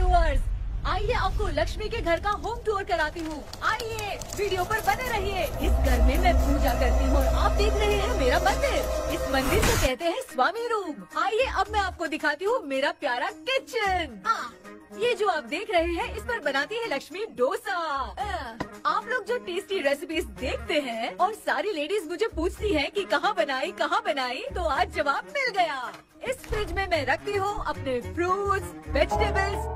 Viewers, आइए आपको लक्ष्मी के घर का होम टूर कराती हूँ। आइए वीडियो पर बने रहिए। इस घर में मैं पूजा करती हूँ और आप देख रहे हैं मेरा मंदिर। इस मंदिर को कहते हैं स्वामी रूम। आइए अब मैं आपको दिखाती हूँ मेरा प्यारा किचन। ये जो आप देख रहे हैं इस पर बनाती है लक्ष्मी डोसा। आप लोग जो टेस्टी रेसिपीज देखते हैं और सारी लेडीज मुझे पूछती हैं कि कहाँ बनाई, तो आज जवाब मिल गया। इस फ्रिज में मैं रखती हूँ अपने फ्रूट्स, वेजिटेबल्स।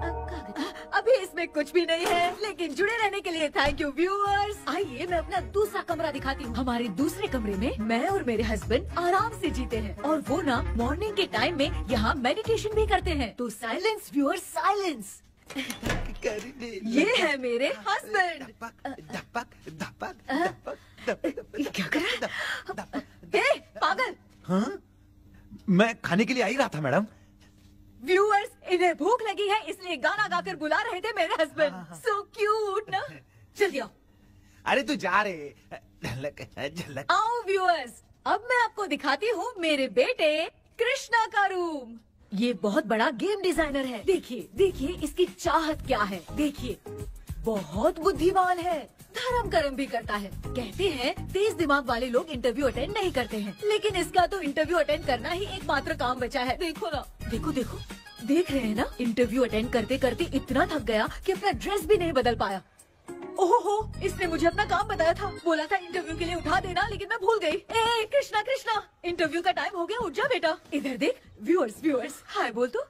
अभी इसमें कुछ भी नहीं है, लेकिन जुड़े रहने के लिए थैंक यू व्यूअर्स। आइए मैं अपना दूसरा कमरा दिखाती हूँ। हमारे दूसरे कमरे में मैं और मेरे हस्बैंड आराम से जीते हैं और वो ना मॉर्निंग के टाइम में यहाँ मेडिटेशन भी करते हैं। तो साइलेंस व्यूअर्स, साइलेंस। ये है मेरे हस्बैंड। क्या कर रहा है? पागल। हाँ? मैं खाने के लिए आ ही रहा था मैडम। व्यूअर्स, इन्हें भूख लगी है इसलिए गाना गाकर बुला रहे थे मेरे हस्बैंड। सो क्यूट ना। जल्दी आओ। अरे तू जा रे। झलक। आओ व्यूअर्स, अब मैं आपको दिखाती हूँ मेरे बेटे कृष्णा का रूम। ये बहुत बड़ा गेम डिजाइनर है। देखिए देखिए इसकी चाहत क्या है। देखिए बहुत बुद्धिमान है, धर्म कर्म भी करता है। कहते हैं तेज दिमाग वाले लोग इंटरव्यू अटेंड नहीं करते हैं, लेकिन इसका तो इंटरव्यू अटेंड करना ही एकमात्र काम बचा है। देखो ना, देखो देखो, देख रहे हैं ना। इंटरव्यू अटेंड करते करते इतना थक गया कि अपना ड्रेस भी नहीं बदल पाया। ओहो, इसने मुझे अपना काम बताया था। बोला था इंटरव्यू के लिए उठा देना, लेकिन मैं भूल गई। ए कृष्णा कृष्णा, इंटरव्यू का टाइम हो गया, उठ जा बेटा। इधर देख। व्यूअर्स हाय बोल तो।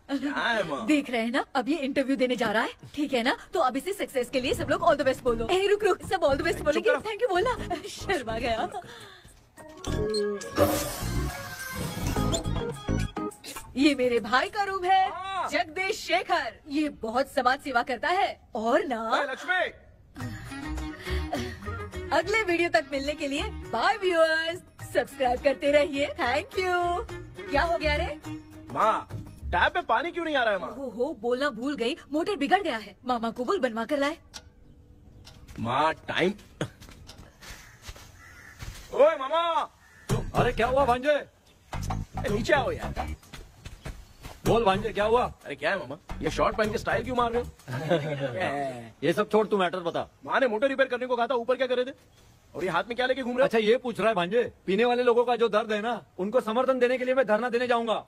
देख रहे हैं ना, अब ये इंटरव्यू देने जा रहा है, ठीक है ना। तो अब इसे सक्सेस के लिए सब लोग ऑल द बेस्ट बोलो। ए रुक रुक, सब ऑल द बेस्ट बोलेंगे। थैंक यू बोलना। शर्मा गया। ये मेरे भाई का रूम है, जगदीश शेखर। ये बहुत समाज सेवा करता है और ना लक्ष्मी। अगले वीडियो तक मिलने के लिए बाय व्यूअर्स। सब्सक्राइब करते रहिए। Thank you. क्या हो गया रे? माँ, टैप में पानी क्यों नहीं आ रहा है माँ? हो बोलना भूल गई, मोटर बिगड़ गया है। मामा को बोल बनवा कर लाए। माँ टाइम। ओए मामा। अरे क्या हुआ भांजे? नीचे आओ यार। बोल भांजे क्या हुआ? अरे क्या है मामा, ये शॉर्ट पहन के स्टाइल क्यों मार रहे हो? ये सब छोड़, तू मैटर बता। माँ ने मोटर रिपेयर करने को कहा था, ऊपर क्या करे थे? और ये हाथ में क्या लेके घूम रहे हो? अच्छा ये पूछ रहा है भांजे, पीने वाले लोगों का जो दर्द है ना, उनको समर्थन देने के लिए मैं धरना देने जाऊंगा।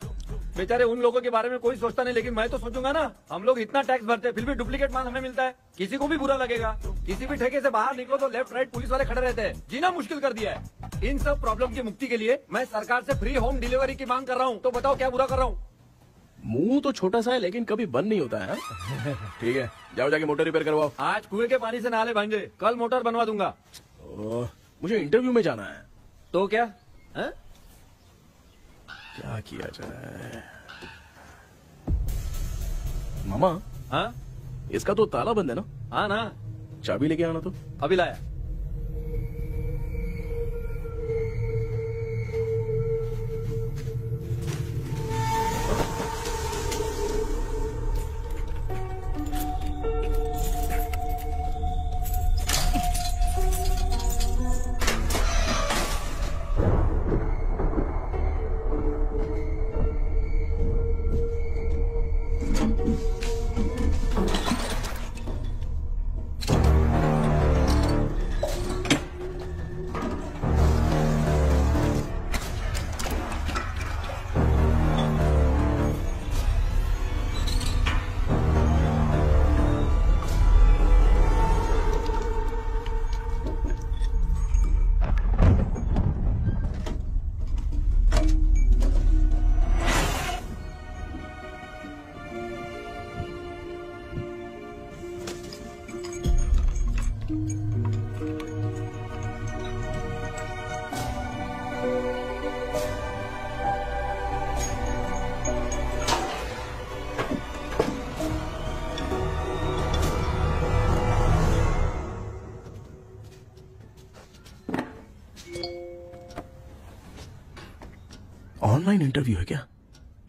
बेचारे उन लोगों के बारे में कोई सोचता नहीं, लेकिन मैं तो सोचूंगा ना। हम लोग इतना टैक्स भरते हैं, फिर भी डुप्लीकेट माल हमें मिलता है। किसी को भी बुरा लगेगा। किसी भी ठेके से बाहर निकलो तो लेफ्ट राइट पुलिस वाले खड़े रहते हैं। जीना मुश्किल कर दिया है। इन सब प्रॉब्लम की मुक्ति के लिए मैं सरकार से फ्री होम डिलीवरी की मांग कर रहा हूँ। तो बताओ क्या बुरा कर रहा हूँ? मुंह तो छोटा सा है लेकिन कभी बंद नहीं होता है। ठीक है, जाओ जाके मोटर रिपेयर करवाओ। आज कुएं के पानी से नहा ले भांजे, कल मोटर बनवा दूंगा। मुझे इंटरव्यू में जाना है। तो क्या है? क्या किया जाए? मामा। हाँ, इसका तो ताला बंद है ना? हाँ ना। चाबी लेके आना तो। अभी लाया। ऑनलाइन इंटरव्यू है क्या?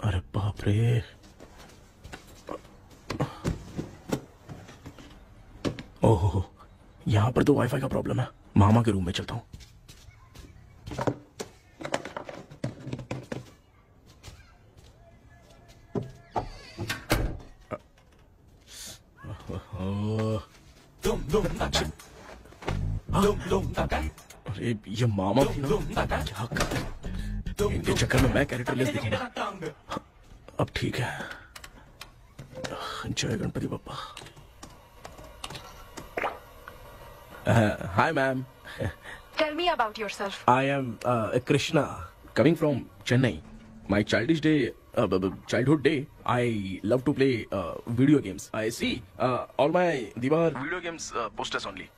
अरे बाप रे। ओहो, यहाँ पर तो वाईफाई का प्रॉब्लम है। मामा के रूम में चलता हूँ। अरे ये मामा थी ना, क्या कर इनके चक्कर में मैं कैरेक्टरलेस दिखूंगा। अब ठीक है। जय Ganpati Bappa. Hi ma'am. Tell me about yourself. I am Krishna, coming from Chennai. My childhood day, I love to play video games. I see all my Diwar video games posters only.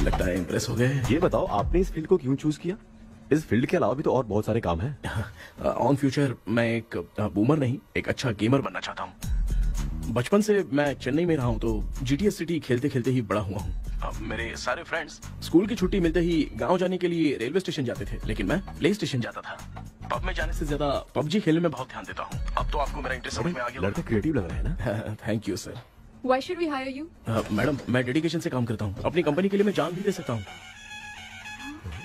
लगता है impress हो गए। ये बताओ आपने इस field को क्यों चूज किया? इस फील्ड के अलावा भी तो और बहुत सारे काम हैं। ऑन फ्यूचर मैं एक बूमर नहीं, एक अच्छा गेमर बनना चाहता हूँ। बचपन से मैं चेन्नई में रहा हूँ तो जीटीएस सिटी खेलते खेलते ही बड़ा हुआ हूँ। मेरे सारे फ्रेंड्स स्कूल की छुट्टी मिलते ही गांव जाने के लिए रेलवे स्टेशन जाते थे, लेकिन मैं प्ले स्टेशन जाता था। पब में जाने से ज्यादा पबजी खेलने में बहुत ध्यान देता हूँ। अब तो आपको मेरा इंटरेस्ट समझ में आ गया। लड़का क्रिएटिव लग रहा है ना। Thank you sir. Why should we hire you? Madam मैं डेडिकेशन से काम करता हूँ, अपनी कंपनी के लिए मैं जान भी दे सकता हूँ।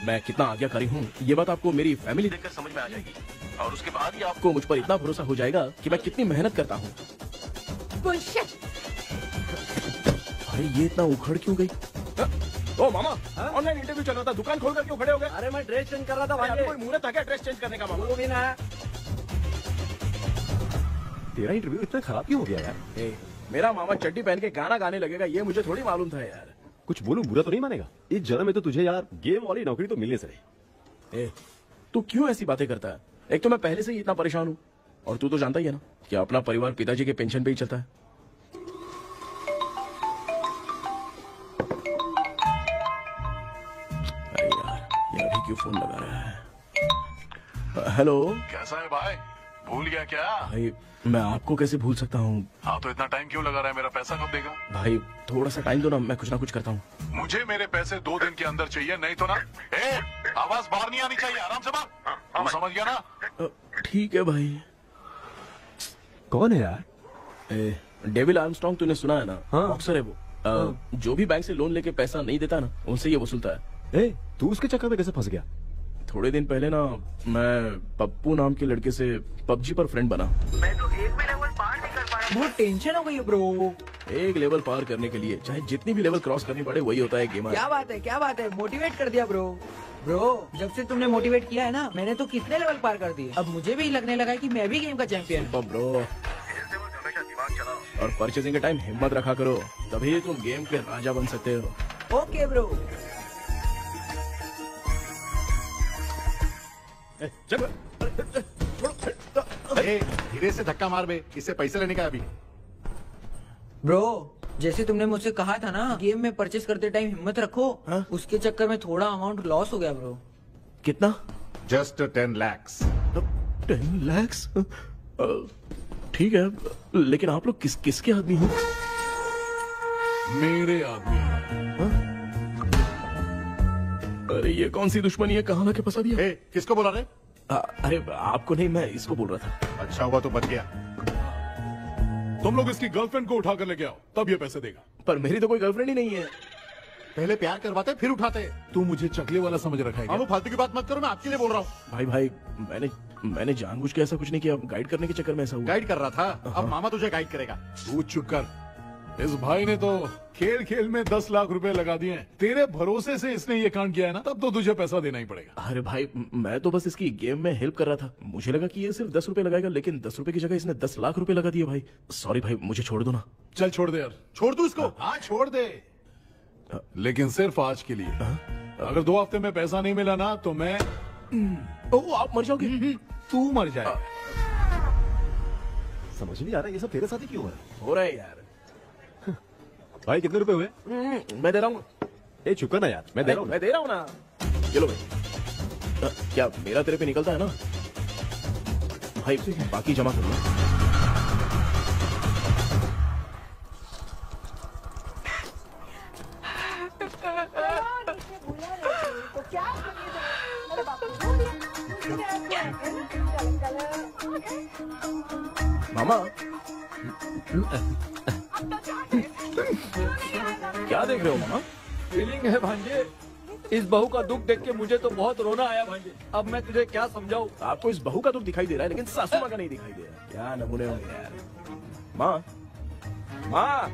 मैं कितना आज्ञाकारी हूँ ये बात आपको मेरी फैमिली देखकर समझ में आ जाएगी, और उसके बाद ही आपको मुझ पर इतना भरोसा हो जाएगा कि मैं कितनी मेहनत करता हूँ। Bullshit! भाई ये इतना उखड़ क्यों गई? ओ मामा, ऑनलाइन इंटरव्यू चल रहा था, दुकान खोलकर क्यों खड़े हो गए? अरे मैं ड्रेस चेंज कर रहा था भाई भाई। कोई मुहूर्त था क्या ड्रेस चेंज करने का मामा? वो भी ना। तेरा इंटरव्यू इतना खराब क्यों हो गया यार? ए, मेरा मामा चड्डी पहन के गाना गाने लगेगा ये मुझे थोड़ी मालूम था यार। कुछ बोलूं बुरा तो नहीं मानेगा? इस जन्म में तो तुझे यार गेम वाली नौकरी तो मिलने से रही। ए, तू क्यों ऐसी बातें करता है? एक तो मैं पहले से ही इतना परेशान हूँ, और तू तो जानता ही है ना कि अपना परिवार पिताजी के पेंशन पे ही चलता है। अरे यार ये अभी क्यों फोन लगा रहा है? हेलो कैसा है भाई? भूल गया क्या? भाई मैं आपको कैसे भूल सकता हूँ? हाँ तो इतना टाइम क्यों लगा रहा है? मेरा पैसा कब देगा? भाई थोड़ा सा टाइम दो ना, मैं कुछ ना कुछ करता हूँ। मुझे मेरे पैसे 2 दिन के अंदर चाहिए, नहीं तो ना आवाज बाहर नहीं आनी चाहिए। आराम से बात, तू समझ गया ना? ठीक है भाई। कौन है यार? डेविल आर्मस्ट्रॉन्ग तूने सुना है ना? हाँ। बॉक्सर है वो। जो भी बैंक से लोन लेके पैसा नहीं देता ना उनसे ये वसूलता है। तू उसके चक्कर में कैसे फंस गया? थोड़े दिन पहले ना मैं पप्पू नाम के लड़के से पबजी पर फ्रेंड बना। मैं तो एक भी लेवल पार नहीं कर पाया। बहुत टेंशन हो गई है ब्रो। एक लेवल पार करने के लिए चाहे जितनी भी लेवल क्रॉस करनी पड़े वही होता है गेमर। क्या बात है, मोटिवेट कर दिया ब्रो। जब से तुमने मोटिवेट किया है ना, मैंने तो कितने लेवल पार कर दिए। अब मुझे भी लगने लगा कि मैं भी गेम का चैंपियन हूँ। ब्रो और परचेजिंग के टाइम हिम्मत रखा करो, तभी तुम गेम के राजा बन सकते हो। Okay bro. धीरे से धक्का मार बे, इससे पैसे लेने का अभी। ब्रो जैसे तुमने मुझसे कहा था ना गेम में परचेस करते टाइम हिम्मत रखो, उसके चक्कर में थोड़ा अमाउंट लॉस हो गया ब्रो। कितना? Just 10 lakhs। 10 lakhs? ठीक है, लेकिन आप लोग किसके आदमी हो? मेरे आदमी। अरे ये कौन सी दुश्मनी है, कहाँ लाके फंसा दिया? किसको बोला रे? अरे आपको नहीं, मैं इसको बोल रहा था। अच्छा हुआ तो बच गया। तुम लोग इसकी गर्लफ्रेंड को उठा कर लेके आओ, तब ये पैसे देगा। पर मेरी तो कोई गर्लफ्रेंड ही नहीं है। पहले प्यार करवाते फिर उठाते। तू मुझे चकले वाला समझ रखा है क्या? वो फालतू की बात मत करो, मैं आपके लिए बोल रहा हूँ। भाई मैंने जानबूझ के ऐसा कुछ नहीं किया, गाइड करने के चक्कर में ऐसा हुआ। गाइड कर रहा था, अब मामा तुझे गाइड करेगा। तू चुप कर। इस भाई ने तो खेल खेल में 10 लाख रुपए लगा दिए हैं। तेरे भरोसे से इसने ये कांड किया है ना, तब तो तुझे पैसा देना ही पड़ेगा। अरे भाई मैं तो बस इसकी गेम में हेल्प कर रहा था, मुझे लगा कि ये सिर्फ 10 रुपए लगाएगा, लेकिन 10 रुपए की जगह इसने 10 लाख रुपए लगा दिए। भाई सॉरी भाई, मुझे छोड़ दो ना। चल छोड़ दे यार। छोड़ दू इसको? हाँ छोड़ दे, लेकिन सिर्फ आज के लिए। अगर 2 हफ्ते में पैसा नहीं मिला ना तो मैं आप मर जाओगे। तू मर जाए। समझ नहीं आ रहा ये सब तेरे साथ ही क्यों हो रहा है यार। भाई कितने रुपए हुए? मैं दे रहा हूँ। चुप कर ना यार, मैं दे रहा हूँ। मैं दे रहा हूँ ना। चलो भाई, क्या मेरा तेरे पे निकलता है ना भाई? बाकी जमा कर लो। मामा क्या देख रहे हो मामा? फीलिंग है भांजे, इस बहू का दुख देख के मुझे तो बहुत रोना आया भाई। अब मैं तुझे क्या समझाऊं? आपको इस बहू का दुख दिखाई दे रहा है लेकिन सासू माँ का नहीं दिखाई दे रहा। क्या नमूने होंगे यार। माँ, माँ,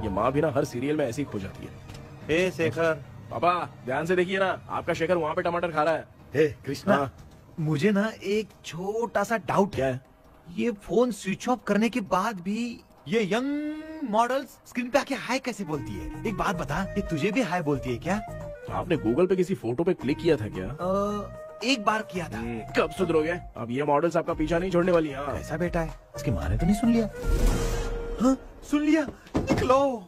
ये माँ भी ना हर सीरियल में ऐसी खो जाती है। ए शेखर, पापा ध्यान से देखिए ना, आपका शेखर वहाँ पे टमाटर खा रहा है। ए कृष्णा, हाँ। मुझे ना एक छोटा सा डाउट क्या है। है? ये फोन स्विच ऑफ करने के बाद भी ये यंग मॉडल्स स्क्रीन पे आके हाय कैसे बोलती है? एक बात बता, ये तुझे भी हाय बोलती है क्या? आपने गूगल पे किसी फोटो पे क्लिक किया था क्या? एक बार किया था। कब सुधरोगे? अब ये मॉडल्स आपका पीछा नहीं छोड़ने वाली। हाँ। ऐसा बेटा है, इसकी माँ ने तो नहीं सुन लिया? हाँ, सुन लिया। निकलो।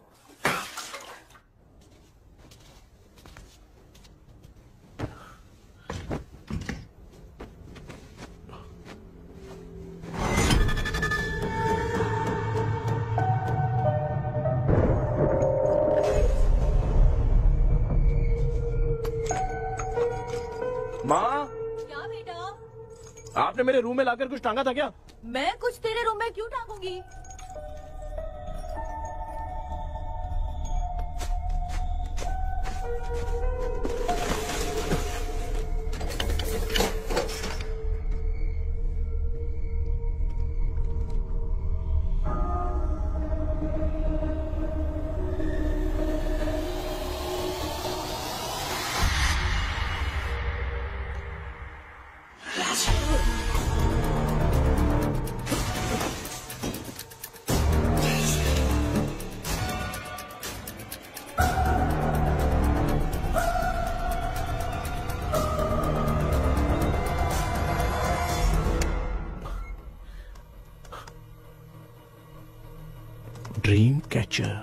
माँ, क्या बेटा? आपने मेरे रूम में लाकर कुछ टांगा था क्या? मैं कुछ तेरे रूम में क्यों टांगूंगी? Dream catcher.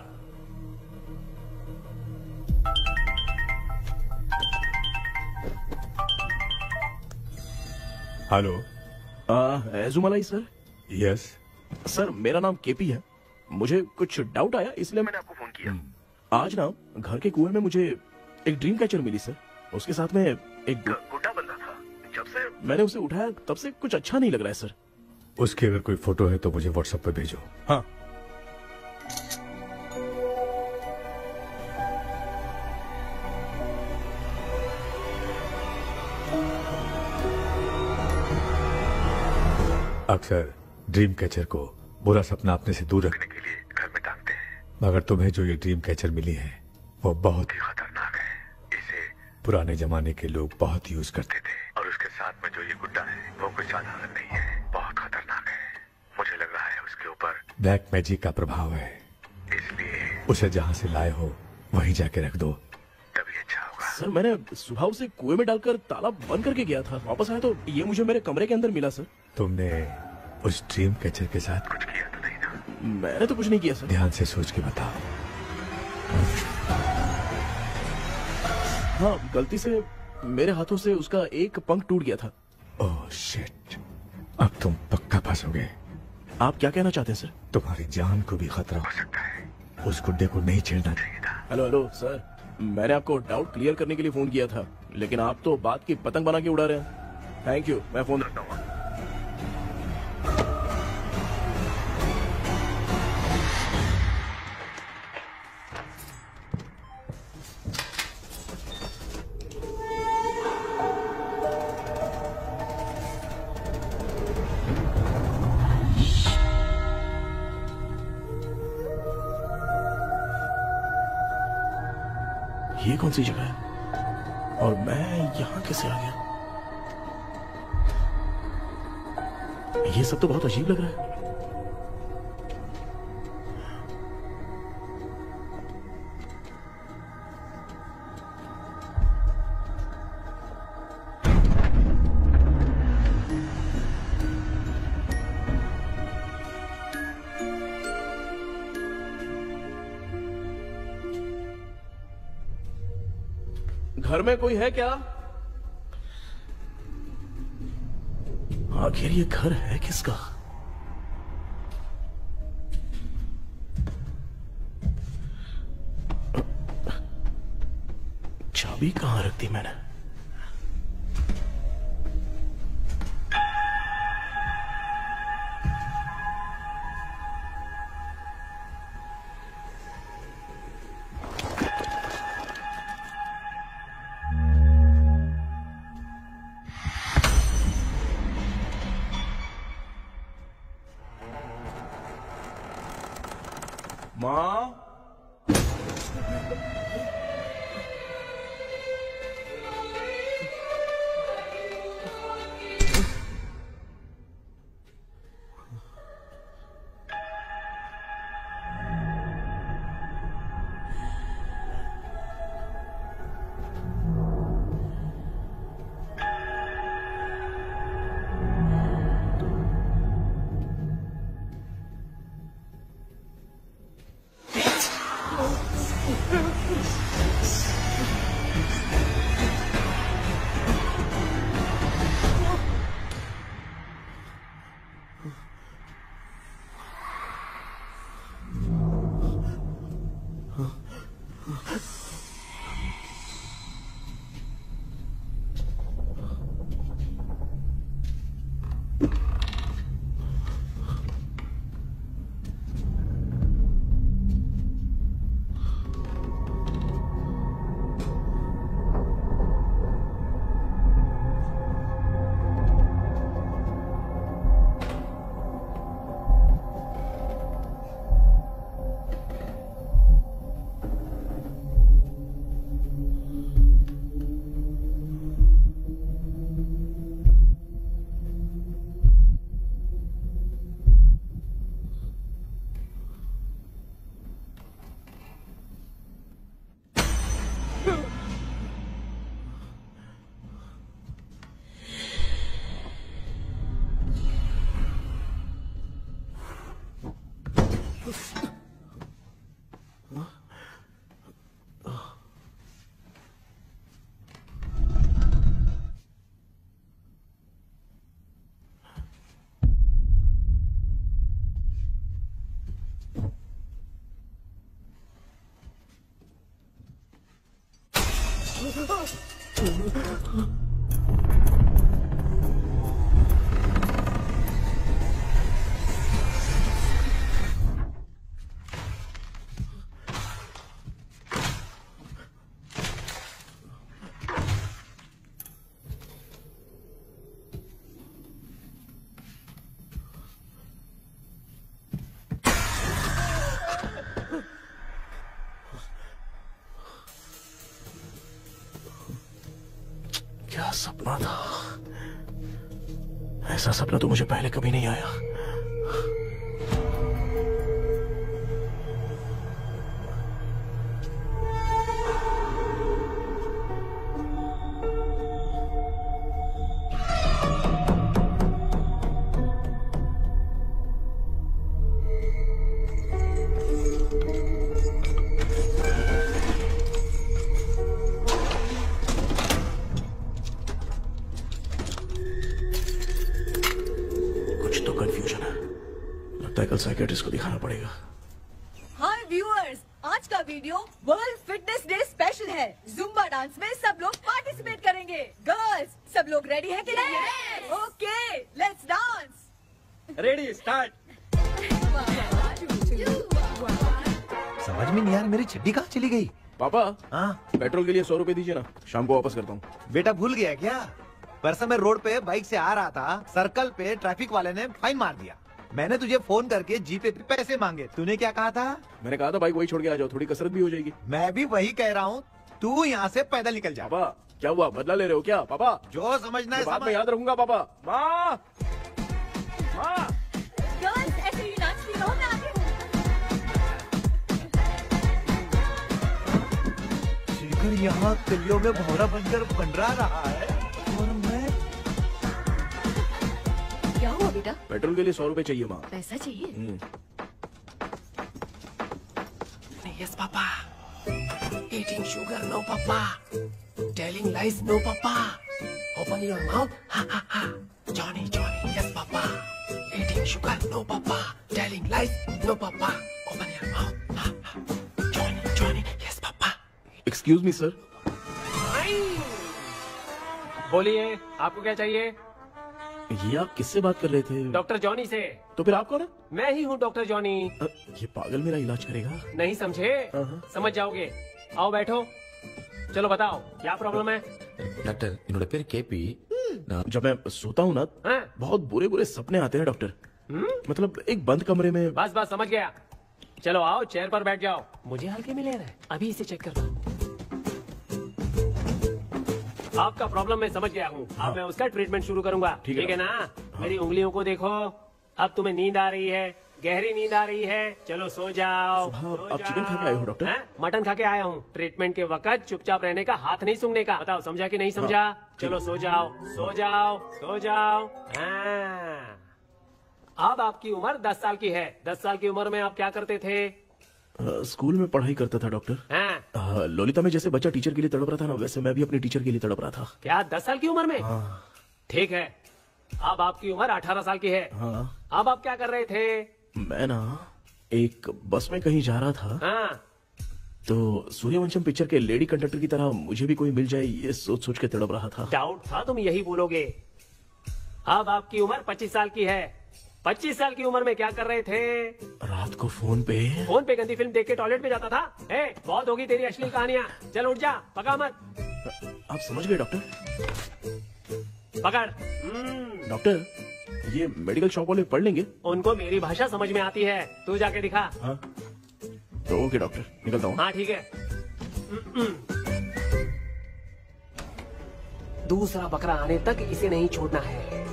Hello. Ezhumalai sir. Yes. Sir मेरा नाम केपी है। मुझे कुछ डाउट आया इसलिए मैंने आपको फोन किया। आज ना घर के कुएं में मुझे एक ड्रीम कैचर मिली सर। उसके साथ में एक गुड्डा बंदा था। जब से मैंने उसे उठाया तब से कुछ अच्छा नहीं लग रहा है सर। उसकी अगर कोई फोटो है तो मुझे व्हाट्सएप पे भेजो। हाँ। अक्सर ड्रीम कैचर को बुरा सपना अपने से दूर रखने के लिए घर में टांगते हैं, मगर तुम्हें जो ये ड्रीम कैचर मिली है वो बहुत ही खतरनाक है। इसे पुराने जमाने के लोग बहुत यूज करते थे और उसके साथ में जो ये गुड्डा है वो कोई साधारण नहीं है, बहुत खतरनाक है। मुझे लग रहा है उसके ऊपर ब्लैक मैजिक का प्रभाव है, इसलिए उसे जहाँ से लाए हो वहीं जाके रख दो, तभी अच्छा होगा। सर मैंने सुबह उसे कुएं में डालकर ताला बंद करके गया था। वापस आया तो ये मुझे मेरे कमरे के अंदर मिला सर। तुमने उस ड्रीम कैचर के साथ कुछ किया तो नहीं ना? मैंने तो कुछ नहीं किया सर। ध्यान से सोच के बताओ। हाँ, गलती से मेरे हाथों से उसका एक पंख टूट गया था। ओह शिट, अब तुम पक्का फंसोगे। आप क्या कहना चाहते हैं सर? तुम्हारी जान को भी खतरा हो सकता है। उस गुड्डे को नहीं छेड़ना चाहिए था। हेलो हेलो सर, मैंने आपको डाउट क्लियर करने के लिए फोन किया था, लेकिन आप तो बात की पतंग बना के उड़ा रहे हैं। थैंक यू, मैं फोन रखता हूँ। ये कौन सी जगह है और मैं यहाँ कैसे आ गया? ये सब तो बहुत अजीब लग रहा है। घर में कोई है क्या? आखिर ये घर है किसका? चाबी कहां रख दी मैंने? माँ। क्या सपना था? ऐसा सपना तो मुझे पहले कभी नहीं आया। कल साइकियाट्रिस्ट को दिखाना पड़ेगा। हाय व्यूअर्स, आज का video world fitness day special है। जुम्बा डांस में सब लोग पार्टिसिपेट करेंगे। गर्ल्स, सब लोग रेडी हैं कि नहीं? Okay, let's dance. Ready, start. समझ में नहीं यार, मेरी चड्डी कहाँ चली गई? पापा, हाँ पेट्रोल के लिए 100 रुपए दीजिए ना, शाम को वापस करता हूँ। बेटा भूल गया क्या? परसों मैं रोड पे बाइक से आ रहा था, सर्कल पे ट्रैफिक वाले ने फाइन मार दिया। मैंने तुझे फोन करके जीपे पे पैसे मांगे, तूने क्या कहा था? मैंने कहा था बाइक वही छोड़ के आ जाओ, थोड़ी कसरत भी हो जाएगी। मैं भी वही कह रहा हूँ, तू यहाँ से पैदल निकल जा। पापा क्या हुआ, बदला ले रहे हो क्या? पापा जो समझना है बाद में समझ। याद रखूंगा। पापा, माँ, माँ। गर्ल्स, ऐसे ही नाचती रहो, मैं आती हूँ। शेखर यहाँ कलियों में भौरा बनकर बंडरा रहा है और मैं। क्या हुआ बेटा? पेट्रोल के लिए 100 रुपए चाहिए माँ। पैसा चाहिए? Yes, Papa. Eating sugar, no, Papa. Telling lies, no, Papa. Open your mouth, ha ha ha. Johnny, Johnny, yes, Papa. Eating sugar, no, Papa. Telling lies, no, Papa. Open your mouth, ha ha. Johnny, Johnny, yes, Papa. Excuse me, sir. बोलिए, आपको क्या चाहिए? ये आप किससे बात कर रहे थे? डॉक्टर जॉनी से। तो फिर आप कौन है? मैं ही हूँ डॉक्टर जॉनी। ये पागल मेरा इलाज करेगा? नहीं समझे? समझ जाओगे। आओ बैठो। चलो बताओ क्या प्रॉब्लम है? डॉक्टर, इन्होंने पेर केपी। जब मैं सोता हूँ ना, बहुत बुरे बुरे सपने आते हैं डॉक्टर। मतलब एक बंद कमरे में। बस बस समझ गया। चलो आओ, चेयर पर बैठ जाओ। मुझे हल्के में ले रहा है, अभी इसे चेक करता हूँ। आपका प्रॉब्लम मैं समझ गया हूँ। अब मैं उसका ट्रीटमेंट शुरू करूंगा, ठीक है ना? मेरी उंगलियों को देखो। अब तुम्हें नींद आ रही है, गहरी नींद आ रही है। चलो सो जाओ। आप चिकन खा के आए हो डॉक्टर? मटन खा के आया हूँ। ट्रीटमेंट के वक्त चुपचाप रहने का, हाथ नहीं सूंघने का। बताओ समझा कि नहीं समझा? चलो सो जाओ, सो जाओ, सो जाओ। हाँ। अब आपकी उम्र 10 साल की है। 10 साल की उम्र में आप क्या करते थे? स्कूल में पढ़ाई करता था डॉक्टर। ललिता में जैसे बच्चा टीचर के लिए तड़प रहा था ना, वैसे मैं भी अपने टीचर के लिए तड़प रहा था। क्या 10 साल की उम्र में? ठीक है, अब आपकी उम्र 18 साल की है। अब आप क्या कर रहे थे? मैं ना एक बस में कहीं जा रहा था, तो सूर्यवंशम पिक्चर के लेडी कंडक्टर की तरह मुझे भी कोई मिल जाए, ये सोच सोच के तड़प रहा था। डाउट था तुम यही बोलोगे। अब आपकी उम्र 25 साल की है। 25 साल की उम्र में क्या कर रहे थे? रात को फोन पे गंदी फिल्म देख के टॉयलेट में जाता था। बहुत होगी तेरी अश्लील कहानियां। चल उठ जा, पका मत। आप समझ गए डॉक्टर? पकड़। डॉक्टर, ये मेडिकल शॉप वाले पढ़ लेंगे? उनको मेरी भाषा समझ में आती है। तू जाके दिखा। तो ओके डॉक्टर, निकलता हूँ। हाँ ठीक है। दूसरा बकरा आने तक इसे नहीं छोड़ना है।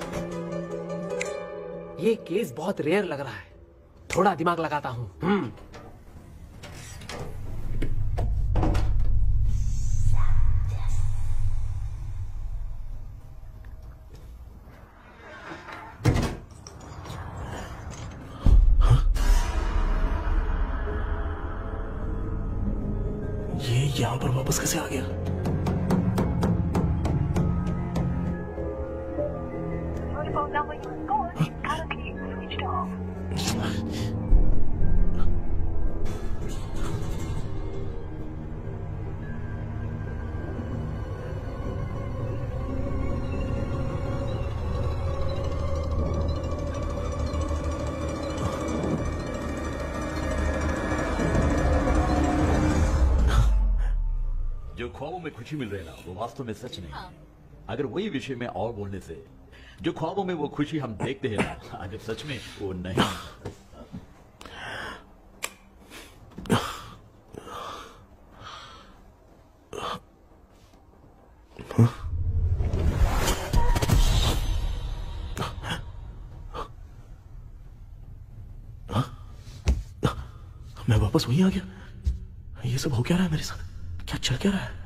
ये केस बहुत रेयर लग रहा है, थोड़ा दिमाग लगाता हूँ। ये यहाँ पर वापस कैसे आ गया? जो ख्वाबों में खुशी मिल रही है ना, वो वास्तव में सच नहीं है। अगर वही विषय में और बोलने से, जो ख्वाबों में वो खुशी हम देखते हैं ना, अगर सच में वो नहीं। मैं वापस वहीं आ गया। ये सब हो क्या रहा है मेरे साथ? क्या चल क्या रहा है?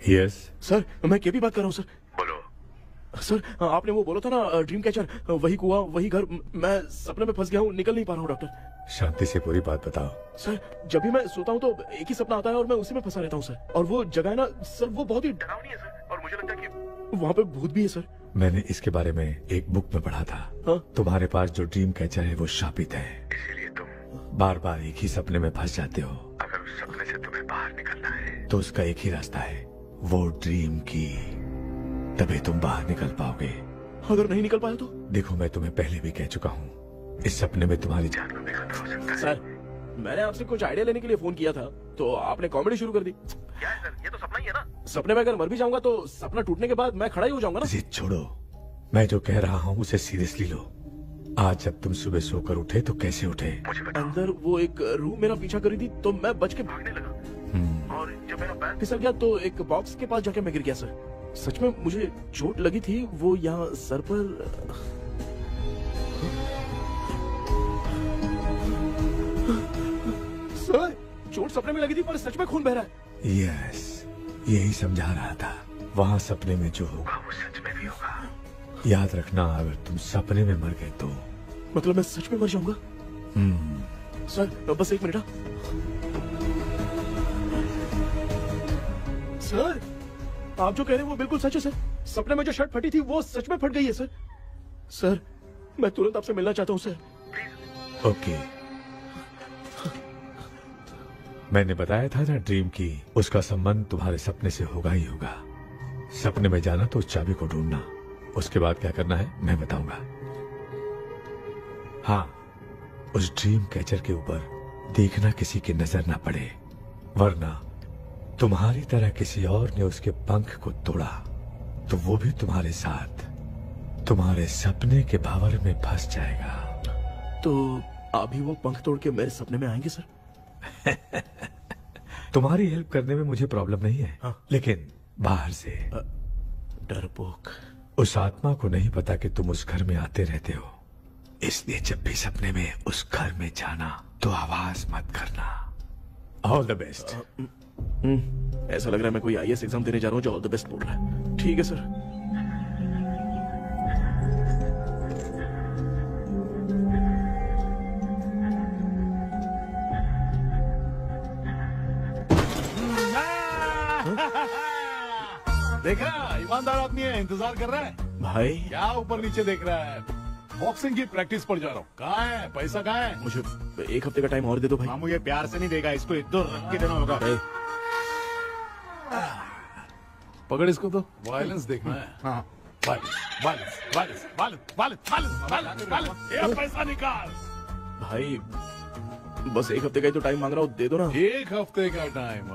यस सर, मैं केपी बात कर रहा हूँ सर। बोलो सर, आपने वो बोला था ना ड्रीम कैचर, वही कुआं वही घर, मैं सपने में फंस गया हूँ, निकल नहीं पा रहा हूँ डॉक्टर। शांति से पूरी बात बताओ। सर, जब भी मैं सोता हूँ तो एक ही सपना आता है और मैं उसी में फंसा रहता हूँ सर। और वो जगह है ना सर, वो बहुत ही डरावनी है सर, और मुझे लगता है कि वहाँ पे भूत भी है सर। मैंने इसके बारे में एक बुक में पढ़ा था। हाँ? तुम्हारे पास जो ड्रीम कैचर है वो शापित है, इसीलिए तुम बार बार एक ही सपने में फंस जाते हो। अगर उस सपने से तुम्हें बाहर निकलना है तो उसका एक ही रास्ता है, वो ड्रीम की, तभी तुम बाहर निकल पाओगे। अगर नहीं निकल पाया तो? देखो, मैं तुम्हें पहले भी कह चुका हूँ, इस सपने में तुम्हारी जान में भी खतरा हो सकता है। सर, मैंने आपसे कुछ आइडिया लेने के लिए फोन किया था तो आपने कॉमेडी शुरू कर दी। क्या है सर, ये तो सपना ही है ना। सपने में अगर मर भी जाऊंगा तो सपना टूटने के बाद मैं खड़ा ही हो जाऊंगा ना। जिद छोड़ो, मैं जो कह रहा हूँ उसे सीरियसली लो। आज जब तुम सुबह सोकर उठे तो कैसे उठे? अंदर वो एक रूह मेरा पीछा करी थी तो मैं बच के भागने लगा, और जब मेरा पैर फिसल गया तो एक बॉक्स के पास जाके मैं गिर गया सर। सच में मुझे चोट लगी थी, वो यहाँ सर पर। सर, चोट सपने में लगी थी पर सच में खून बह रहा है। यस, यही समझा रहा था। वहाँ सपने में जो होगा वो सच में भी होगा। याद रखना, अगर तुम सपने में मर गए तो मतलब मैं सच में मर जाऊंगा। सर, बस एक मिनट। सर, आप जो कह रहे हैं वो बिल्कुल सच है सर। सपने में जो शर्ट फटी थी वो सच में फट गई है सर। सर, मैं तुरंत आपसे मिलना चाहता हूँ सर। ओके, मैंने बताया था ना ड्रीम की, उसका संबंध तुम्हारे सपने से होगा ही होगा। सपने में जाना तो उस चाबी को ढूंढना, उसके बाद क्या करना है मैं बताऊंगा। हाँ, उस ड्रीम कैचर के ऊपर देखना किसी की नजर ना पड़े, वरना तुम्हारी तरह किसी और ने उसके पंख को तोड़ा तो वो भी तुम्हारे साथ तुम्हारे सपने के भावर में फंस जाएगा। तो अभी वो पंख तोड़ के मेरे सपने में आएंगे सर? तुम्हारी हेल्प करने में मुझे प्रॉब्लम नहीं है। हाँ। लेकिन बाहर से डरपोक, उस आत्मा को नहीं पता कि तुम उस घर में आते रहते हो, इसलिए जब भी सपने में उस घर में जाना तो आवाज मत करना। All the best. ऐसा लग रहा है मैं कोई आईएएस एग्जाम देने जा रहा हूँ जो ऑल द बेस्ट बोल रहा है। ठीक है सर। देख रहा है, ईमानदार आदमी है, इंतजार कर रहा है। भाई क्या ऊपर नीचे देख रहा है? बॉक्सिंग की प्रैक्टिस पर जा रहा हूँ। कहाँ है पैसा? कहाँ है? मुझे एक हफ्ते का टाइम और दे दो भाई। मामू ये प्यार से नहीं देगा, इसको इधर रख के देना होगा। पकड़ इसको, तो वायलेंस देखना है। हाँ, violence violence violence violence violence violence violence, ये पैसा निकाल। भाई बस एक हफ्ते का ही तो टाइम मांग रहा हूँ, दे दो ना। एक हफ्ते का टाइम?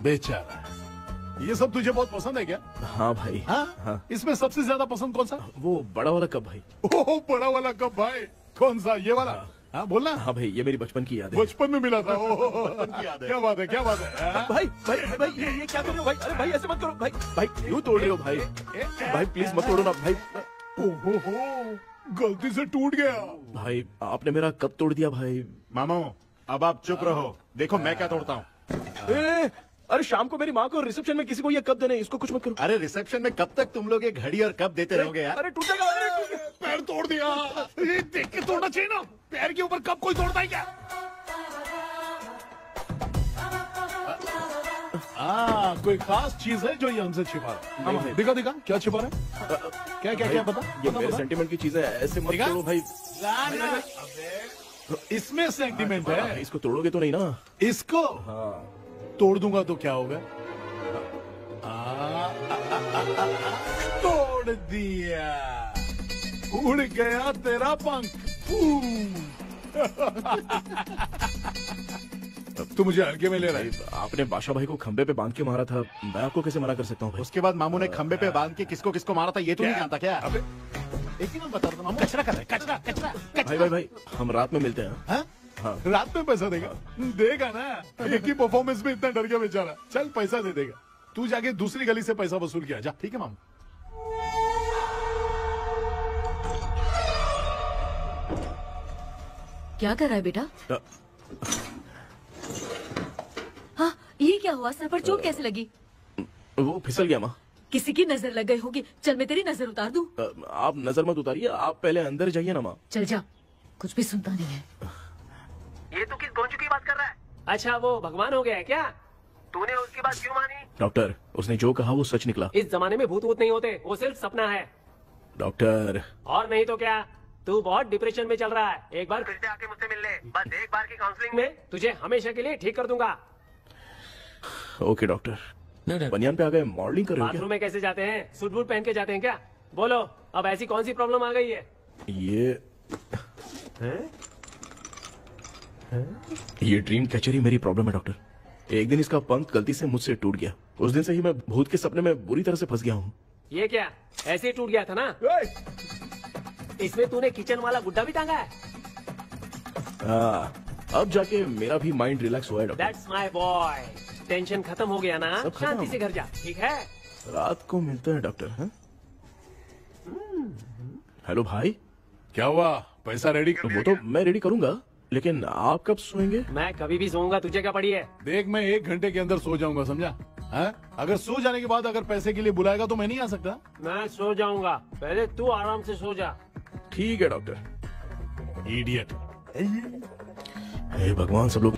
बेचारा, ये सब तुझे बहुत पसंद है क्या? हाँ भाई। हाँ? इसमें सबसे ज्यादा पसंद कौन सा? वो बड़ा वाला कप भाई। ओह, बड़ा वाला कप भाई। कौन सा? ये वाला? हाँ बोलना। हाँ भाई, ये मेरी बचपन की याद है। बचपन में मिला था। क्या बात है, क्या बात है। भाई भाई भाई, ये क्या कर रहे हो भाई? अरे भाई ऐसे मत करो भाई। भाई क्यों तोड़ रहे हो भाई? भाई प्लीज मत तोड़ो ना भाई। ओहो, गलती से टूट गया। भाई आपने मेरा कप तोड़ दिया भाई। मामू, अब आप चुप रहो, देखो मैं क्या तोड़ता हूँ। अरे शाम को मेरी माँ को रिसेप्शन में किसी को ये कप देने, इसको कुछ मत करो। अरे रिसेप्शन में कब तक तुम लोग ये घड़ी और कप देते रहोगे यार? अरे टूटेगा। पैर तोड़ दिया। ये देख के तोड़ना चाहिए ना, पैर के ऊपर कप कोई तोड़ता है क्या? कोई खास चीज है जो ये हमसे छिपा रहा है? दिखा दिखा, क्या छिपा रहा है? क्या क्या क्या बता? ये मेरे सेंटिमेंट की चीज है, ऐसे मत तोड़ो भाई। इसमें सेंटिमेंट है। इसको तोड़ोगे तो नहीं ना? इसको तोड़ दूंगा तो क्या होगा? तोड़ दिया। उड़ गया तेरा पंख। तू मुझे हल्के में ले रहा है। आपने बादशाह भाई को खंबे पे बांध के मारा था, मैं आपको कैसे मना कर सकता हूँ भाई? उसके बाद मामू ने खंबे पे बांध के किसको किसको मारा था ये तो नहीं जानता क्या? एक ही बात बता रहा था मामू, कचरा कर रहा है, कचरा कचरा भाई भाई भाई, हम रात में मिलते हैं। हाँ? रात में पैसा देगा? देगा ना, एक ही परफॉर्मेंस में इतना डर गया बेचारा। चल पैसा दे देगा, तू जाके दूसरी गली से पैसा वसूल किया जा। ठीक है मामू। क्या कर रहा है बेटा? हाँ, ये क्या हुआ? सर पर चोट कैसे लगी? वो फिसल गया माँ। किसी की नजर लग गई होगी। चल मैं तेरी नजर उतार दूं। आप नजर मत उतारिए, आप पहले अंदर जाइए ना माँ। चल जा, कुछ भी सुनता नहीं है। ये तू किस गोंचू की बात कर रहा है? अच्छा वो भगवान हो गया है क्या? तूने उसकी बात क्यों मानी? डॉक्टर, उसने जो कहा वो सच निकला। इस जमाने में भूत वूत नहीं होते, वो सिर्फ सपना है। डॉक्टर। और नहीं तो क्या, तू बहुत डिप्रेशन में चल रहा है। एक बार फिर से आके मुझसे मिल ले, बस एक बार की काउंसलिंग में तुझे हमेशा के लिए ठीक कर दूंगा। Okay doctor. बनियान पे आ गए, मॉडलिंग कर रहे हो बाथरूम में कैसे जाते हैं? सूट बूट पहन के जाते हैं क्या? बोलो, अब ऐसी कौन सी प्रॉब्लम आ गई है? ये ड्रीम कैचर ही मेरी प्रॉब्लम है डॉक्टर। एक दिन इसका पंख गलती से मुझसे टूट गया। उस दिन से ही मैं भूत के सपने में बुरी तरह से फंस गया हूँ। ये क्या ऐसे ही टूट गया था ना? इसमें तूने किचन वाला गुड्डा भी टांगा है? अब जाके मेरा भी माइंड रिलैक्स हुआ है doctor. That's my boy. Tension खत्म हो गया ना? शांति से घर जा, ठीक है? रात को मिलते हैं डॉक्टर। हैं? हेलो भाई, क्या हुआ? पैसा रेडी कर? वो तो मैं रेडी करूंगा, लेकिन आप कब सोएंगे? मैं कभी भी सोऊंगा, तुझे क्या पड़ी है? देख, मैं 1 घंटे के अंदर सो जाऊंगा, समझा? अगर सो जाने के बाद अगर पैसे के लिए बुलाएगा तो मैं नहीं आ सकता। मैं सो जाऊंगा, पहले तू आराम से सो जा। ठीक है डॉक्टर। इडियट। हे भगवान, सब लोग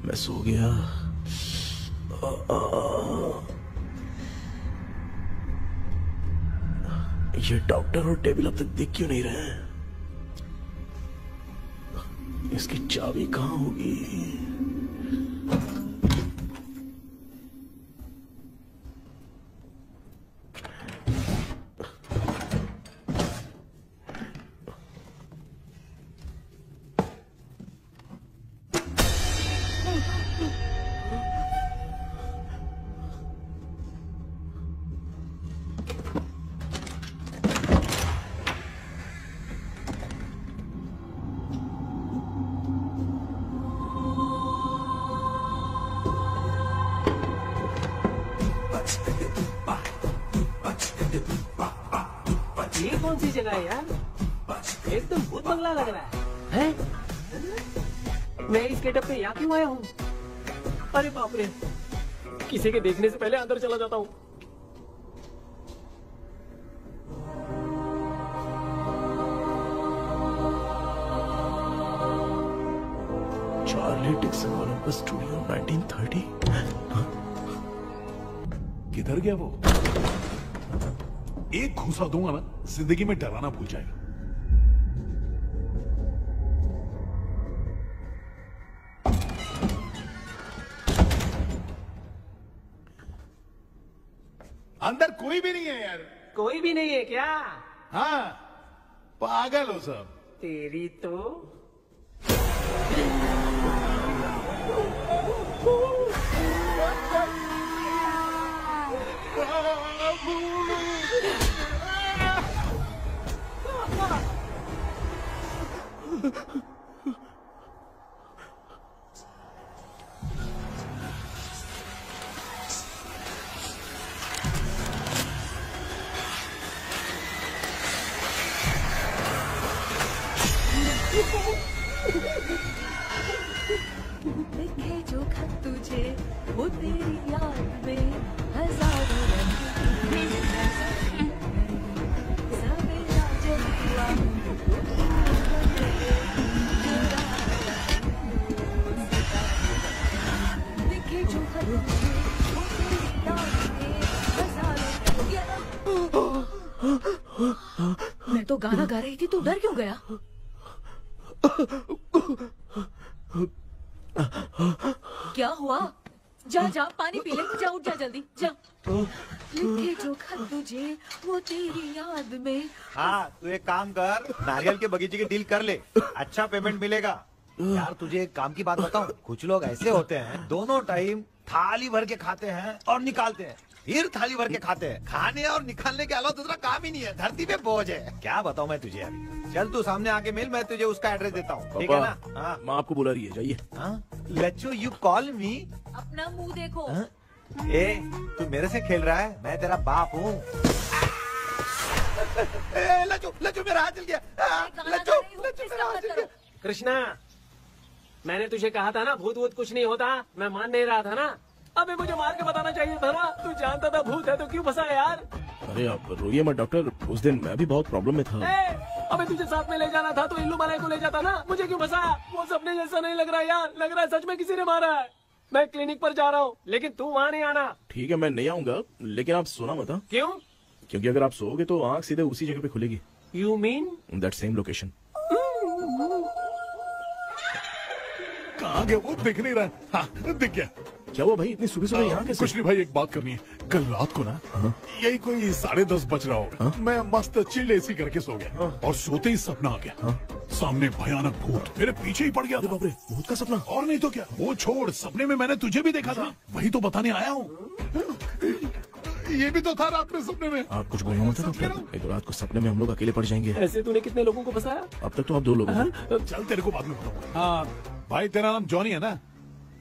मैं सो गया। ये डॉक्टर और टेबल अब तक दिख क्यों नहीं रहे हैं? इसकी चाबी कहाँ होगी? ये कौन सी जगह है यार? एकदम भूत बंगला लग रहा है। मैं इस गेटअप पे यहाँ क्यों आया हूँ? अरे बाप रे, किसी के देखने से पहले अंदर चला जाता हूँ। Charlie Dixon Olympus studio 1930। किधर गया वो? एक घूसा दूंगा ना, जिंदगी में डराना भूल जाएगा। अंदर कोई भी नहीं है यार। कोई भी नहीं है क्या? हाँ, पागल हो सब। तेरी तो लिखे जो खत तुझे वो तेरी याद में हजारों रंग सवेरा जब हुआ लिखे जो खत तुझे वो तेरी याद में हजारों रंग। मैं तो गाना गा रही थी, तू डर क्यों गया? क्या हुआ? जा जा पानी पी ले, जा उठ जा जल्दी जा। लिखे जो खत तुझे वो तेरी याद में। हाँ तू एक काम कर, नारियल के बगीचे की डील कर ले, अच्छा पेमेंट मिलेगा। यार तुझे एक काम की बात बताऊं, कुछ लोग ऐसे होते हैं दोनों टाइम थाली भर के खाते हैं और निकालते हैं, फिर थाली भर के खाते हैं। खाने और निकालने के अलावा दूसरा काम ही नहीं है, धरती पे बोझ है। क्या बताऊं मैं तुझे अभी। चल तू सामने आके मिल, मैं तुझे उसका एड्रेस देता हूँ, ठीक है ना? हाँ माँ आपको बुला रही है, जाइए। लच्चू यू कॉल मी। अपना मुंह देखो। ए तू मेरे से खेल रहा है, मैं तेरा बाप हूँ। लच्चू लच्चू मेरा हाथ जल गया। लच्चू लच्चू मेरा हाथ जल गया। कृष्णा, मैंने तुझे कहा था ना भूत वूत कुछ नहीं होता, मैं मान नहीं रहा था ना। अबे मुझे मार के बताना चाहिए था ना, तू जानता था भूत है तो क्यों फंसा यार। अरे आप रोइए मत डॉक्टर, उस दिन मैं भी बहुत प्रॉब्लम में था। अबे तुझे साथ में ले जाना था तो इल्लू मलाई को ले जाता ना, मुझे क्यों फंसाया? वो सपने जैसा नहीं लग रहा यार, लग रहा है सच में किसी ने मारा है। मैं क्लिनिक पर जा रहा हूँ, लेकिन तू वहाँ नहीं आना। ठीक है मैं नहीं आऊंगा, लेकिन आप सोना मत। क्यों? क्योंकि अगर आप सोओगे तो आँख सीधे उसी जगह पे खुलेगी। You mean that same location. कहाँ गया वो, दिख नहीं रहा। हाँ दिख गया। क्या हुआ भाई, इतनी सुबह सुबह यहाँ कैसे? कुछ नहीं भाई, एक बात करनी है। कल रात को ना यही कोई 10:30 बज रहा होगा, मैं मस्त चिल्ड एसी करके सो गया और सोते ही सपना आ गया। सामने भयानक भूत मेरे पीछे ही पड़ गया। बाप रे, भूत का सपना? और नहीं तो क्या, वो छोड़, सपने में मैंने तुझे भी देखा था, वही तो बताने आया हूँ। ये भी तो था रात में सपने में। आप कुछ बोलना मत डॉक्टर, एक रात को सपने में हम लोग अकेले पड़ जाएंगे। ऐसे तूने कितने लोगों को फंसाया? अब तक तो आप 2 लोग हैं। चल तेरे को बाद में बताऊंगा। हाँ भाई, तेरा नाम जॉनी है ना?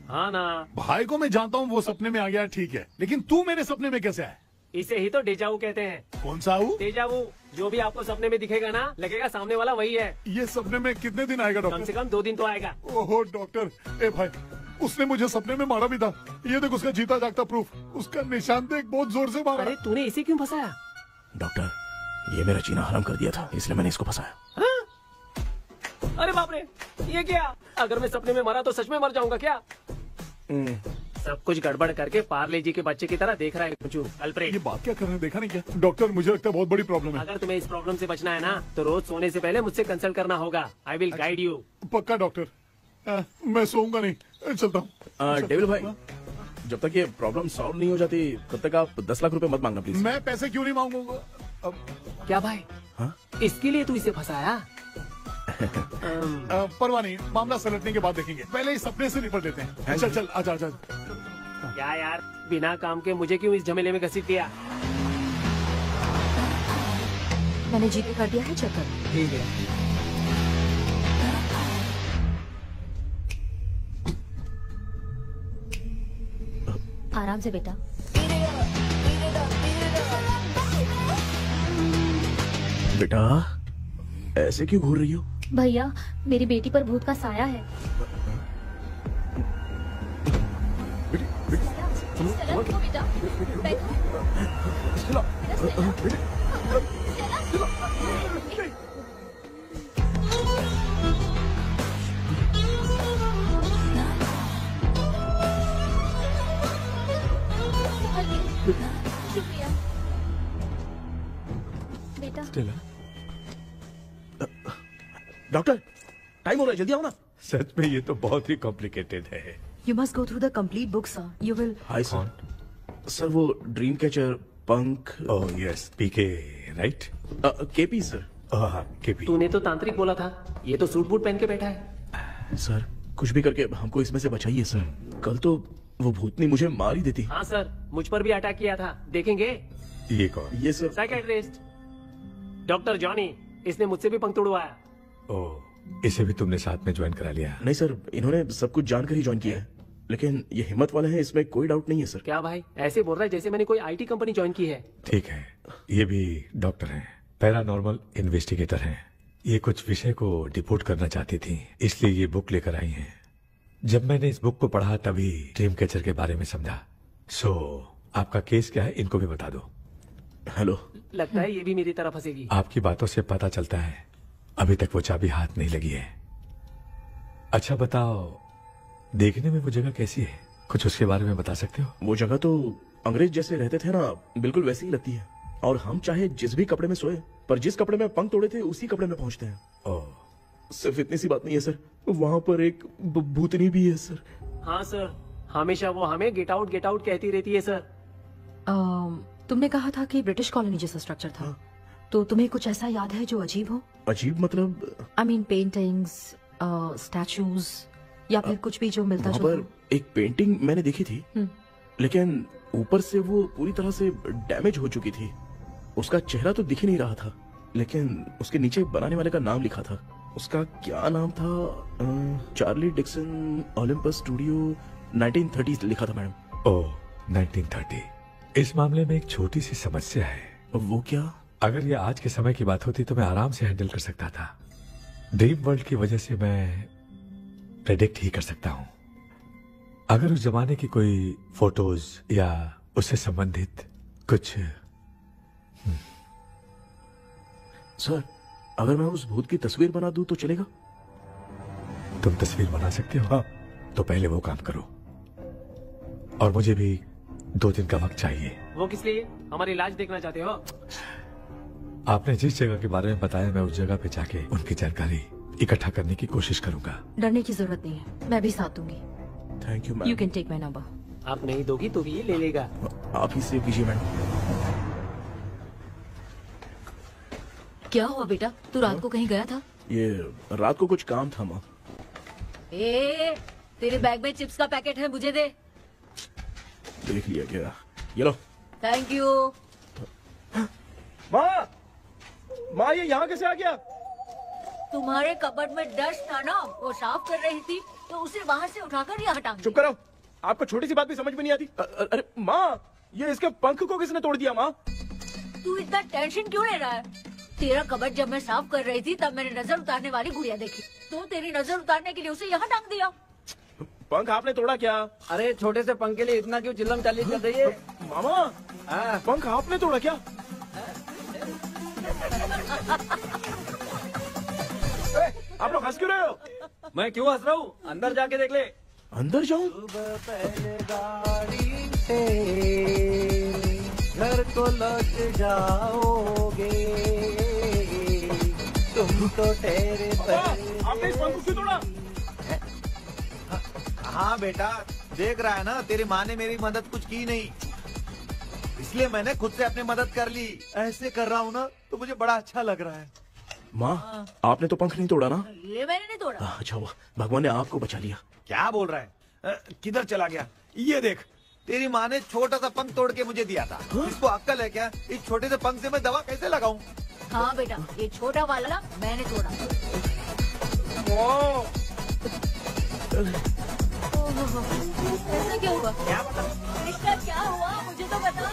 हाँ ना। भाई को मैं जानता हूँ, वो सपने में आ गया, ठीक है, लेकिन तू मेरे सपने में कैसे आया? इसे ही तो डेजावू कहते हैं। कौन सा हूँ? डेजावू, जो भी आपको सपने में दिखेगा ना, लगेगा सामने वाला वही है। ये सपने में कितने दिन आएगा डॉक्टर? कम से कम 2 दिन तो आएगा। ओहो डॉक्टर, ए भाई, उसने मुझे सपने में मारा भी था। ये देख उसका जीता जागता प्रूफ, उसका निशान देख, बहुत जोर से मारा। अरे तूने इसे क्यों फंसाया? डॉक्टर, ये मेरा जीना हराम कर दिया था, इसलिए मैंने इसको फंसाया। अरे बाप रे, ये क्या? अगर मैं सपने में मरा तो सच में मर जाऊंगा क्या? सब कुछ गड़बड़ करके पार्ले जी के बच्चे की तरह देख रहा है कुचू अल्फ्रेड। ये बात क्या कर रहे हैं, देखा नहीं क्या? डॉक्टर मुझे लगता है बहुत बड़ी प्रॉब्लम है। अगर तुम्हें इस प्रॉब्लम से बचना है ना, तो रोज सोने से पहले मुझसे कंसल्ट करना होगा। I will guide you. पक्का डॉक्टर, मैं सोऊंगा नहीं, चलता हूँ। डेविल भाई, जब तक ये प्रॉब्लम सॉल्व नहीं हो जाती तब तक आप 10 लाख रुपए मत मांगना प्लीज। मैं पैसे क्यों नहीं मांगूंगा? क्या भाई? हाँ? इसके लिए तू इसे फंसाया? परवाह नहीं, मामला सलटने के बाद देखेंगे, पहले इस सपने से निपट लेते हैं। चल चल, आजा आजा। क्या यार, बिना काम के मुझे क्यों इस झमेले में घसीट दिया? मैंने जीपे कर दिया है, चेक कर। ठीक है। आराम से बेटा। बेटा ऐसे क्यों घूर रही हो? भैया, मेरी बेटी पर भूत का साया है। बेटा, शुक्रिया बेटा। डॉक्टर, टाइम हो रहा है, जल्दी आओ ना। सच में ये तो बहुत ही कॉम्प्लिकेटेड है। You must go through the complete book, sir. You will. Hi sir. Sir वो ड्रीम कैचर, पंख। ओह यस, पीके राइट? KP sir. केपी। तूने तो तांत्रिक बोला था, ये तो सूट बूट पहन के बैठा है। सर कुछ भी करके हमको इसमें से बचाइए सर, कल तो वो भूतनी मुझे मार ही देती। हाँ सर, मुझ पर भी अटैक किया था, देखेंगे? ये कौन? ये सर साइकियाट्रिस्ट डॉक्टर जॉनी, इसने मुझसे भी पंख तोड़वाया। ओह, इसे भी तुमने साथ में ज्वाइन करा लिया? नहीं सर, इन्होंने सब कुछ जानकर ही ज्वाइन किया है, लेकिन ये हिम्मत वाले हैं, इसमें कोई डाउट नहीं है सर। क्या भाई, ऐसे बोल रहा है जैसे मैंने कोई आईटी कंपनी ज्वाइन की है। ठीक है, ये भी डॉक्टर हैं, पैरानॉर्मल इन्वेस्टिगेटर हैं। ये कुछ विषय को डिपोर्ट करना चाहती थी, इसलिए ये बुक लेकर आई हैं। जब मैंने इस बुक को पढ़ा तभी ड्रीम कैचर के बारे में समझा। सो आपका केस क्या है, इनको भी बता दो। हेलो। लगता है ये भी मेरी तरह फंसेगी। आपकी बातों से पता चलता है अभी तक वो चाबी हाथ नहीं लगी है। अच्छा बताओ, देखने में वो जगह कैसी है, कुछ उसके बारे में बता सकते हो? वो जगह तो अंग्रेज जैसे रहते थे ना, बिल्कुल वैसी ही लगती है। और हम चाहे जिस भी कपड़े में सोए, पर जिस कपड़े में पंख तोड़े थे उसी कपड़े में पहुंचते हैं। ओह, सिर्फ इतनी सी बात नहीं है सर, वहाँ पर एक भूतनी भी है सर। हाँ सर, हमेशा वो हमें गेट आउट कहती रहती है सर। तुमने कहा था कि ब्रिटिश कॉलोनी जैसा स्ट्रक्चर था, तो तुम्हें कुछ ऐसा याद है जो अजीब हो? अजीब मतलब? आई मीन पेंटिंग्स, स्टैचूज या फिर कुछ भी जो मिलता वहाँ जुलता। पर एक पेंटिंग मैंने देखी थी, लेकिन ऊपर से वो पूरी तरह से डैमेज हो चुकी थी। उसका चेहरा तो दिख ही नहीं रहा था, लेकिन उसके नीचे बनाने वाले का नाम लिखा था। उसका क्या नाम था? चार्ली डिक्सन ओलंपस स्टूडियो 1930 लिखा था मैडम। ओह 1930। इस मामले में एक छोटी सी समस्या है। वो क्या? अगर ये आज के समय की बात होती तो मैं आराम से हैंडल कर सकता था। ड्रीम वर्ल्ड की वजह से मैं प्रेडिक्ट ही कर सकता हूँ। अगर उस जमाने की कोई फोटोज या उससे संबंधित कुछ। सर, अगर मैं उस भूत की तस्वीर बना दूं तो चलेगा? तुम तस्वीर बना सकते हो? हाँ। तो पहले वो काम करो, और मुझे भी 2 दिन का वक्त चाहिए। वो किस लिए? हमारी इलाज देखना चाहते हो? आपने जिस जगह के बारे में बताया, मैं उस जगह पे जाके उनकी जानकारी इकट्ठा करने की कोशिश करूंगा। डरने की जरूरत नहीं है, मैं भी साथ दूंगी। Thank you ma'am. You can take my number. आप नहीं दोगी तो भी ये ले लेगा। आप ही सेव कीजिए मैडम। क्या हुआ बेटा, तू रात को कहीं गया था? ये रात को कुछ काम था माँ। ए, तेरे बैग में चिप्स का पैकेट है, मुझे दे। देख लिया क्या? ये लो। Thank you. माँ ये यहाँ कैसे आ गया? तुम्हारे कबर्ड में डस्ट था ना, वो साफ कर रही थी तो उसे वहाँ से उठाकर यहाँ टांग चुप करो, आपको छोटी सी बात भी समझ में नहीं आती। अरे माँ, ये इसके पंख को किसने तोड़ दिया? माँ तू इतना टेंशन क्यों ले रहा है? तेरा कबर्ड जब मैं साफ कर रही थी तब मैंने नजर उतारने वाली गुड़िया देखी, तो तेरी नजर उतारने के लिए उसे यहाँ टांग दिया। पंख आपने तोड़ा क्या? अरे छोटे से पंख के लिए इतना क्यों चिल्लम चाली कर रही है? मामा, पंख आपने तोड़ा क्या? आप लोग हंस क्यों रहे हो? मैं क्यों हंस रहा हूँ? अंदर जाके देख ले। अंदर जाऊं? घर को लौट जाओगे तुम तो ठहरे। आपने इस पंख को क्यों तोड़ा? हाँ बेटा, देख रहा है ना, तेरी माँ ने मेरी मदद कुछ की नहीं, इसलिए मैंने खुद से अपनी मदद कर ली। ऐसे कर रहा हूँ ना तो मुझे बड़ा अच्छा लग रहा है। माँ, आपने तो पंख नहीं तोड़ा ना? ये मैंने नहीं तोड़ा। अच्छा हुआ, भगवान ने आपको बचा लिया। क्या बोल रहा है? किधर चला गया? ये देख, तेरी माँ ने छोटा सा पंख तोड़ के मुझे दिया था। इसको अक्ल है क्या? इस छोटे से पंख से मैं दवा कैसे लगाऊं? हाँ बेटा, ये छोटा वाला मैंने तोड़ा। ऐसा क्या हुआ? क्या बता? इसका क्या हुआ, मुझे तो बता।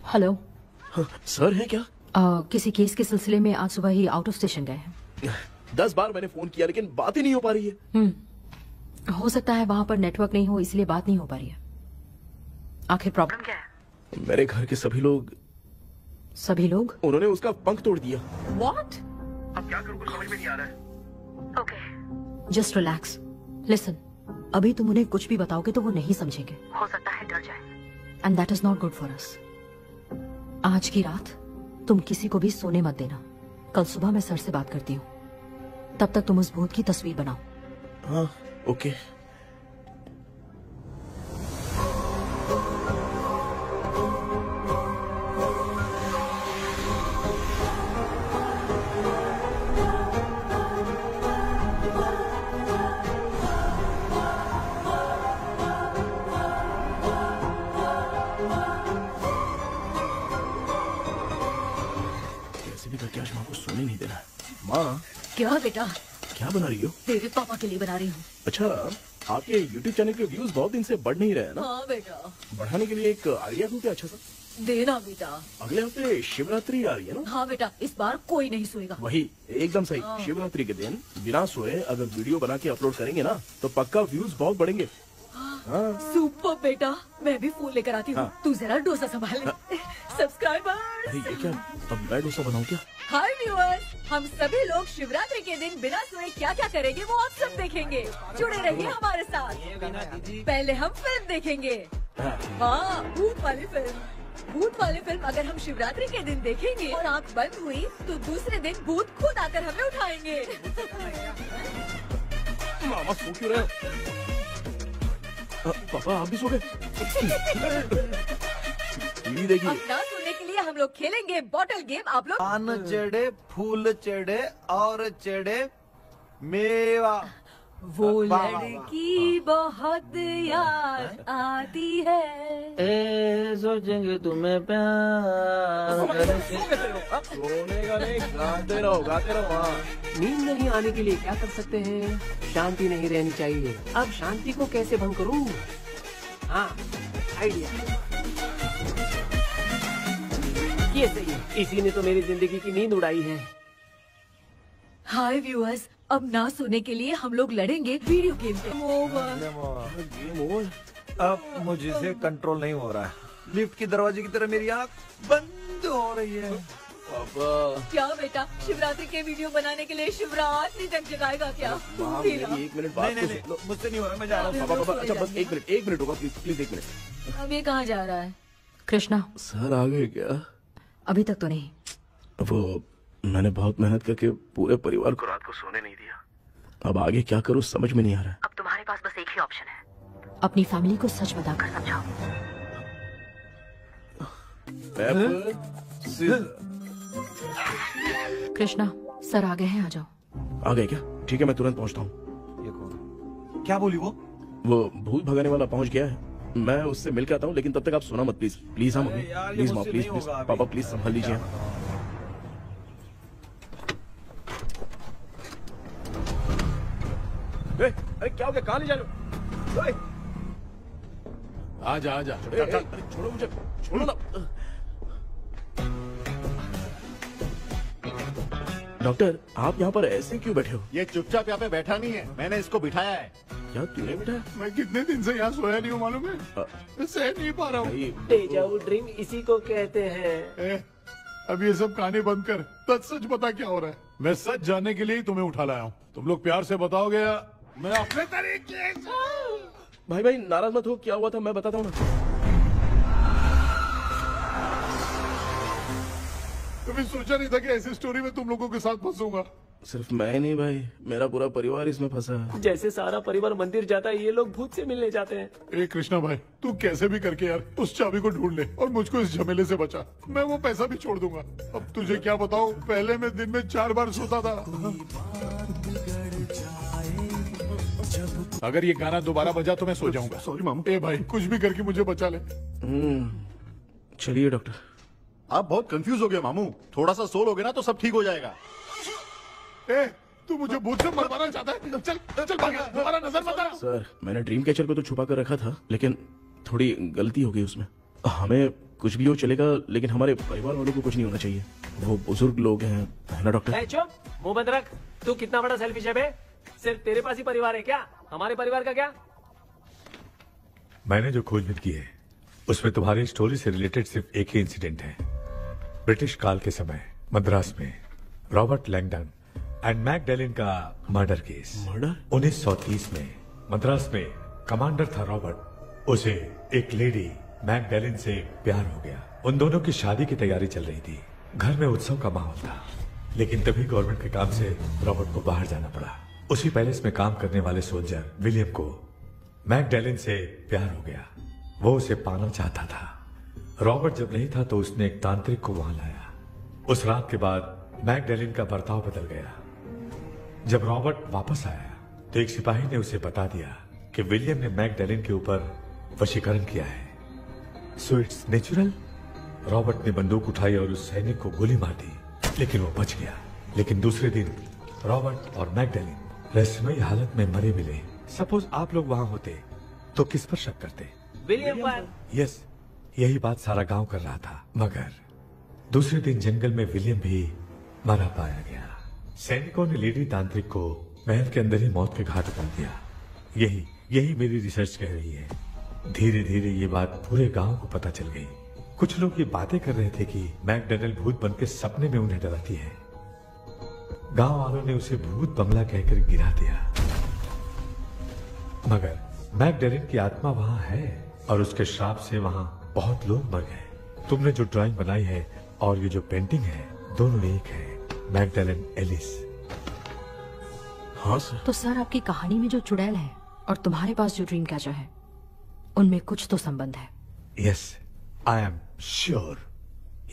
हेलो सर है क्या? किसी केस के सिलसिले में आज सुबह ही आउट ऑफ स्टेशन गए हैं। 10 बार मैंने फोन किया लेकिन बात ही नहीं हो पा रही है। हो सकता है वहाँ पर नेटवर्क नहीं हो, इसलिए बात नहीं हो पा रही है। आखिर प्रॉब्लम क्या है? मेरे घर के सभी लोग उन्होंने उसका पंख तोड़ दिया। What? अब क्या करूँ, कुछ समझ में नहीं आ रहा है। Okay. Just relax. Listen. अभी तुम उन्हें कुछ भी बताओगे तो वो नहीं समझेंगे। हो सकता है डर जाए। And that is not good for us. आज की रात तुम किसी को भी सोने मत देना। कल सुबह मैं सर से बात करती हूँ। तब तक तुम उस भूत की तस्वीर बनाओ। हाँ, ओके। करके आज माँ को सोने नहीं देना। माँ, क्या बेटा? क्या बना रही हो? तेरे पापा के लिए बना रही हूँ। अच्छा, आपके YouTube चैनल के व्यूज बहुत दिन से बढ़ नहीं रहे हैं ना? हाँ बेटा। बढ़ाने के लिए एक आइडिया दूं क्या अच्छा सा? देना बेटा। अगले हफ्ते शिवरात्रि आ रही है ना? हाँ बेटा, इस बार कोई नहीं सोएगा। वही, एकदम सही। शिवरात्रि के दिन बिना सोए अगर वीडियो बना के अपलोड करेंगे ना तो पक्का व्यूज बहुत बढ़ेंगे। सुपर बेटा, मैं भी फोन लेकर आती हूँ। तू जरा डोसा संभाल ले। सब्सक्राइबर्स। अरे ये क्या? अब मैं डोसा बनाऊं क्या? हाय व्यूअर्स, हम सभी लोग शिवरात्रि के दिन बिना सोए क्या क्या करेंगे वो आप सब देखेंगे। जुड़े रहिए हमारे साथ। पहले हम फिल्म देखेंगे। हाँ, भूत वाली फिल्म। भूत वाली फिल्म अगर हम शिवरात्रि के दिन देखेंगे और आँख बंद हुई तो दूसरे दिन भूत खुद आकर हमें उठाएंगे। मामा सो क्यों रहे हो? पापा आप भी सो गए? देखिए अब ना सोने के लिए हम लोग खेलेंगे बॉटल गेम। आप लोग पान चढ़े, फूल चढ़े और चढ़े मेवा। वो लड़की बहुत याद आती है। सोचेंगे तुम्हें प्यार। सोने का नहीं, गाते रहो हाँ। नींद नहीं आने के लिए क्या कर सकते हैं? शांति नहीं रहनी चाहिए। अब शांति को कैसे भंग करूं? हाँ, आइडिया। ये सही है। इसी ने तो मेरी जिंदगी की नींद उड़ाई है। हाय व्यूअर्स, अब ना सोने के लिए हम लोग लड़ेंगे वीडियो गेम पे। अब मुझसे कंट्रोल नहीं हो रहा है। लिफ्ट की दरवाजे की तरह मेरी आँख बंद हो रही है। क्या बेटा, शिवरात्रि के वीडियो बनाने के लिए शिवरात्रि तक जगाएगा क्या? एक मिनट बात नहीं, मुझसे नहीं हो रहा, मैं जा रहा हूँ। पापा अच्छा बस एक मिनट होगा प्लीज 1 मिनट। अब ये कहाँ जा रहा है? कृष्णा सर आ गए क्या? अभी तक तो नहीं। वो मैंने बहुत मेहनत करके पूरे परिवार को रात को सोने नहीं दिया। अब आगे क्या करूँ समझ में नहीं आ रहा। अब तुम्हारे पास बस एक ही ऑप्शन है, अपनी फैमिली को सच बताकर समझाओ। कृष्णा सर आ गए हैं, आ जाओ। आ गए क्या? ठीक है मैं तुरंत पहुंचता हूँ। ये कौन? क्या बोली वो? वो भूत भगाने वाला पहुंच गया है, मैं उससे मिल के आता हूँ, लेकिन तब तक आप सोना मत प्लीज। प्लीज हाँ मम्मी, प्लीज माँ, प्लीज पापा प्लीज संभाल लीजिए। अरे क्या हो गया? कहाँ ले जा रहे हो? आजा आजा। छोड़ो मुझे, छोड़ो ना। डॉक्टर आप यहाँ पर ऐसे क्यों बैठे हो? ये चुपचाप यहाँ पे बैठा नहीं है, मैंने इसको बिठाया है। क्या तूने बिठाया? मैं कितने दिन से यहाँ सोया नहीं हूँ मालूम है? मैं सह नहीं पा रहा हूँ। डेजा वू ड्रीम इसी को कहते हैं। अब ये सब कहानी बंद कर, सच बता क्या हो रहा है। मैं सच जानने के लिए ही तुम्हें उठा लाया हूँ। तुम लोग प्यार से बताओगे या मैं अपने तरीके से? भाई नाराज मत हो, क्या हुआ था मैं बताता हूँ ना। कभी सोचा नहीं था कि ऐसी स्टोरी में तुम लोगों के साथ फंसूंगा। सिर्फ मैं नहीं भाई, मेरा पूरा परिवार इसमें फंसा है। जैसे सारा परिवार मंदिर जाता है, ये लोग भूत से मिलने जाते हैं। ए कृष्णा भाई, तू कैसे भी करके यार उस चाबी को ढूंढ ले और मुझको इस झमेले से बचा। मैं वो पैसा भी छोड़ दूंगा। अब तुझे क्या बताऊं, पहले मैं दिन में 4 बार सोता था। अगर ये गाना दोबारा बजा तो मैं सो जाऊंगा। सॉरी मामू। ए भाई कुछ भी करके मुझे बचा ले। चलिए डॉक्टर। आप बहुत कंफ्यूज हो गए मामू, थोड़ा सा सो लोगे ना तो सब ठीक हो जाएगा। ए तू मुझे भूत से मरवाना चाहता है? चल चल भाग, दोबारा नजर मत आना। सर मैंने ड्रीम कैचर को तो छुपा कर रखा था, लेकिन थोड़ी गलती हो गई उसमें। हमें कुछ भी हो चलेगा, लेकिन हमारे परिवार वालों को कुछ नहीं होना चाहिए। वो बुजुर्ग लोग हैं, है ना डॉक्टर? चुप, मुंह बंद रख। तू कितना बड़ा सेल्फिश है बे? सिर्फ तेरे पास ही परिवार है क्या? हमारे परिवार का क्या? मैंने जो खोजबीन की है उसमें तुम्हारी स्टोरी से रिलेटेड सिर्फ एक ही इंसिडेंट है। ब्रिटिश काल के समय मद्रास में रॉबर्ट लैंगडन एंड मैकडैलिन का मर्डर केस। मर्डर? 1930 में मद्रास में कमांडर था रॉबर्ट, उसे एक लेडी मैकडैलिन से प्यार हो गया। उन दोनों की शादी की तैयारी चल रही थी, घर में उत्सव का माहौल था, लेकिन तभी गवर्नमेंट के काम से रॉबर्ट को बाहर जाना पड़ा। उसी पैलेस में काम करने वाले सोल्जर विलियम को मैकडैलिन से प्यार हो गया, वो उसे पाना चाहता था। रॉबर्ट जब नहीं था तो उसने एक तांत्रिक को वहां लाया। उस रात के बाद मैकडैलिन का बर्ताव बदल गया। जब रॉबर्ट वापस आया तो एक सिपाही ने उसे बता दिया कि विलियम ने मैकडैलिन के ऊपर वशीकरण किया है। So it's natural. रॉबर्ट ने बंदूक उठाई और उस सैनिक को गोली मार दी, लेकिन वो बच गया। लेकिन दूसरे दिन रॉबर्ट और मैकडैलिन रहस्यमयी हालत में मरे मिले। सपोज आप लोग वहां होते तो किस पर शक करते? विलियम पर। यस, यही बात सारा गांव कर रहा था। मगर दूसरे दिन जंगल में विलियम भी मरा पाया गया। सैनिकों ने लेडी तांत्रिक को महल के अंदर ही मौत के घाट उतार दिया। यही मेरी रिसर्च कह रही है। धीरे धीरे ये बात पूरे गांव को पता चल गई। कुछ लोग ये बातें कर रहे थे कि मैकडैलिन भूत बनकर सपने में उन्हें डराती है। गांव वालों ने उसे भूत बंगला कहकर गिरा दिया। मगर मैकडैलिन की आत्मा वहां है और उसके श्राप से वहां बहुत लोग मर गए। तुमने जो ड्राइंग बनाई है और ये जो पेंटिंग है दोनों एक है। मैगडेलन एलिस। हाँ सर। तो सर आपकी कहानी में जो चुड़ैल है और तुम्हारे पास जो ड्रीम कैचर है उनमें कुछ तो संबंध है। Yes, I am sure.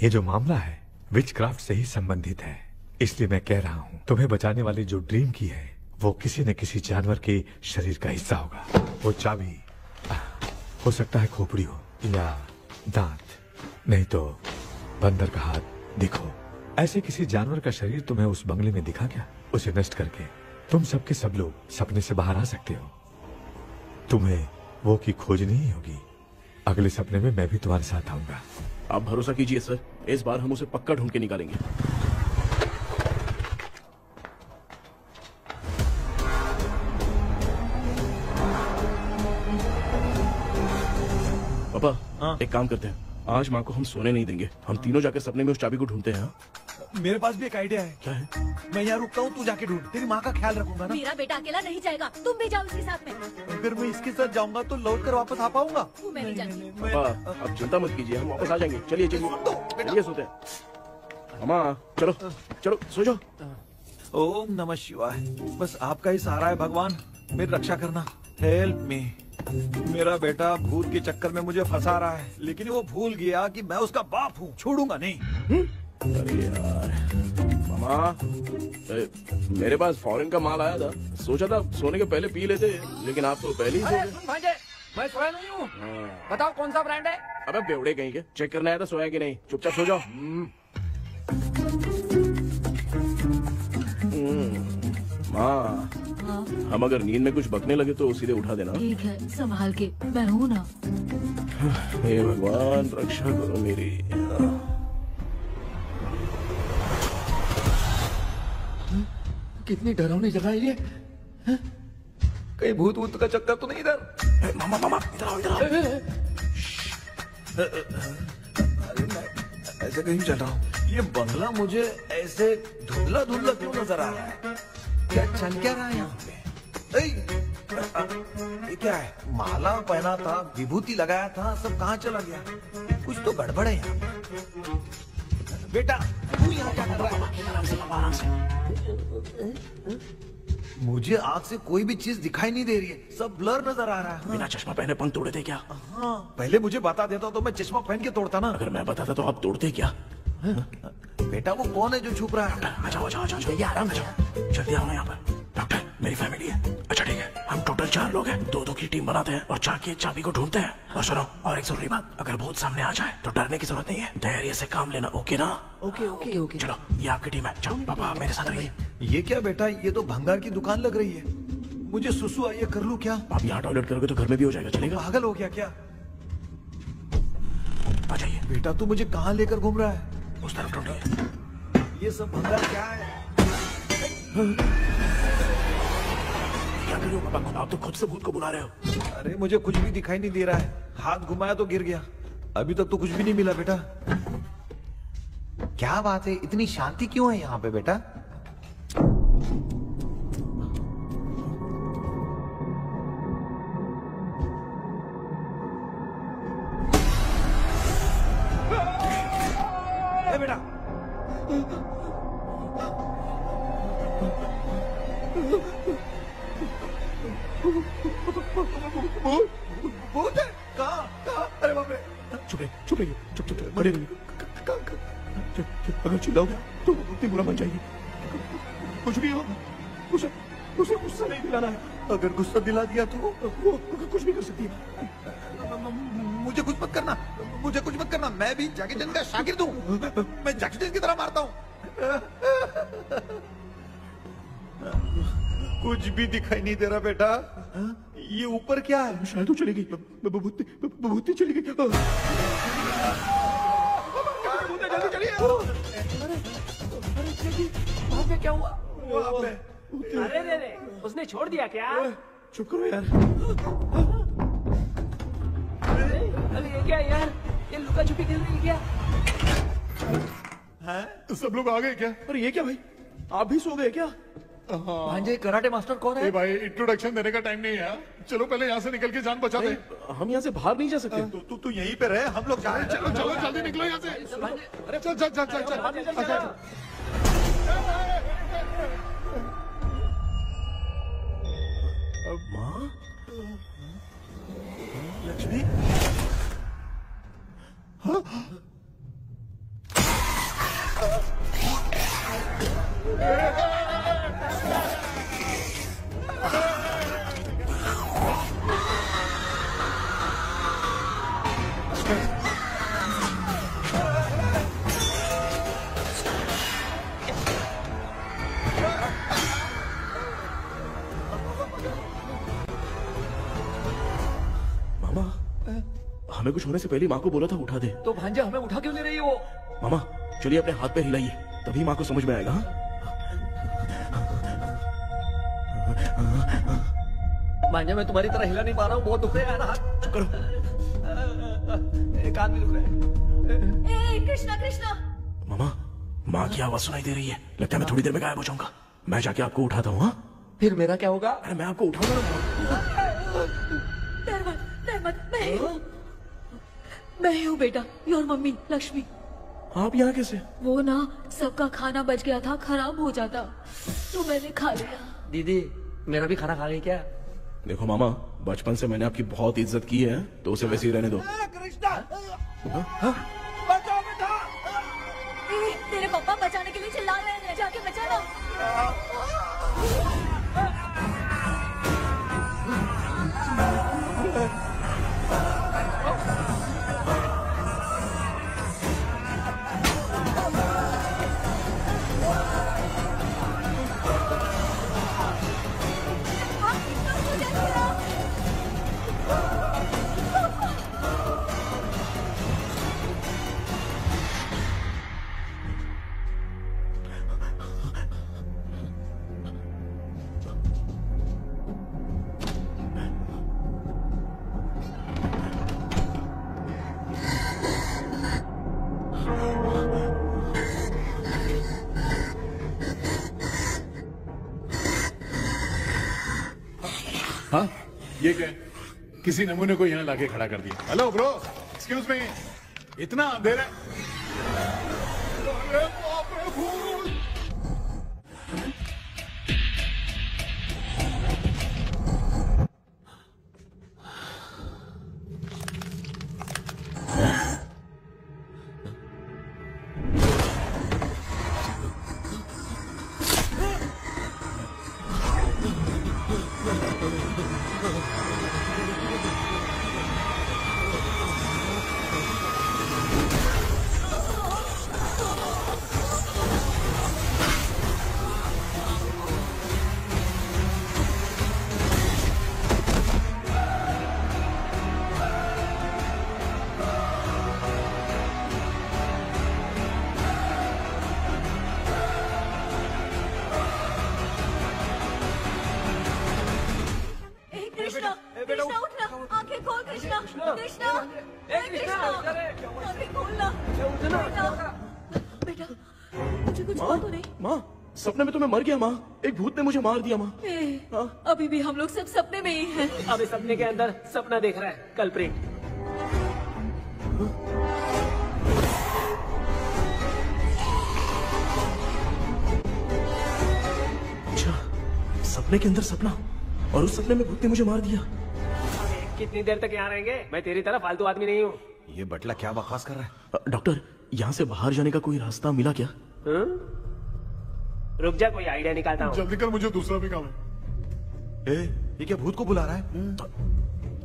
ये जो मामला है विचक्राफ्ट से ही संबंधित है। इसलिए मैं कह रहा हूँ तुम्हें बचाने वाली जो ड्रीम की है वो किसी न किसी जानवर के शरीर का हिस्सा होगा। वो चाबी हो सकता है खोपड़ी हो या दांत, नहीं तो बंदर का हाथ। देखो, ऐसे किसी जानवर का शरीर तुम्हें उस बंगले में दिखा क्या? उसे नष्ट करके तुम सबके सब लोग सपने से बाहर आ सकते हो। तुम्हें वो की खोजनी ही होगी। अगले सपने में मैं भी तुम्हारे साथ आऊंगा। आप भरोसा कीजिए सर, इस बार हम उसे पक्का ढूंढ के निकालेंगे। पापा, एक काम करते हैं, आज माँ को हम सोने नहीं देंगे। हम तीनों जाकर सपने में उस चाबी को ढूंढते हैं। मेरे पास भी एक आइडिया है। क्या है? मैं यहाँ रुकता हूँ, तू जाके ढूंढ। तेरी माँ का ख्याल रखूंगा ना। मेरा बेटा अकेला नहीं जाएगा, तुम भी जाओ इसके साथ में। अगर मैं इसके साथ जाऊंगा तो लौट कर वापस आ पाऊंगा? वो मैं नहीं जानती। पापा, अब चिंता मत कीजिए, हम वापस आ जाएंगे। चलिए चलिए चलिए, सोते हैं। अम्मा चलो चलो सो जाओ। ओम नमः शिवाय। बस आपका ही सहारा है भगवान, मेरी रक्षा करना। Help me. मेरा बेटा भूत के चक्कर में मुझे फंसा रहा है, लेकिन वो भूल गया कि मैं उसका बाप हूँ। छोड़ूंगा नहीं। अरे यार मामा, मेरे पास फॉरेन का माल आया था, सोचा था सोने के पहले पी लेते, लेकिन आप तो पहले ही सो गए। भांजे, मैं सोया नहीं हूँ। बताओ कौन सा ब्रांड है? अबे बेवड़े कहीं के, चेक करना है तो सोया कि नहीं। चुपचाप सो जाओ। माँ, हम अगर नींद में कुछ बकने लगे तो सीधे उठा देना। ठीक है, संभाल के, मैं हूँ ना। हे भगवान, रक्षा करो मेरी। कितनी डरावनी जगह है ये। कहीं भूत वूत का चक्कर तो नहीं इधर? मामा मामा, इधर आओ इधर आओ। अरे मैं ऐसे कहीं चल रहा हूँ। ये बंगला मुझे ऐसे धुंधला धुंधला क्यों नजर आ रहा है? क्या चल क्या रहा है यहाँ पे? ये क्या है? माला पहना था, विभूति लगाया था, सब कहाँ चला गया? कुछ तो गड़बड़ है यहाँ पे। बेटा तू यहाँ क्या कर रहा है? मुझे आँख से कोई भी चीज दिखाई नहीं दे रही है, सब ब्लर नजर आ रहा है। बिना चश्मा पहने पंख तोड़े थे क्या? हाँ, पहले मुझे बता देता तो मैं चश्मा पहन के तोड़ता ना। अगर मैं बताता तो आप तोड़ते क्या? बेटा वो कौन है जो छुप रहा है? आ जाओ जाओ जाओ, ये आराम से जल्दी आओ यहाँ पर। डॉक्टर, मेरी फैमिली है। अच्छा ठीक है, हम टोटल 4 लोग हैं। 2-2 की टीम बनाते हैं और जाके चाबी को ढूंढते हैं। और सुनो, और एक जरूरी बात, अगर भूत सामने आ जाए तो डरने की जरूरत नहीं है, धैर्य से काम लेना। ओके ना? Okay okay okay. चलो, ये आपकी टीम है। जाओ पापा, मेरे साथ रहिए। ये क्या बेटा, ये तो भंगार की दुकान लग रही है। मुझे सुसु आई है, कर लूं क्या? आप यहाँ टॉयलेट करोगे तो घर में भी हो जाएगा, चलेगा? पागल हो गया क्या? आ जाइए। बेटा तू मुझे कहाँ लेकर घूम रहा है? उस तरफ ढूंढिए। ये सब भंगार क्या है? क्या कर रहे हो पापा? आप तो खुद से भूत को बुला रहे हो। अरे मुझे कुछ भी दिखाई नहीं दे रहा है, हाथ घुमाया तो गिर गया। अभी तक तो कुछ भी नहीं मिला बेटा। क्या बात है, इतनी शांति क्यों है यहाँ पे बेटा? बेटा भूत है? कहाँ? अरे बाप रे! चुप रहिए, चुप रहिए, चुप चुप खड़े रहिए। अगर चिल्लाओगे तो इतनी बुरा बन जाएगी। कुछ भी हो, उसे गुस्सा नहीं दिलाना है। अगर गुस्सा दिला दिया तो वो कुछ भी कर सकती है। मुझे कुछ मत करना, मुझे कुछ मत करना। मैं भी जैकी चैन का शागिर्द हूँ। मैं जैकी चैन की तरह मारता हूँ। कुछ भी दिखाई नहीं दे रहा बेटा। ये ऊपर क्या है? शायद वो चली गई, भूती चली गई। जल्दी चलिए। वहाँ पे क्या हुआ? अरे रे, उसने छोड़ दिया क्या? चुप करो यार। अरे ये क्या यार, ये लुका छुपी खेल रही है क्या? हैं? सब लोग आ गए क्या? अरे ये क्या भाई, आप भी सो गए क्या? भांजे कराटे मास्टर कौन है? भाई इंट्रोडक्शन देने का टाइम नहीं है। चलो पहले यहाँ से निकल के जान बचा दे। हम यहाँ से बाहर नहीं जा सकते। तू यहीं पे रहे, हम लोग जा रहे हैं। चलो चलो जल्दी निकलो यहाँ से। चल चल चल चल चल। माँ, लक्ष्मी, हमें कुछ होने से पहले माँ को बोला था उठा दे। तो भांजे हमें उठा क्यों ले रही हो? मामा चलिए अपने हाथ पे हिलाइए, तभी माँ को समझ में आएगा। भांजे मैं तुम्हारी तरह हिला नहीं पा रहा हूँ, बहुत दुख रहा है ना हाथ। चुप करो। एक आदमी दुख रहा है। कृष्णा कृष्णा। मामा माँ की आवाज सुनाई दे रही है, लगता है मैं थोड़ी देर में गायब हो जाऊंगा। मैं जाके आपको उठाता हूँ। फिर मेरा क्या होगा? अरे मैं आपको उठाऊंगा। मैं हूँ बेटा, योर मम्मी लक्ष्मी। आप यहाँ कैसे? वो ना सबका खाना बच गया था, खराब हो जाता तो मैंने खा लिया। दीदी मेरा भी खाना खा गई क्या? देखो मामा, बचपन से मैंने आपकी बहुत इज्जत की है, तो उसे वैसे ही रहने दो। तेरे पापा बचाने के लिए चिल्ला रहे हैं, जाके बचा लो। हाँ ये क्या? किसी नमूने को यहाँ लाके खड़ा कर दिया। हेलो ब्रो, एक्सक्यूज मी, इतना अंधेरा है। सपने में तो मैं मर गया माँ, एक भूत ने मुझे मार दिया माँ। अभी भी हम लोग सब सपने में ही हैं। अभी सपने के अंदर सपना देख रहा है कल्प्रिट। अच्छा, सपने के अंदर सपना, और उस सपने में भूत ने मुझे मार दिया। कितनी देर तक यहाँ रहेंगे? मैं तेरी तरह फालतू आदमी नहीं हूँ। ये बटला क्या बकवास कर रहा है? डॉक्टर, यहाँ से बाहर जाने का कोई रास्ता मिला क्या? रुक जा, कोई आइडिया निकालता हूँ। जल्दी कर, मुझे दूसरा भी काम है। ये क्या भूत को बुला रहा है?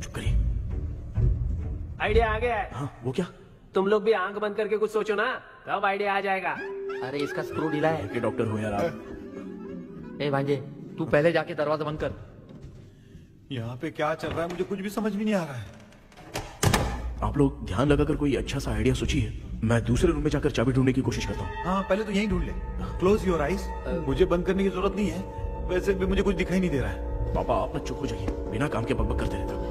चुप करिए। आइडिया आ गया है। हाँ, वो क्या? तुम लोग भी आंख बंद करके कुछ सोचो ना, तब आइडिया आ जाएगा। अरे इसका स्क्रू ढीला है। ओके डॉक्टर हो यार आप। ए भांजे, तू पहले जाके दरवाजा बंद कर। यहाँ पे क्या चल रहा है मुझे कुछ भी समझ में नहीं आ रहा है। आप लोग ध्यान लगाकर कोई अच्छा सा आइडिया सोचिए, मैं दूसरे रूम में जाकर चाबी ढूंढने की कोशिश करता हूँ। हाँ पहले तो यहीं ढूंढ ले। Close your eyes. मुझे बंद करने की जरूरत नहीं है, वैसे भी मुझे कुछ दिखाई नहीं दे रहा है। पापा आप ना चुप हो जाइए, बिना काम के बकबक करते रहते हो।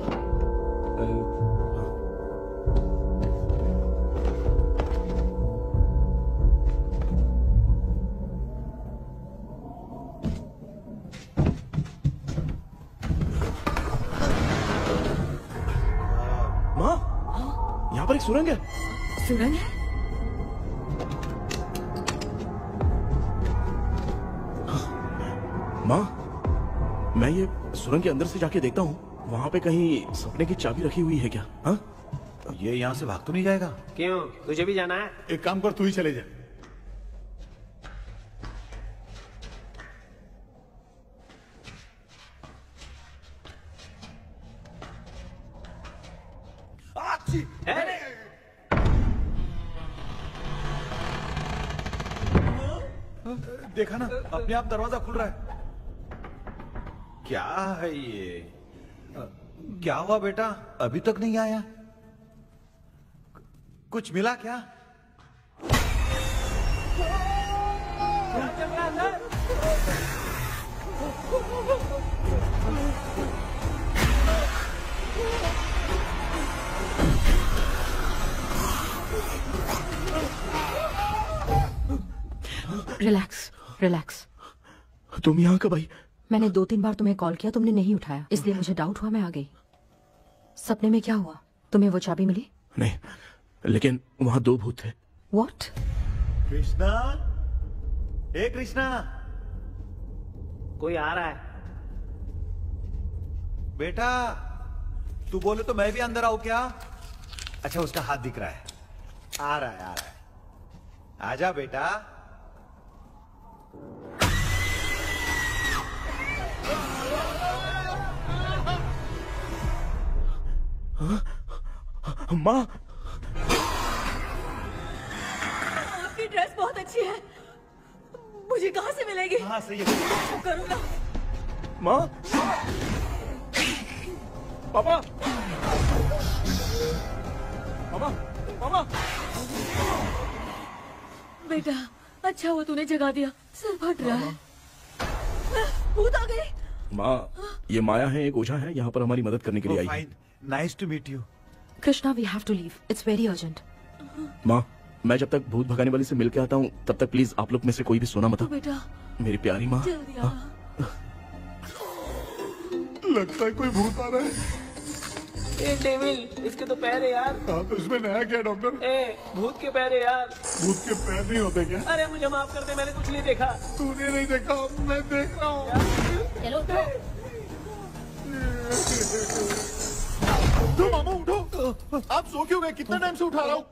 पर एक सुरंग है। सुरंग है? माँ, मैं ये सुरंग के अंदर से जाके देखता हूँ, वहाँ पे कहीं सपने की चाबी रखी हुई है क्या? हाँ? ये यहाँ से भाग तो नहीं जाएगा? क्यों, तुझे भी जाना है? एक काम कर, तू ही चले जा। देखा ना, अपने आप दरवाजा खुल रहा है। क्या है ये? क्या हुआ बेटा, अभी तक नहीं आया? कुछ मिला क्या? Relax relax. तुम यहाँ कब आई? मैंने 2-3 बार तुम्हें कॉल किया, तुमने नहीं उठाया, इसलिए मुझे डाउट हुआ, मैं आ गई। सपने में क्या हुआ? तुम्हें वो चाबी मिली? नहीं, लेकिन वहाँ 2 भूत थे। What? कृष्णा, ए कृष्णा, कोई आ रहा है। बेटा तू बोले तो मैं भी अंदर आऊं क्या? अच्छा, उसका हाथ दिख रहा है, आ रहा है, आ रहा है। आजा बेटा। माँ, आपकी ड्रेस बहुत अच्छी है, मुझे कहाँ से मिलेगी? हाँ सही है। करूँ ना? माँ, पापा, मामा, मामा। बेटा अच्छा हुआ तूने जगा दिया, सर फट रहा है। भूत आ गई। माँ, ये माया है, एक ओझा है, यहाँ पर हमारी मदद करने के लिए आई है। Nice to meet you. Krishna, we have to leave, it's very urgent. माँ, मैं जब तक भूत भगाने वाली से मिल के आता हूँ, तब तक प्लीज आप लोग में से कोई भी सोना मत। बेटा मेरी प्यारी माँ। जल्दी आ। लगता है कोई भूत आ रहा है। ए डेविल, इसके तो पैर है यार। हाँ, तो इसमें नया क्या डॉक्टर? ए, भूत के पैर है यार। भूत के पैर नहीं होते क्या? अरे मुझे माफ कर दे, मैंने कुछ नहीं देखा। तूने नहीं देखा, मैं देख रहा हूँ। चलो उठो मामा, उठो। आप सो क्यों गए? कितना टाइम से उठा रहा हूँ।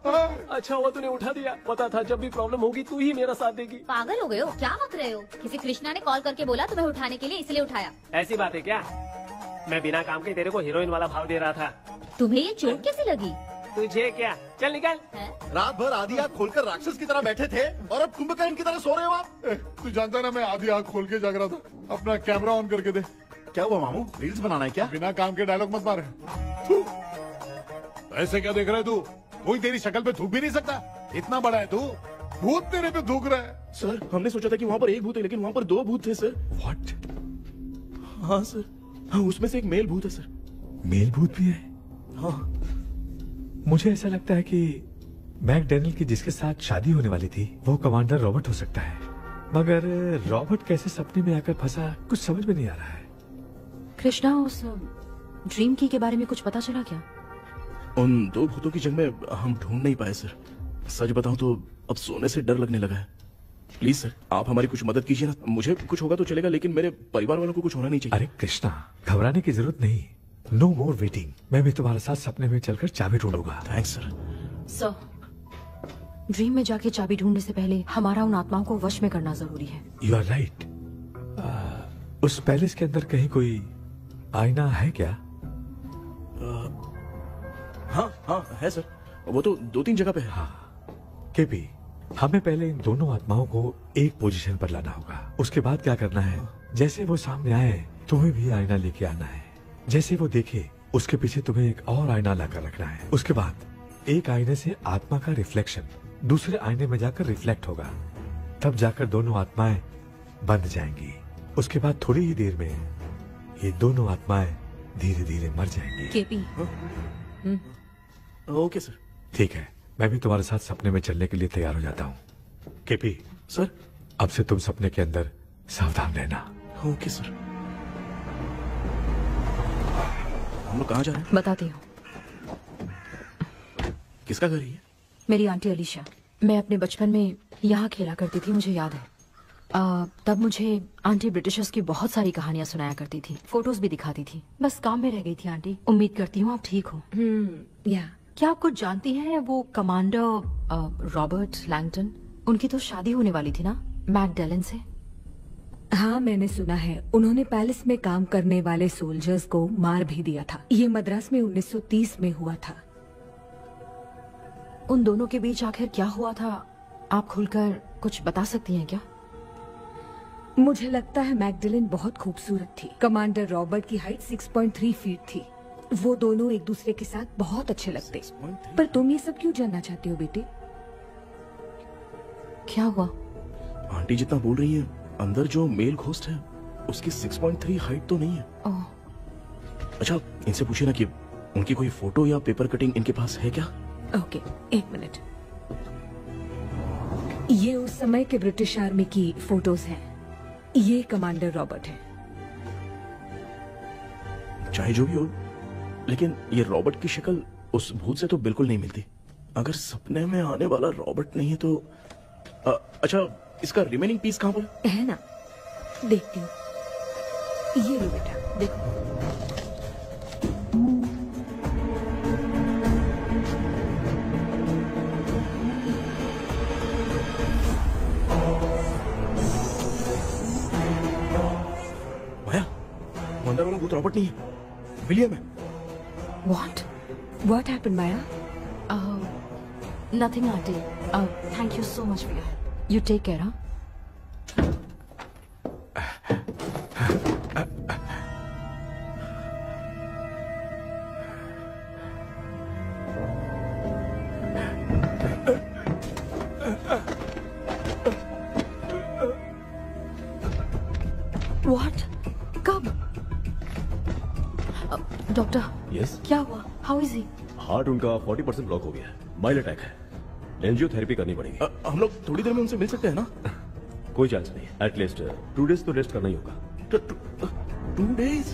अच्छा हुआ तूने उठा दिया, पता था जब भी प्रॉब्लम होगी तू ही मेरा साथ देगी। पागल हो गए हो क्या? मत रहे हो, किसी कृष्णा ने कॉल करके बोला तुम्हें उठाने के लिए, इसलिए उठाया। ऐसी बात है क्या? मैं बिना काम के तेरे को हीरोइन वाला भाव दे रहा था। तुम्हें ये चोट कैसे लगी? तुझे क्या, चल निकल। रात भर आधी आँख खोलकर राक्षस की तरह बैठे थे और अब कुंभकर्ण की तरह सो रहे हो आप। तू जानता ना, मैं आधी आँख खोल के जाग रहा था। अपना कैमरा ऑन करके दे। क्या हुआ मामू, रील्स बनाना है क्या? बिना काम के डायलॉग मत मार। ऐसे क्या देख रहा है तू? कोई तेरी शक्ल पे थूक भी नहीं सकता, इतना बड़ा है तू। भूत तेरे पे थूक रहा है। सर, हमने सोचा था कि वहाँ पर एक भूत है, लेकिन वहाँ पर 2 भूत थे सर। व्हाट? हाँ सर, हाँ, उसमें से एक मेल भूत है सर। मेल भूत भी है? हाँ। मुझे ऐसा लगता है कि मैकडैनियल की जिसके साथ शादी होने वाली थी वो कमांडर रॉबर्ट हो सकता है, मगर रॉबर्ट कैसे सपने में आकर फंसा, कुछ समझ में नहीं आ रहा है। कृष्णा, उस ड्रीम की के बारे में कुछ पता चला क्या? उन 2 भूतों की जंग में हम ढूंढ नहीं पाए सर। सच बताऊं तो अब सोने से डर लगने लगा है। प्लीज सर, आप हमारी कुछ मदद कीजिए ना। मुझे कुछ होगा तो चलेगा, लेकिन मेरे परिवार वालों को कुछ होना नहीं चाहिए। अरे कृष्णा, घबराने की जरूरत नहीं, नो मोर वेटिंग। मैं भी तुम्हारे साथ सपने में चलकर चाबी ढूंढूंगा। Thanks sir. सर, ड्रीम में जाके चाबी ढूंढने से पहले हमारा उन आत्माओं को वश में करना जरूरी है। You are right. उस पैलेस के अंदर कहीं कोई आईना है क्या? हाँ हाँ है सर, वो तो 2-3 जगह पे है। हाँ केपी, हमें पहले इन दोनों आत्माओं को एक पोजीशन पर लाना होगा। उसके बाद क्या करना है, जैसे वो सामने आए तुम्हें भी आईना लेके आना है। जैसे वो देखे उसके पीछे तुम्हें एक और आईना लाकर रखना है। उसके बाद एक आईने से आत्मा का रिफ्लेक्शन दूसरे आईने में जाकर रिफ्लेक्ट होगा, तब जाकर दोनों आत्माएं बंद जाएंगी। उसके बाद थोड़ी ही देर में ये दोनों आत्माएं धीरे धीरे मर जाएंगी। KP, okay sir. ठीक है, मैं भी तुम्हारे साथ सपने में चलने के लिए तैयार हो जाता हूँ। केपी सर, अब से तुम सपने के अंदर सावधान रहना। Okay sir. हम लोग कहाँ जा रहे हैं? बताती हूँ। किसका घर है ये? मेरी आंटी अलीशा। मैं अपने बचपन में यहाँ खेला करती थी, मुझे याद है। तब मुझे आंटी ब्रिटिशर्स की बहुत सारी कहानियाँ सुनाया करती थी, फोटोज भी दिखाती थी। बस काम में रह गई थी आंटी। उम्मीद करती हूँ आप ठीक हो। क्या आप कुछ जानती हैं वो कमांडर रॉबर्ट लैंगटन? उनकी तो शादी होने वाली थी ना मैकडेलन से। हाँ, मैंने सुना है उन्होंने पैलेस में काम करने वाले सोल्जर्स को मार भी दिया था। ये मद्रास में 1930 में हुआ था। उन दोनों के बीच आखिर क्या हुआ था, आप खुलकर कुछ बता सकती हैं क्या? मुझे लगता है मैकडेलन बहुत खूबसूरत थी। कमांडर रॉबर्ट की हाइट 6.3 फीट थी। वो दोनों एक दूसरे के साथ बहुत अच्छे लगते। पर तुम ये सब क्यों जानना चाहती हो बेटे? क्या हुआ? आंटी जितना बोल रही है, अंदर जो मेल घोस्ट है उसकी 6.3 हाइट तो नहीं है। अच्छा, इनसे पूछिए ना कि उनकी कोई फोटो या पेपर कटिंग इनके पास है क्या? ओके, एक मिनट। ये उस समय के ब्रिटिश आर्मी की फोटोज हैं। ये कमांडर रॉबर्ट है। चाहे जो भी हो, लेकिन ये रॉबर्ट की शक्ल उस भूत से तो बिल्कुल नहीं मिलती। अगर सपने में आने वाला रॉबर्ट नहीं है तो अच्छा, इसका रिमेनिंग पीस कहाँ पर है? ना, देखती हूँ। ये लो बेटा, देखो। माया, अंदर वाला भूत रॉबर्ट नहीं है, विलियम है। What happened, Maya? Nothing, auntie. Thank you so much for your help. You take care, huh? What? कब? डॉक्टर। यस। क्या हुआ? How is he? हार्ट उनका 40% ब्लॉक हो गया है। माइल्ड अटैक है। एंजियोथेरेपी करनी पड़ेगी। हम लोग थोड़ी देर में उनसे मिल सकते हैं ना? कोई चांस नहीं। एटलीस्ट 2 डेज तो रेस्ट करना ही होगा। 2 डेज?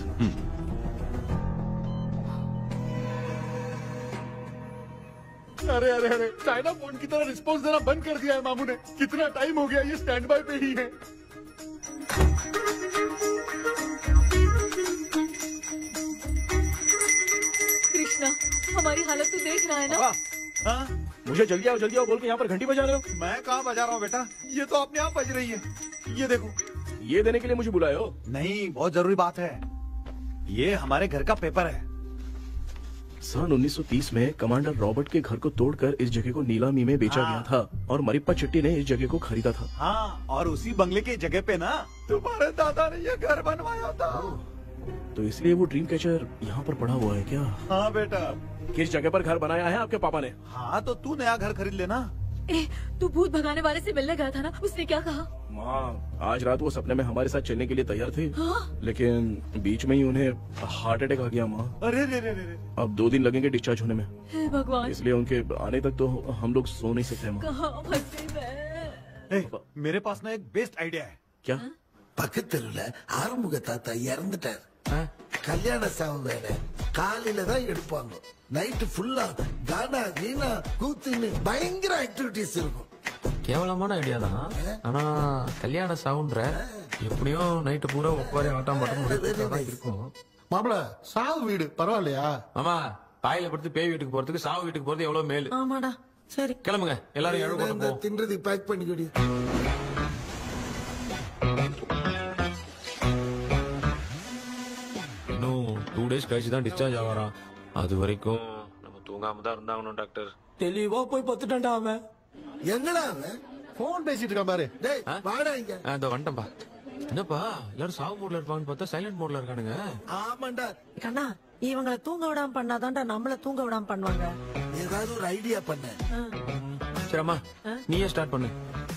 अरे अरे अरे, चाइना फोन की तरह रिस्पॉन्स देना बंद कर दिया है मामू ने। कितना टाइम हो गया, ये स्टैंड बाय पे ही है। कृष्णा, हमारी हालत तो देख रहा है ना। हाँ? मुझे जल्दी आओ बोल के यहाँ पर घंटी बजा रहे हो। मैं कहाँ बजा रहा हूँ बेटा, ये तो अपने आप बज रही है। ये देखो। ये देने के लिए मुझे बुलाए हो? नहीं, बहुत जरूरी बात है। ये हमारे घर का पेपर है। सन 1930 में कमांडर रॉबर्ट के घर को तोड़कर इस जगह को नीलामी में बेचा गया था और मरिप्पा चिट्टी ने इस जगह को खरीदा था। हाँ, और उसी बंगले की जगह पे ना तुम्हारे दादा ने ये घर बनवाया था। तो इसलिए वो ड्रीम कैचर यहाँ पर पड़ा हुआ है क्या? हाँ बेटा। किस जगह पर घर बनाया है आपके पापा ने? हाँ, तो तू नया घर खरीद लेना। तू भूत भगाने वाले से मिलने गया था ना, उसने क्या कहा? माँ, आज रात वो सपने में हमारे साथ चलने के लिए तैयार थे। हाँ? लेकिन बीच में ही उन्हें हार्ट अटैक आ गया माँ। अरे रे रे रे। अब 2 दिन लगेंगे डिस्चार्ज होने में। हे भगवान। इसलिए उनके आने तक तो हम लोग सो नहीं सकते माँ। कहाँ फंसे मैं? मेरे पास ना एक बेस्ट आइडिया है। क्या? பக்கத்தெருவுல ஆறுமுக தாத்தா இறந்துட்டார். கல்யாண சாவு வேற. காலையில தான் எடுப்பாங்க. நைட் ஃபுல்லா கானா கீனா கூத்துன்னு பயங்கர ஆக்டிவிட்டிஸ் இருக்கும். கேவலமான ஐடியா தான். ஆனா கல்யாண சாவுன்ற எப்படியும் நைட்டு பூரா ஒப்பாரி ஆட்டம் மட்டும் இருக்கும். மாப்பிள, சாவு வீடு பரவாயில்லையா? மாமா, பாயில படுத்து பேய் வீட்டுக்கு போறதுக்கு சாவு வீட்டுக்கு போறது எவ்வளவு மேலு. ஆமாடா. சரி, கிளம்புங்க, எல்லாரும் எழு கொண்டு போ. தின்றதை பேக் பண்ணிக்கடி. இன்னும் 2 டேஸ் கழிச்சு தான் டிஸ்சார்ஜ் ஆவாராம். அது வரைக்கும் நம்ம தூங்காம தான் இருந்தாகணும் டாக்டர். தெளிவா போய் பத்துட்டான்டா அவன். எங்கடா அவன்? போன் பேசிட்டு இருக்கான் பாரு. டேய், வாடா இங்க. இந்த வந்துட்டேன்பா. என்னப்பா எல்லாரும் சாவு மோட்ல இருப்பாங்கன்னு பார்த்தா சைலண்ட் மோட்ல இருக்கானுங்க. ஆமாண்டா. கண்ணா, இவங்களை தூங்க விடாம பண்ணாதான்டா நம்மள தூங்க விடாம பண்ணுவாங்க. ஏதாவது ஒரு ஐடியா பண்ண. சரிம்மா, நீயே ஸ்டார்ட் பண்ணு.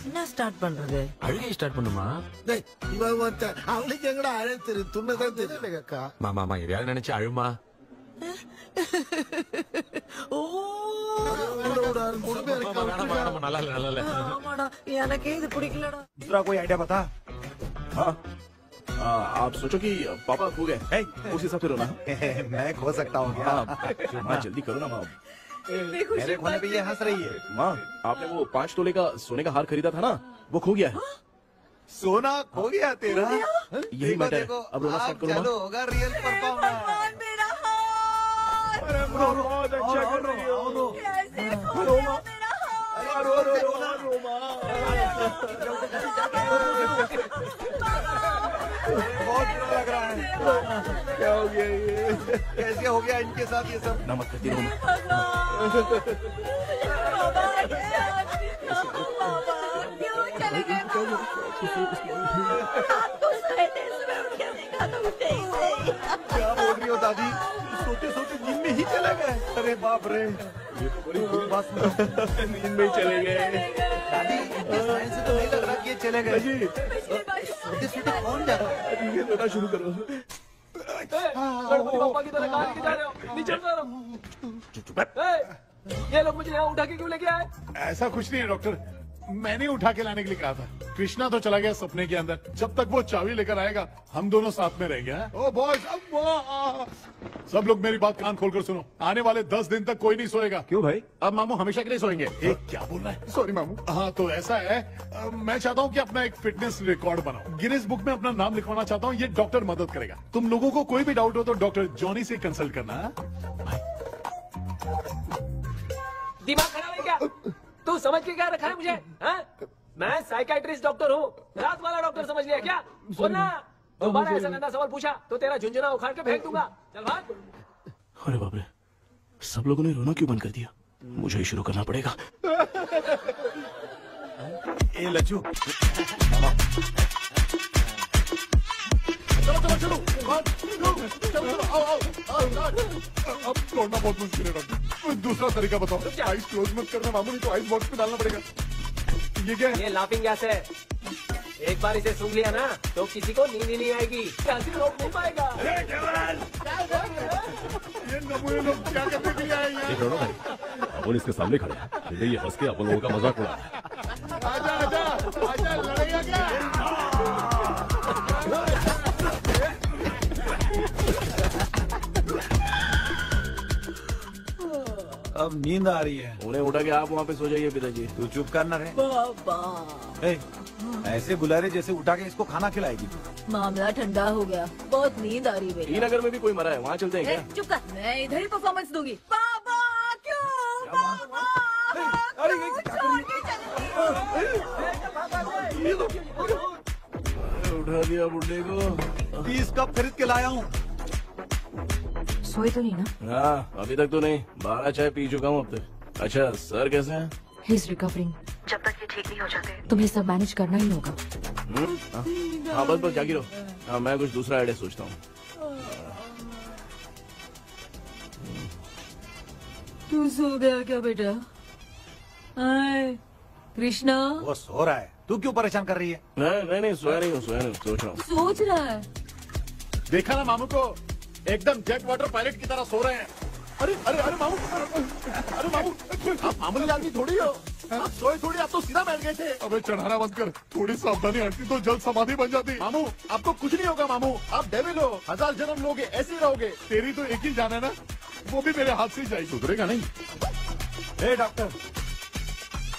என்ன ஸ்டார்ட் பண்றது? அழுகை ஸ்டார்ட் பண்ணுமா? டேய், இவன் ஒருத்த அவளுக்கு எங்கடா அழ தெரியும்? துண்ணதான் தெரியல அக்கா. மாமா எதையாவது நினைச்சு அழுமா. நல்லா இல்ல. ஆமாடா, எனக்கே இது பிடிக்கலடா. दूसरा कोई आइडिया बता। हाँ, आप सोचो कि पापा खो गए, उस हिसाब से रोना। मैं खो सकता हूँ क्या? माँ, जल्दी करो ना माँ। मेरे खोने पे ये हंस रही है। माँ, आपने वो 5 तोले का सोने का हार खरीदा था ना, वो खो गया है। सोना खो गया तेरा? यही मैटर है। अब रोना स्टार्ट करो। चलो होगा रियल परफॉर्मेंस। बहुत अच्छा कर रही हो। बहुत बुरा लग रहा है। क्या हो गया ये? कैसे हो गया इनके साथ ये सब? ना मत करती रो। क्या बोल रही हो दादी? सोते सोते नींद में ही चले गए? अरे बाप रे, ये तो बड़ी बुरी बात सुना। नींद में ही चले गए। दादी इस लाइन से तो नहीं लग रहा कि ये चले गए। सोते सोते कौन जाता है? ये रोना शुरू करो। पापा की तरह कहाँ लेके जा रहे हो? नीचे उतारो। ये लोग मुझे यहाँ उठा के क्यों लेके आए? ऐसा कुछ नहीं है डॉक्टर, मैंने उठा के लाने के लिए कहा था। कृष्णा तो चला गया सपने के अंदर, जब तक वो चाबी लेकर आएगा हम दोनों साथ में रहेंगे। ओ बॉयज, सब लोग मेरी बात कान खोलकर सुनो, आने वाले 10 दिन तक कोई नहीं सोएगा। क्यों भाई? अब मामू हमेशा के लिए सोएंगे। क्या बोल रहा है? सॉरी मामू। हाँ तो ऐसा है, मैं चाहता हूँ कि अपना एक फिटनेस रिकॉर्ड बनाओ, गिनीज बुक में अपना नाम लिखवाना चाहता हूँ। ये डॉक्टर मदद करेगा। तुम लोगों को कोई भी डाउट हो तो डॉक्टर जॉनी से कंसल्ट करना। दिमाग खराब है क्या? तू समझ के क्या रखा है मुझे? हाँ? मैं साइकाइट्रिस्ट डॉक्टर हूँ, रात वाला डॉक्टर समझ लिया क्या? सुनना, दोबारा ऐसा गंदा सवाल पूछा तो तेरा झुंझुना उखाड़ के फेंक दूंगा। चल भाग। अरे बाप रे, सब लोगों ने रोना क्यों बंद कर दिया? मुझे ही शुरू करना पड़ेगा। ए लज्जू, चलो चलो चलो, आओ। अब तोड़ना बहुत मुश्किल है डॉक्टर, दूसरा तरीका बताओ। आइस क्लोज मत करना मामू, नहीं तो आइस बॉक्स में डालना पड़ेगा। ये क्या है? ये लाफिंग गैस है। एक बार इसे सूंघ लिया ना तो किसी को नींद ही नहीं आएगी, हंसी रोक नहीं पाएगा। ये नमूने लोग क्या करने के लिए आए हैं? देख रहे हो ना भाई, अपन इसके सामने खड़े हैं, फिर ये हंस के अपन लोगों का मजाक उड़ा रहा है। आजा, लड़ेगा क्या? अब नींद आ रही है। उन्हें उठा के आप वहाँ पे सो जाइए पिताजी। तू चुप करना रे। ऐसे बुला रहे जैसे उठा के इसको खाना खिलाएगी। मामला ठंडा हो गया, बहुत नींद आ रही है। श्रीनगर में भी कोई मरा है, वहाँ चलते हैं क्या? चुप कर, मैं इधर ही परफॉर्मेंस दूंगी। पापा क्यों? पापा उठा दिया बुड्ढे को। 20 कप खरीद के लाया हूँ। सोए तो नहीं ना? हाँ, अभी तक तो नहीं, 12 चाय पी चुका हूँ अब तक। अच्छा, सर कैसे हैं? He is recovering. जब तक ये ठीक नहीं हो जाते तुम्हें सब मैनेज करना ही होगा। हाँ बस जागी रहो। हाँ, मैं कुछ दूसरा आइडिया सोचता हूँ। तू सो गया क्या बेटा? कृष्णा, वो सो रहा है, तू क्यों परेशान कर रही है? नहीं सोया नहीं हूँ, सोच रहा हूँ। सोच रहा है। देखा ना मामू को, एकदम जेट वाटर पायलट की तरह सो रहे हैं। अरे मामू, अरे मामू, आप मामूली आदमी थोड़ी हो, आप सोए थोड़ी, आप तो सीधा बैठ गए थे। अबे चढ़ाना बंद कर, थोड़ी सावधानी हटती तो जल्द समाधि बन जाती। मामू आपको कुछ नहीं होगा मामू, आप डेविल हो, 1000 जन्म लोगे ऐसे ही रहोगे। तेरी तो एक ही जान है ना, वो भी मेरे हाथ से ही जाएगी। सुधरेगा नहीं। ए डॉक्टर,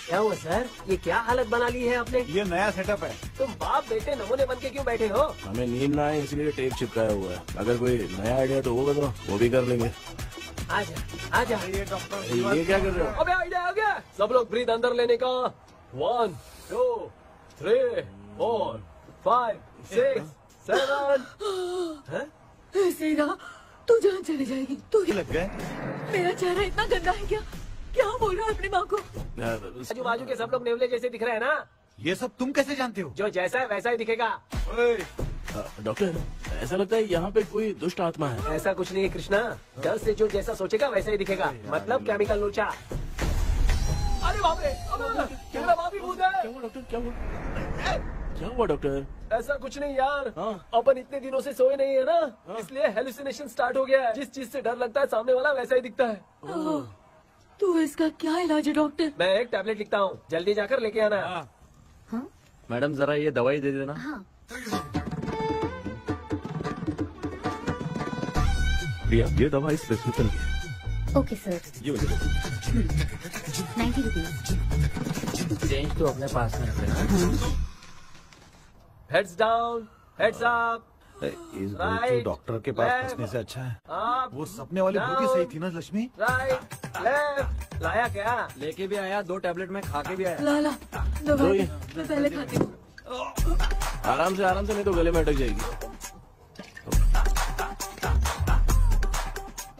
क्या हुआ सर? ये क्या हालत बना ली है आपने? ये नया सेटअप है। तुम बाप बेटे नमूने बन के क्यों बैठे हो? हमें नींद ना आए इसलिए टेप चिपकाया हुआ है। अगर कोई नया आइडिया तो वो बताओ, वो भी कर लेंगे। आजा। ये डॉक्टर, ये क्या कर रहे हो? अबे आइडिया आ गया। सब लोग ब्रीथ अंदर लेने का। 1 2 3 4 5 6 7। सीधा तू जान चली जाएगी। तू लग गए? मेरा चेहरा इतना गंदा है क्या बोल रहा है अपनी माँ को? आजू बाजू के सब लोग नेवले जैसे दिख रहे हैं ना। ये सब तुम कैसे जानते हो? जो जैसा है वैसा ही दिखेगा। डॉक्टर, ऐसा लगता है यहाँ पे कोई दुष्ट आत्मा है। ऐसा कुछ नहीं है कृष्णा, डर से जो जैसा सोचेगा वैसा ही दिखेगा, मतलब केमिकल लोचा। अरे बाप रे, मेरा बाप ही भूत है। क्या हुआ डॉक्टर? क्या हुआ डॉक्टर? ऐसा कुछ नहीं यार, अपन इतने दिनों से सोए नहीं है ना, इसलिए हेलुसिनेशन स्टार्ट हो गया है। जिस चीज से डर लगता है सामने वाला वैसा ही दिखता है। तो इसका क्या इलाज है डॉक्टर? मैं एक टैबलेट लिखता हूँ, जल्दी जाकर लेके आना। मैडम जरा ये दवाई दे देना। प्रिया, ये दवा इस प्रिस्क्रिप्शन की है। Okay sir. ये 90 रुपीज। चेंज तो अपने पास में रखना। Heads down, heads up. इस भूतू डॉक्टर के पास फंसने से अच्छा है वो सपने वाली बूटी सही थी ना लक्ष्मी। Right left. लाया क्या? लेके भी आया, 2 टैबलेट में खा के भी आया। ला दवाई मैं पहले खाती हूँ। आराम से नहीं तो गले में अटक जाएगी।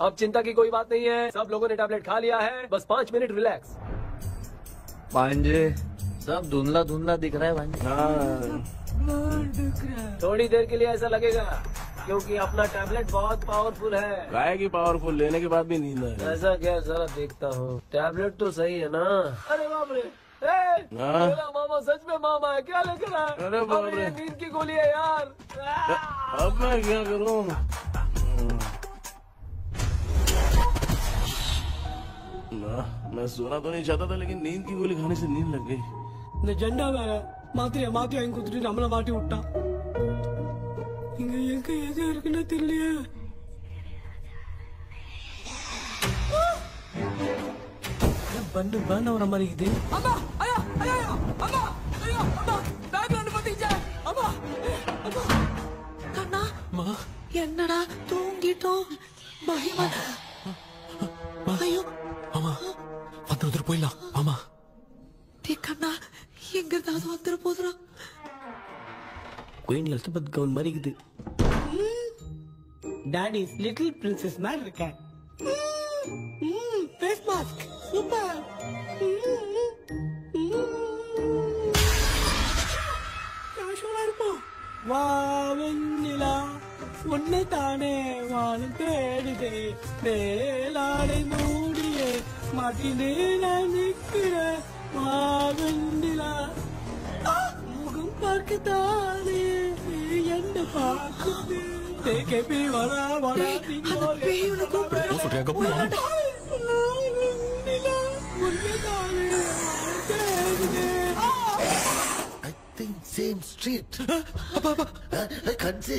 अब चिंता की कोई बात नहीं है, सब लोगों ने टैबलेट खा लिया है, बस 5 मिनट रिलैक्स। भांजे सब धुंधला धुंधला दिख रहा है भांजे। थोड़ी देर के लिए ऐसा लगेगा क्योंकि अपना टैबलेट बहुत पावरफुल है। गाय की पावरफुल, लेने के बाद भी नींद है। ऐसा क्या, जरा देखता हूँ। टैबलेट तो सही है ना? अरे बाप रे, मेरा मामा सच में मामा है, क्या लेकर आया? अरे बाप रे, नींद की गोली है यार। अब मैं क्या करूँ? मैं सोना तो नहीं चाहता था, लेकिन नींद की गोली खाने से नींद लग गई। நிஜண்டா வேற மாத்திரை வாங்கி கொடுத்துட்டு நம்மள மாட்டி விட்டான். இங்க எங்க எது இருக்குன்னு தெரியலையே. பண்டு வர மாதிரி இது. அம்மா ஐயா ஐயா அம்மா ஐயா அம்மா பேக்ரவுண்ட் பத்திச்சே அம்மா அம்மா கண்ணா மா என்னடா தூங்கிட்டோம் பயமா ஐயோ அம்மா வந்துட்டு போயிடலாம் அம்மா கண்ணா எங்க இருந்தாவது வந்துட போதுரா குயின் எலிசபெத் கவுன் மாதிரி இருக்குது டாடிஸ் லிட்டில் பிரின்சஸ் மாதிரி இருக்கேன் ஃபேஸ் மாஸ்க் சூப்பர் கேஷுவலா இருப்போம் வா வெண்ணிலா உன்னை தானே வானம் தேடுதே மேலாடை மூடியே மாட்டினே நான் நிற்கிறேன் வா வெண்ணிலா முகம் பார்க்கத்தானே என்ன பார்க்குது தேக்கே பி வரா வரா சேம் ஸ்ட்ரீட் கன்சி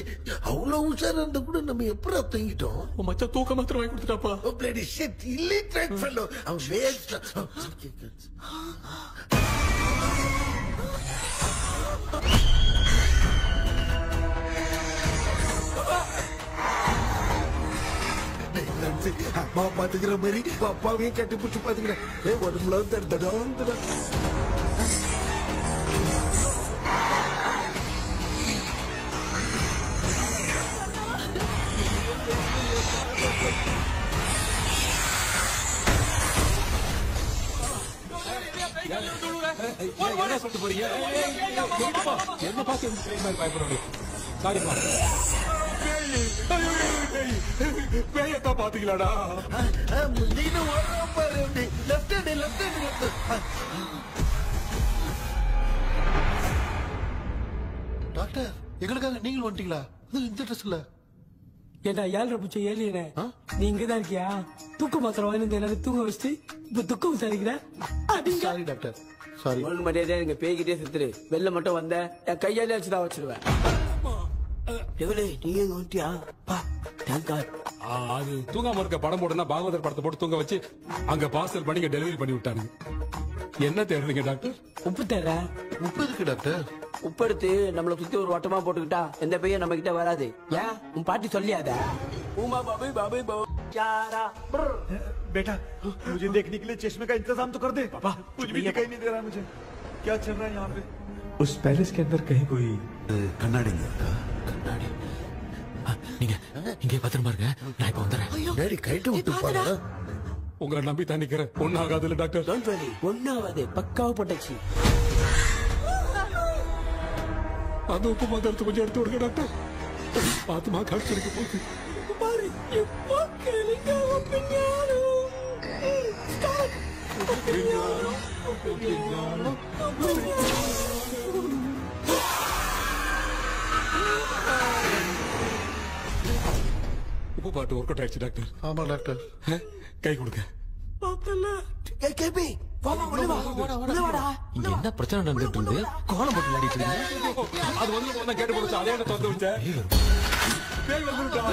அவ்வளவு உஷாரா இருந்தா கூட நம்ம எப்படா தூங்கிட்டோம் மச்சான் தூக்க மாத்திரம் வாங்கி கொடுத்துட்டாப்பா பிளடி ஷிட் இல்லிட்ரேட் ஃபெல்லோ அவன் வேஸ்ட் அம்மா பாத்துக்கிற மாதிரி அப்பாவையும் கட்டி பிடிச்சி பாத்துக்கிறேன் உடம்புல தடா என்ன சொல்லிட்டு போறீங்க என்ன பார்த்து பயப்படுறீங்க சாரிப்பா பேயத்தான் பாத்தீங்களாடா டாக்டர் எங்களுக்காக நீங்கள் வந்துட்டீங்களா இந்த ட்ரெஸ் இல்ல ஏண்டா 7 பூச்சி ஏலியனே நீ இங்கதான் இருக்கியா தூக்க மாத்திரம் வாங்கி எல்லாரும் தூங்க வச்சுட்டு இப்ப துக்கம் விசாரிக்கிற சாரி டாக்டர் சாரி ஒழுங்கு மரியாதையா நீங்க பேய்கிட்டே செத்துரு வெளில மட்டும் வந்த என் கையாலே வச்சுதான் வச்சிருவேன் எவ்வளவு நீங்க எங்க வந்துட்டியா அது தூங்காம இருக்க படம் போடுனா பாகவதர் படத்தை போட்டு தூங்க வச்சு அங்க பார்சல் பண்ணி டெலிவரி பண்ணி விட்டானுங்க என்ன தேடுறீங்க டாக்டர் உப்பு தேட உப்பு இருக்கு டாக்டர் உப்பு எடுத்து நம்மள சுத்தி ஒரு வட்டமா போட்டுக்கிட்டா எந்த பையன் நம்ம கிட்ட வராது ஏன் உன் பாட்டி சொல்லியாத உமா பாபு பாபு चारा बेटा मुझे देखने के लिए चश्मे का इंतजाम तो कर दे पापा कुछ भी दिखाई नहीं दे रहा मुझे क्या चल रहा है यहाँ पे उस पैलेस के अंदर कहीं कोई கண்ணாடி கண்ணாடி நீங்க இங்கே பத்திரமா இருங்க நான் இப்ப வந்துடுறேன் டேடி கைட்டு விட்டு போறா உங்களை நம்பி தான் நிக்கிறேன் ஒன்னாகாதுல டாக்டர் டோன்ட் வரி ஒன்னாகாது பக்காவா போட்டாச்சு அது உப்பு மாத்திரத்தை கொஞ்சம் எடுத்து விடுங்க டாக்டர் பாத்துமா கடிச்சிருக்க போகுது பாரு இப்போ கேளுங்க உப்பு பாட்டு ஒர்க் அவுட் ஆயிடுச்சு டாக்டர் ஆமா டாக்டர் கை கொடுங்க கேபி இங்க என்ன பிரச்சனை நடந்துட்டு இருந்து கோலம் போட்டு விளையாடிட்டு இருக்கீங்க அது வந்து கேட்டு போச்சு அதே திறந்து விட்டேன் பேய் வந்துட்டா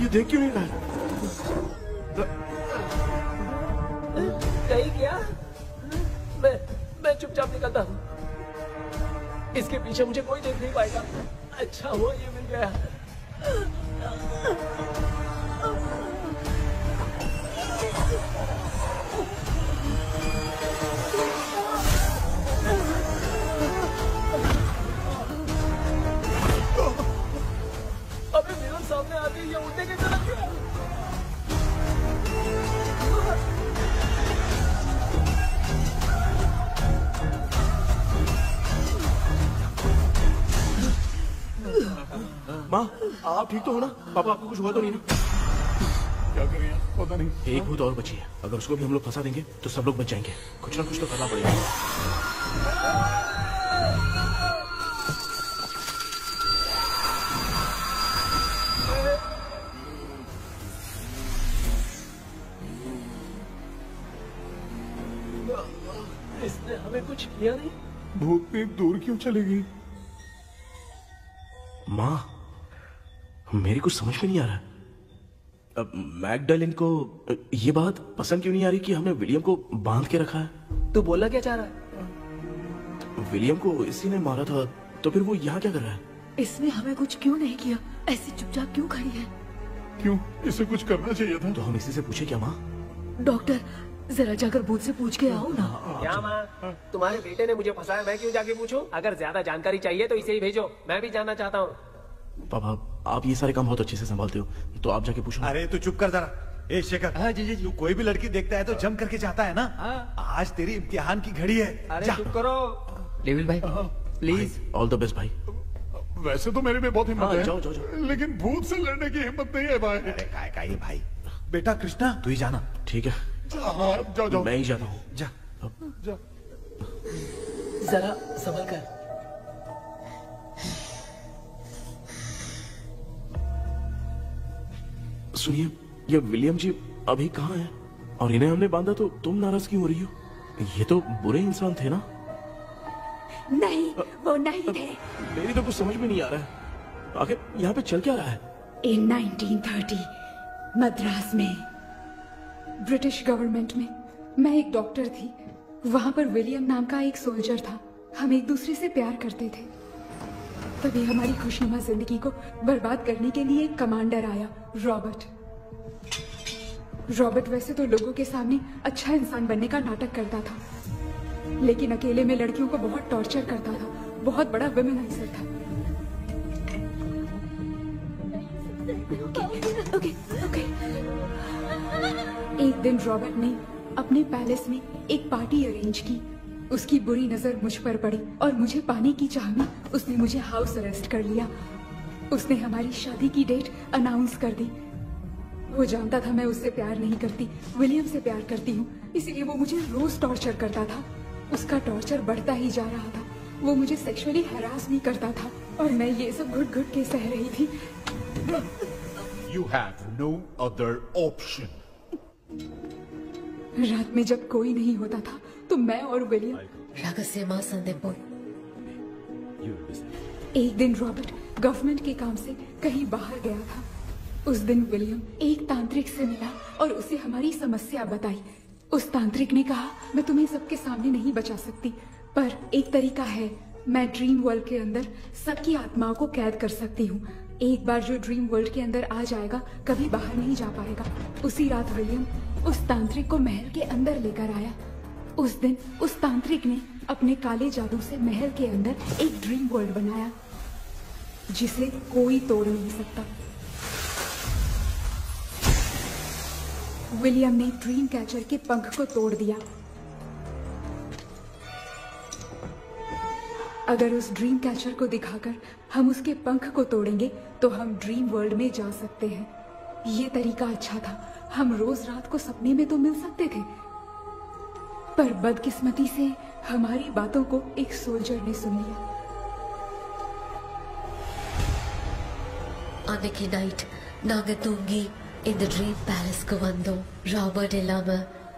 ये देख क्यों नहीं रहा है? कहीं क्या? मैं चुपचाप निकलता हूँ। इसके पीछे मुझे कोई देख नहीं पाएगा। अच्छा हुआ ये मिल गया। अबे मेरे सामने आके ये उड़ने की तरफ गया। माँ, आप ठीक तो हो ना? पापा आपको कुछ हुआ तो नहीं ना? क्या करें? पता नहीं। एक भूत और बची है। अगर उसको भी हम लोग फंसा देंगे तो सब लोग बच जाएंगे। कुछ ना कुछ तो करना पड़ेगा। इसने हमें कुछ किया नहीं। भूतनी दूर क्यों चली गई? माँ, मेरी कुछ समझ में नहीं आ रहा। अब मैगडालिन को ये बात पसंद क्यों नहीं आ रही कि हमने विलियम को बांध के रखा है? तू बोलना क्या चाह रहा है? विलियम को इसी ने मारा था, तो फिर वो यहाँ क्या कर रहा है? इसने हमें कुछ क्यों नहीं किया? ऐसी चुपचाप क्यों खड़ी है? क्यों? इसे कुछ करना चाहिए था। तो हम इसी से पूछे क्या माँ? डॉक्टर, जरा जाकर भूत से पूछ के आओ ना। क्या माँ? तुम्हारे बेटे ने मुझे फंसाया, मैं क्यों जाके पूछूं? अगर ज्यादा जानकारी चाहिए तो इसे ही भेजो, मैं भी जानना चाहता हूँ। पापा, आप ये सारे काम बहुत अच्छे से संभालते हो, तो आप जाके पूछो। अरे तू चुप कर जरा। ए शेखर, हाँ जी जी, तू कोई भी लड़की देखता है तो जम करके जाता है ना? आज तेरी इम्तिहान की घड़ी है। अरे चुप करो। लेविल भाई, प्लीज। ऑल द बेस्ट भाई। वैसे तो मेरे में बहुत हिम्मत है, जाओ, जाओ, जाओ। लेकिन भूत से लड़ने की हिम्मत नहीं है भाई। अरे काय काय भाई। बेटा कृष्णा, तू ही जाना। ठीक है, जाओ जाओ। मैं ही जाता हूँ। जा जा। जरा संभल कर। सुनिए, ये विलियम जी अभी कहाँ हैं? और इन्हें हमने बांधा तो तुम नाराज क्यों हो रही हो? ये तो बुरे इंसान थे ना? नहीं, वो नहीं थे। मेरी तो कुछ समझ में नहीं आ रहा है। आखिर यहाँ पे चल क्या रहा है? इन 1930 मद्रास में ब्रिटिश गवर्नमेंट में मैं एक डॉक्टर थी। वहां पर विलियम नाम का एक सोल्जर था। हम एक दूसरे से प्यार करते थे। तभी हमारी खुशनुमा जिंदगी को बर्बाद करने के लिए एक कमांडर आया, रॉबर्ट। रॉबर्ट वैसे तो लोगों के सामने अच्छा इंसान बनने का नाटक करता था, लेकिन अकेले में लड़कियों को बहुत टॉर्चर करता था। बहुत बड़ा वुमेनाइजर था। ओके। एक दिन रॉबर्ट ने अपने पैलेस में एक पार्टी अरेंज की। उसकी बुरी नजर मुझ पर पड़ी और मुझे पाने की चाह में उसने मुझे हाउस अरेस्ट कर लिया। उसने हमारी शादी की डेट अनाउंस कर दी। वो जानता था मैं उससे प्यार नहीं करती, विलियम से प्यार करती हूँ, इसीलिए वो मुझे रोज टॉर्चर करता था। उसका टॉर्चर बढ़ता ही जा रहा था। वो मुझे सेक्सुअली हैरास भी करता था और मैं ये सब घुट घुट के सह रही थी। You have no other option. रात में जब कोई नहीं होता था तो मैं और विलियम एक दिन रॉबर्ट गवर्नमेंट के काम से कहीं बाहर गया था। उस दिन विलियम एक तांत्रिक से मिला और उसे हमारी समस्या बताई। उस तांत्रिक ने कहा, मैं तुम्हें सबके सामने नहीं बचा सकती, पर एक तरीका है। मैं ड्रीम वर्ल्ड के अंदर सबकी आत्माओं को कैद कर सकती हूँ। एक बार जो ड्रीम वर्ल्ड के अंदर आ जाएगा कभी बाहर नहीं जा पाएगा। उसी रात विलियम उस तांत्रिक को महल के अंदर लेकर आया। उस दिन उस तांत्रिक ने अपने काले जादू से महल के अंदर एक ड्रीम वर्ल्ड बनाया जिसे कोई तोड़ नहीं सकता। विलियम ने ड्रीम कैचर के पंख को तोड़ दिया। अगर उस ड्रीम कैचर को दिखाकर हम उसके पंख को तोड़ेंगे तो हम ड्रीम वर्ल्ड में जा सकते हैं। ये तरीका अच्छा था, हम रोज रात को सपने में तो मिल सकते थे, पर बदकिस्मती से हमारी बातों को एक सोल्जर ने सुन लिया। அன்னைக்கு நைட் நாங்க தூங்கி இந்த ட்ரீம் பேலஸ்க்கு வந்தோம். ராபர்ட் இல்லாம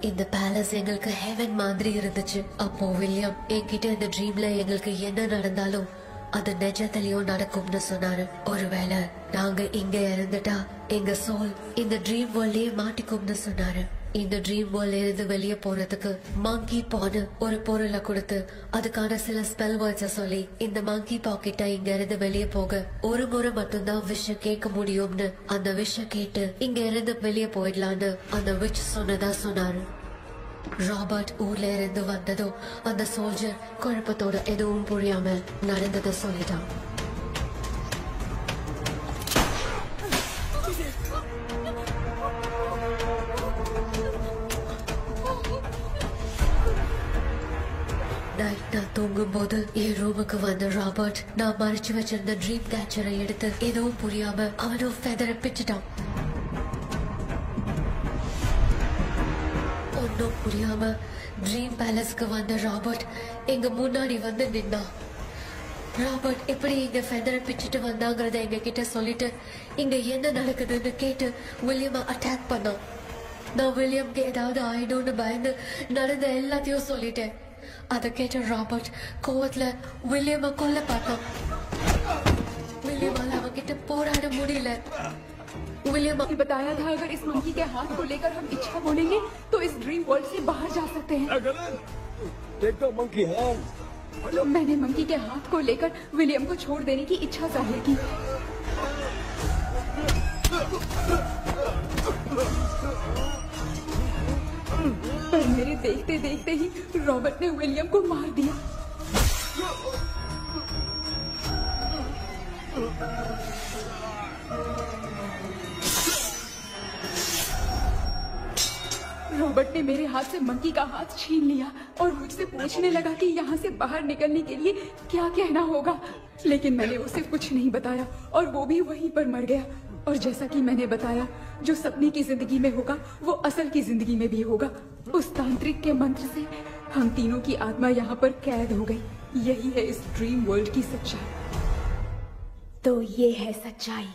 இந்த பேலஸ் எங்களுக்கு ஹெவன் மாதிரி இருந்துச்சு. அப்போ வில்லியம் என்கிட்ட இந்த ட்ரீம்ல எங்களுக்கு என்ன நடந்தாலும் அது நிஜத்திலயும் நடக்கும்னு சொன்னாரு. ஒருவேளை நாங்க இங்க இறந்துட்டா எங்க சோல் இந்த ட்ரீம் வேர்ல்ட்லயே மாட்டிக்கும்னு சொன்னாரு. இந்த ட்ரீம் வேர்ல்ட்ல இருந்து வெளியே போறதுக்கு மங்கி பான்னு ஒரு பொருளை கொடுத்து அதுக்கான சில ஸ்பெல் வேர்ட்ஸ சொல்லி இந்த மங்கி பாக்கெட்டை இங்க இருந்து வெளியே போக ஒரு முறை மட்டும்தான் விஷயம் கேட்க முடியும்னு அந்த விஷயம் கேட்டு இங்க இருந்து வெளியே போயிடலான்னு அந்த விச் சொன்னதா சொன்னாரு. ராபர்ட் ஊர்ல இருந்து வந்ததும் அந்த சோல்ஜர் குழப்பத்தோட எதுவும் புரியாம நடந்ததை சொல்லிட்டான். நைட் நான் தூங்கும் போது என் ரூமுக்கு வந்த ராபர்ட் நான் மறைச்சு வச்சிருந்த ட்ரீம் கேச்சரை எடுத்து எதுவும் புரியாம அவனும் ஃபெதரை பிச்சுட்டான். ஒன்னும் புரியாம ட்ரீம் பேலஸ்க்கு வந்த ராபர்ட் எங்க முன்னாடி வந்து நின்னான். ராபர்ட் எப்படி இங்க ஃபெதரை பிச்சுட்டு வந்தாங்கறத எங்க கிட்ட சொல்லிட்டு இங்க என்ன நடக்குதுன்னு கேட்டு வில்லியமை அட்டாக் பண்ணான். நான் வில்லியம்க்கு ஏதாவது ஆயிடும்னு பயந்து நடந்த எல்லாத்தையும் சொல்லிட்டேன். அதை கேட்ட ராபர்ட் கோவத்துல வில்லியமை கொல்ல பார்த்தான். विलियम किट पोराड़ मुड़ीले विलियम ने बताया था अगर इस मंकी के हाथ को लेकर हम इच्छा बोलेंगे तो इस ड्रीम वर्ल्ड से बाहर जा सकते हैं। मंकी मैंने मंकी के हाथ को लेकर विलियम को छोड़ देने की इच्छा जाहिर की। पर मेरे देखते देखते ही रॉबर्ट ने विलियम को मार दिया। रॉबर्ट ने मेरे हाथ से मंकी का हाथ छीन लिया और मुझसे पूछने लगा कि यहाँ से बाहर निकलने के लिए क्या कहना होगा, लेकिन मैंने उसे कुछ नहीं बताया और वो भी वहीं पर मर गया। और जैसा कि मैंने बताया, जो सपने की जिंदगी में होगा वो असल की जिंदगी में भी होगा। उस तांत्रिक के मंत्र से हम तीनों की आत्मा यहाँ पर कैद हो गई। यही है इस ड्रीम वर्ल्ड की सच्चाई। तो ये है सच्चाई।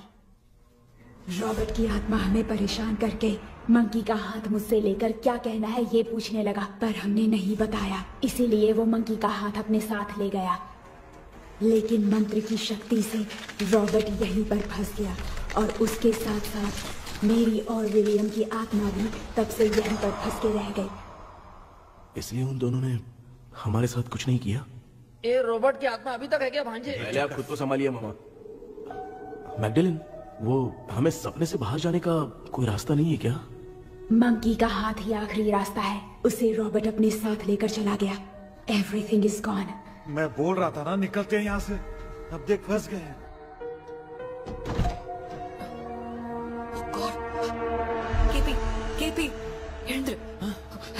रॉबर्ट की आत्मा हमें परेशान करके मंकी का हाथ मुझसे लेकर क्या कहना है ये पूछने लगा, पर हमने नहीं बताया, इसीलिए वो मंकी का हाथ अपने साथ ले गया। लेकिन मंत्र की शक्ति से रॉबर्ट यहीं पर फंस गया और उसके साथ साथ मेरी और विलियम की आत्मा भी तब से यहीं पर फंस के रह गई। इसलिए उन दोनों ने हमारे साथ कुछ नहीं किया। ये रॉबर्ट की आत्मा अभी तक है क्या भांजे? पहले आप खुद को संभालिए मामा। मैगडेलिन, वो हमें सपने से बाहर जाने का कोई रास्ता नहीं है क्या? मंकी का हाथ ही आखिरी रास्ता है, उसे रॉबर्ट अपने साथ लेकर चला गया। Everything is gone. मैं बोल रहा था ना निकलते हैं यहाँ से, अब देख फंस गए। केपी, केपी,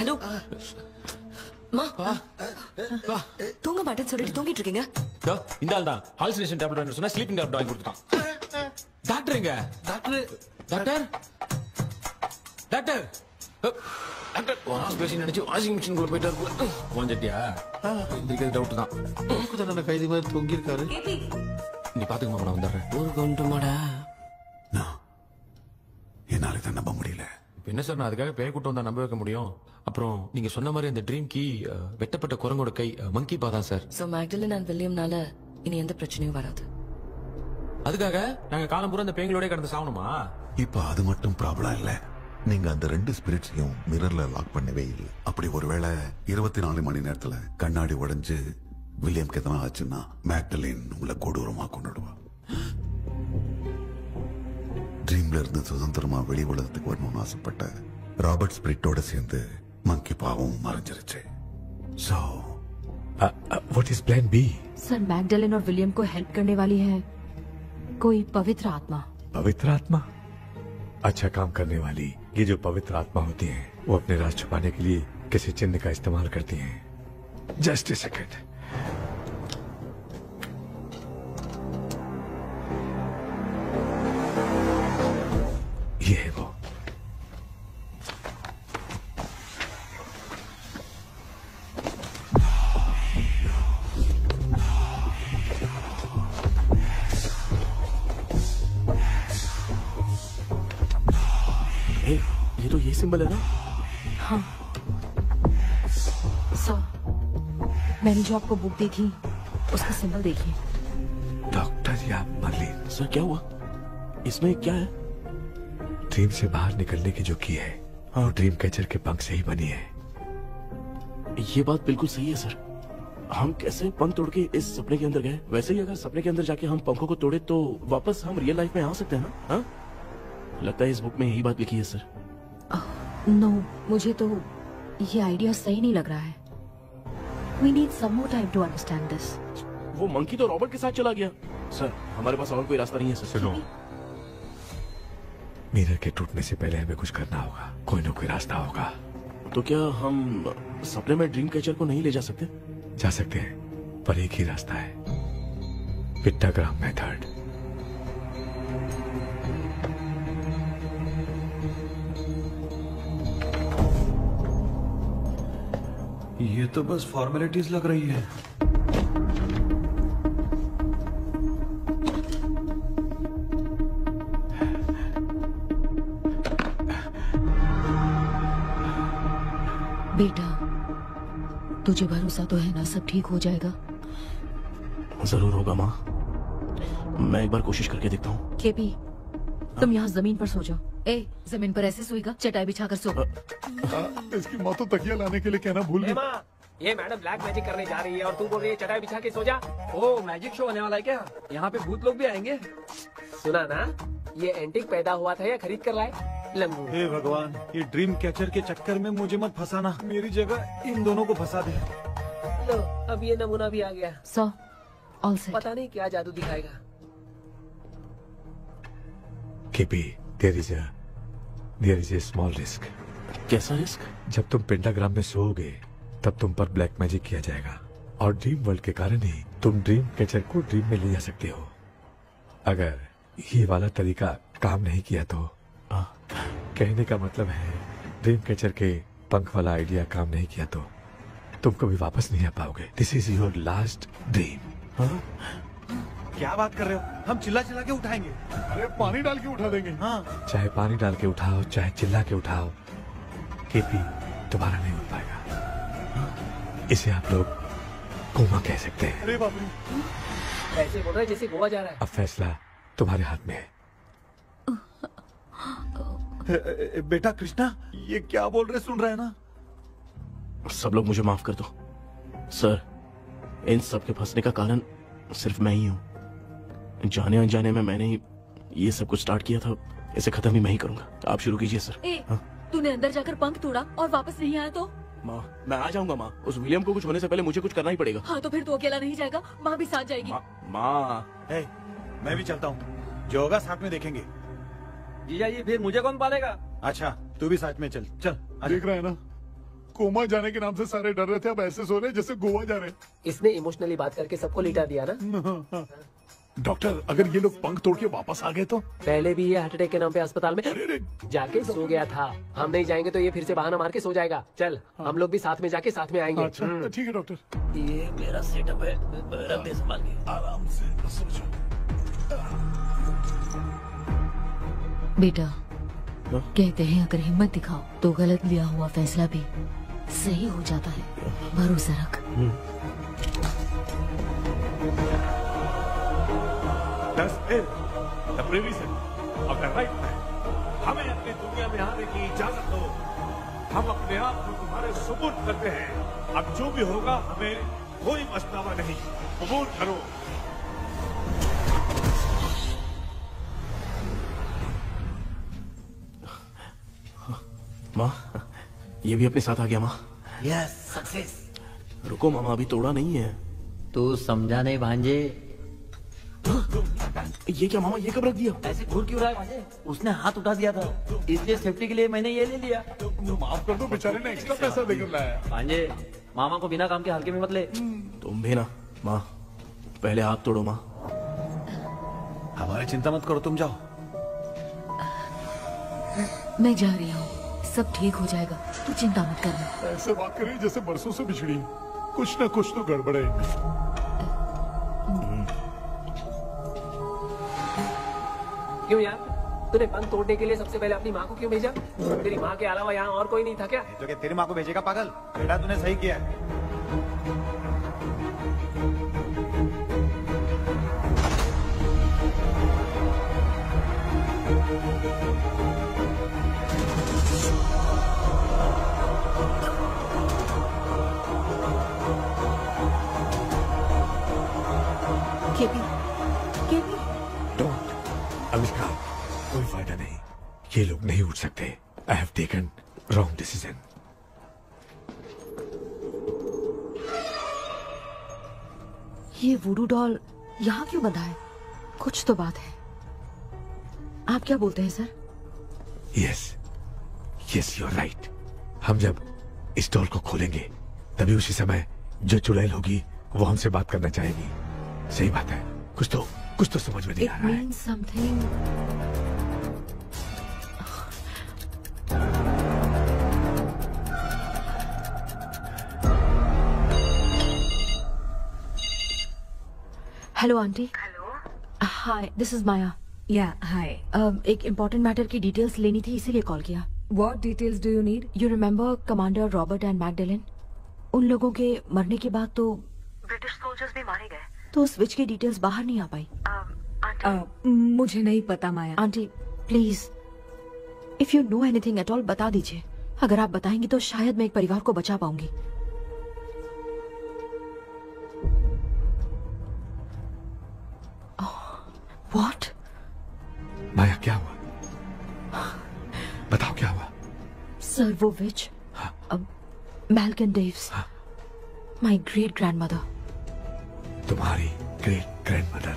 हेलो மா தூங்க மாட்டேன்னு சொல்லிட்டு தூங்கிட்டு இருக்கீங்க? இந்த ஆள் தான் ஹாலுசினேஷன் டேப்லெட் வாங்கி சொன்னா ஸ்லீப்பிங் டேப்லெட் வாங்கி கொடுத்துட்டான். டாக்டர் எங்க? Doctor doctor doctor doctor wash basin நினைச்சு வாஷிங் மிஷின் குள்ள போயிட்டாரு. வாஞ்சிட்டியா? இதுக்கு டவுட் தான். உங்களுக்கு தான கைதி மாதிரி தொங்கி இருக்காரு. நீ பாத்துக்க மாமா, நான் வந்துறேன். ஒரு கொண்டுமாடா. என்னால இதை நம்ப முடியல. என்ன சார், நான் அதுக்காக பேய் கூட்டம் தான் நம்ப வைக்க முடியும்? அப்புறம் நீங்க சொன்ன மாதிரி அந்த ட்ரீம் கீ வெட்டப்பட்ட குரங்கோட கை மங்கி பாதான் சார். சோ மேக்டலின் அண்ட் வில்லியம்னால இனி எந்த பிரச்சனையும் வராது. அதுக்காக நாங்க காலம் பூரா அந்த பேய்களோட கடந்து சாவணுமா? இப்ப அது மட்டும் ப்ராப்ளம் இல்ல, நீங்க அந்த ரெண்டு ஸ்பிரிட்ஸையும் மிரர்ல லாக் பண்ணவே இல்லை. அப்படி ஒருவேளை 24 மணி நேரத்துல கண்ணாடி உடைஞ்சு வில்லியம்க்கு எதனா ஆச்சுன்னா மேக்டலின் உங்களை கொடூரமா கொண்டுடுவா. ட்ரீம்ல இருந்து சுதந்திரமா வெளி உலகத்துக்கு வரணும்னு ஆசைப்பட்ட ராபர்ட் ஸ்பிரிட்டோட சேர்ந்து मंकी पावों मरंजरिचे। So, what is plan B? Sir, Magdalene और विलियम को हेल्प करने वाली है कोई पवित्र आत्मा। पवित्र आत्मा? अच्छा काम करने वाली ये जो पवित्र आत्मा होती हैं, वो अपने राज छुपाने के लिए किसी चिन्ह का इस्तेमाल करती हैं। Just a second. सिंबल है ना? हाँ। सर, मैंने जो आपको बुक दी थी उसका सिंबल देखिए। डॉक्टर या मर्लिन। सर क्या हुआ? इसमें क्या है? ड्रीम से बाहर निकलने की जो की है, हाँ, ड्रीम कैचर के पंख से ही बनी है। ये बात बिल्कुल सही है सर। हम कैसे पंख तोड़ के इस सपने के अंदर गए, वैसे ही अगर सपने के अंदर जाके हम पंखों को तोड़े तो वापस हम रियल लाइफ में आ सकते हैं ना? हाँ? लगता है इस बुक में यही बात लिखी है सर। नो, मुझे तो ये आइडिया सही नहीं लग रहा है। We need some more time to understand this. वो मंकी तो रॉबर्ट के साथ चला गया। सर, हमारे पास और कोई रास्ता नहीं है सर। सुनो, मिरर के टूटने से पहले हमें कुछ करना होगा। कोई ना कोई रास्ता होगा। तो क्या हम सपने में ड्रीम कैचर को नहीं ले जा सकते? जा सकते हैं, पर एक ही रास्ता है, पिट्टाग्राम मेथड। ये तो बस फॉर्मेलिटीज लग रही है। बेटा, तुझे भरोसा तो है ना सब ठीक हो जाएगा? जरूर होगा माँ। मैं एक बार कोशिश करके देखता हूँ। केपी, तुम यहाँ जमीन पर सो जाओ। ए, जमीन पर ऐसे सोएगा? चटाई बिछाकर सो। इसकी माँ तो तकिया लाने के लिए कहना भूल गई। माँ, ये मैडम ब्लैक मैजिक करने जा रही है और तू बोल रही है चटाई बिछा के सो जा। ओ, मैजिक शो होने वाला है क्या? यहाँ पे भूत लोग भी आएंगे। सुना ना, ये एंटीक पैदा हुआ था या खरीद कर लाए? लम्बू। हे भगवान, ये ड्रीम कैचर के चक्कर में मुझे मत फंसाना। मेरी जगह इन दोनों को फंसा दे। लो, अब ये नमूना भी आ गया। So, all set. पता नहीं क्या जादू दिखाएगा। KP, there is a small risk. कैसा रिस्क? जब तुम पेंटाग्राम में सोओगे तब तुम पर ब्लैक मैजिक किया जाएगा और ड्रीम वर्ल्ड के कारण ही तुम ड्रीम कैचर को ड्रीम में ले जा सकते हो। अगर ये वाला तरीका काम नहीं किया तो कहने का मतलब है ड्रीम कैचर के पंख वाला आइडिया काम नहीं किया तो तुम कभी वापस नहीं आ पाओगे। This is your last dream. क्या बात कर रहे हो? हम चिल्ला चिल्ला के उठाएंगे। अरे पानी डाल के उठा देंगे। हाँ। चाहे पानी डाल के उठाओ, चाहे चिल्ला के उठाओ, केपी दोबारा नहीं उठ पाएगा। इसे आप लोग कोमा कह सकते हैं। अरे बाप रे, ऐसे बोल रहा है जैसे गोवा जा रहा है। अब फैसला तुम्हारे हाथ में है। बेटा कृष्णा, ये क्या बोल रहे, सुन रहे हैं ना? सब लोग मुझे माफ कर दो सर। इन सब के फंसने का कारण सिर्फ मैं ही हूँ। जाने अनजाने में मैंने ही ये सब कुछ स्टार्ट किया था। इसे खत्म भी मैं ही करूंगा। आप शुरू कीजिए सर। तूने अंदर जाकर पंख तोड़ा और वापस नहीं आया तो? माँ, मैं आ जाऊंगा माँ। उस विलियम को कुछ होने से पहले मुझे कुछ करना ही पड़ेगा। हाँ, तो फिर तू अकेला नहीं जाएगा, माँ भी साथ जाएगी। माँ, मैं भी चलता हूँ। जो होगा साथ में देखेंगे। जीजा जी, फिर मुझे कौन पालेगा? अच्छा, तू भी साथ में चल। चल देख रहा है ना, कोमा जाने के नाम से सारे डर रहे थे, अब ऐसे सो रहे जैसे गोवा जा रहे। इसने इमोशनली बात करके सबको लिटा दिया ना। डॉक्टर, अगर ये लोग पंख तोड़ के वापस आ गए तो? पहले भी ये हार्ट अटैक के नाम पे अस्पताल में जाके सो गया था। हम नहीं जाएंगे तो ये फिर से बहाना मार के सो जाएगा। चल, हम लोग भी साथ में जाके साथ में आएंगे। अच्छा, ठीक है डॉक्टर। ये मेरा सेटअप है, रख दे संभाल के। आराम से सो जाओ। बेटा, कहते हैं अगर हिम्मत दिखाओ तो गलत लिया हुआ फैसला भी सही हो जाता है। भरोसा रख। हमें अपनी दुनिया में आने की इजाजत दो। हम अपने आप को तुम्हारे सुपुर्द करते हैं। अब जो भी होगा हमें कोई पछतावा नहीं। कबूल करो। माँ, ये भी अपने साथ आ गया। माँ, यस, सक्सेस। रुको मामा, अभी तोड़ा नहीं है। तू समझा नहीं भांजे। ये क्या मामा, ये कब रख दिया? ऐसे घूर क्यों रहा है भांजे? उसने हाथ उठा दिया था, इसलिए सेफ्टी के लिए मैंने ये ले लिया। माफ कर दो, बेचारे ने एक्स्ट्रा पैसा देकर लाया। भांजे, मामा को बिना काम के हल्के में मत ले। तुम भी ना। माँ, पहले हाथ तोड़ो। माँ, हमारी चिंता मत करो, तुम जाओ। मैं जा रही हूँ, सब ठीक हो जाएगा, तू चिंता मत करना। ऐसे बात कर रही जैसे बरसों से बिछड़ी। कुछ न कुछ तो गड़बड़ है। क्यों यार, तूने बंद तोड़ने के लिए सबसे पहले अपनी माँ को क्यों भेजा? तेरी माँ के अलावा यहाँ और कोई नहीं था क्या? तो क्या तेरी माँ को भेजेगा पागल? बेटा तूने सही किया है। KP, KP. डोंट अविष्का, कोई फायदा नहीं। ये लोग नहीं उठ सकते। I have taken wrong decision. ये वुडू डॉल यहाँ क्यों बंधा है? कुछ तो बात है। आप क्या बोलते हैं sir? Yes yes, you are right. हम जब इस डॉल को खोलेंगे तभी उसी समय जो चुड़ैल होगी वो हमसे बात करना चाहेगी। सही बात है। कुछ तो समझ में नहीं आ रहा है। It means something. Hello aunty. Hello. Hi, this is Maya. Yeah hi. एक इम्पोर्टेंट मैटर की डिटेल्स लेनी थी, इसीलिए कॉल किया। What details do you need? You remember commander Robert and Magdalene? उन लोगों के मरने के बाद तो ब्रिटिश सोल्जर्स भी मारे गए। तो स्विच की डिटेल्स बाहर नहीं आ पाई। मुझे नहीं पता Maya. Aunty please, if you know anything at all बता दीजिए। अगर आप बताएंगी तो शायद मैं एक परिवार को बचा पाऊंगी। व्हाट? माया क्या हुआ? बताओ क्या हुआ? सर वो विच, मैल्कन डेव्स, माय ग्रेट ग्रैंडमदर। तुम्हारी ग्रेट ग्रैंडमदर?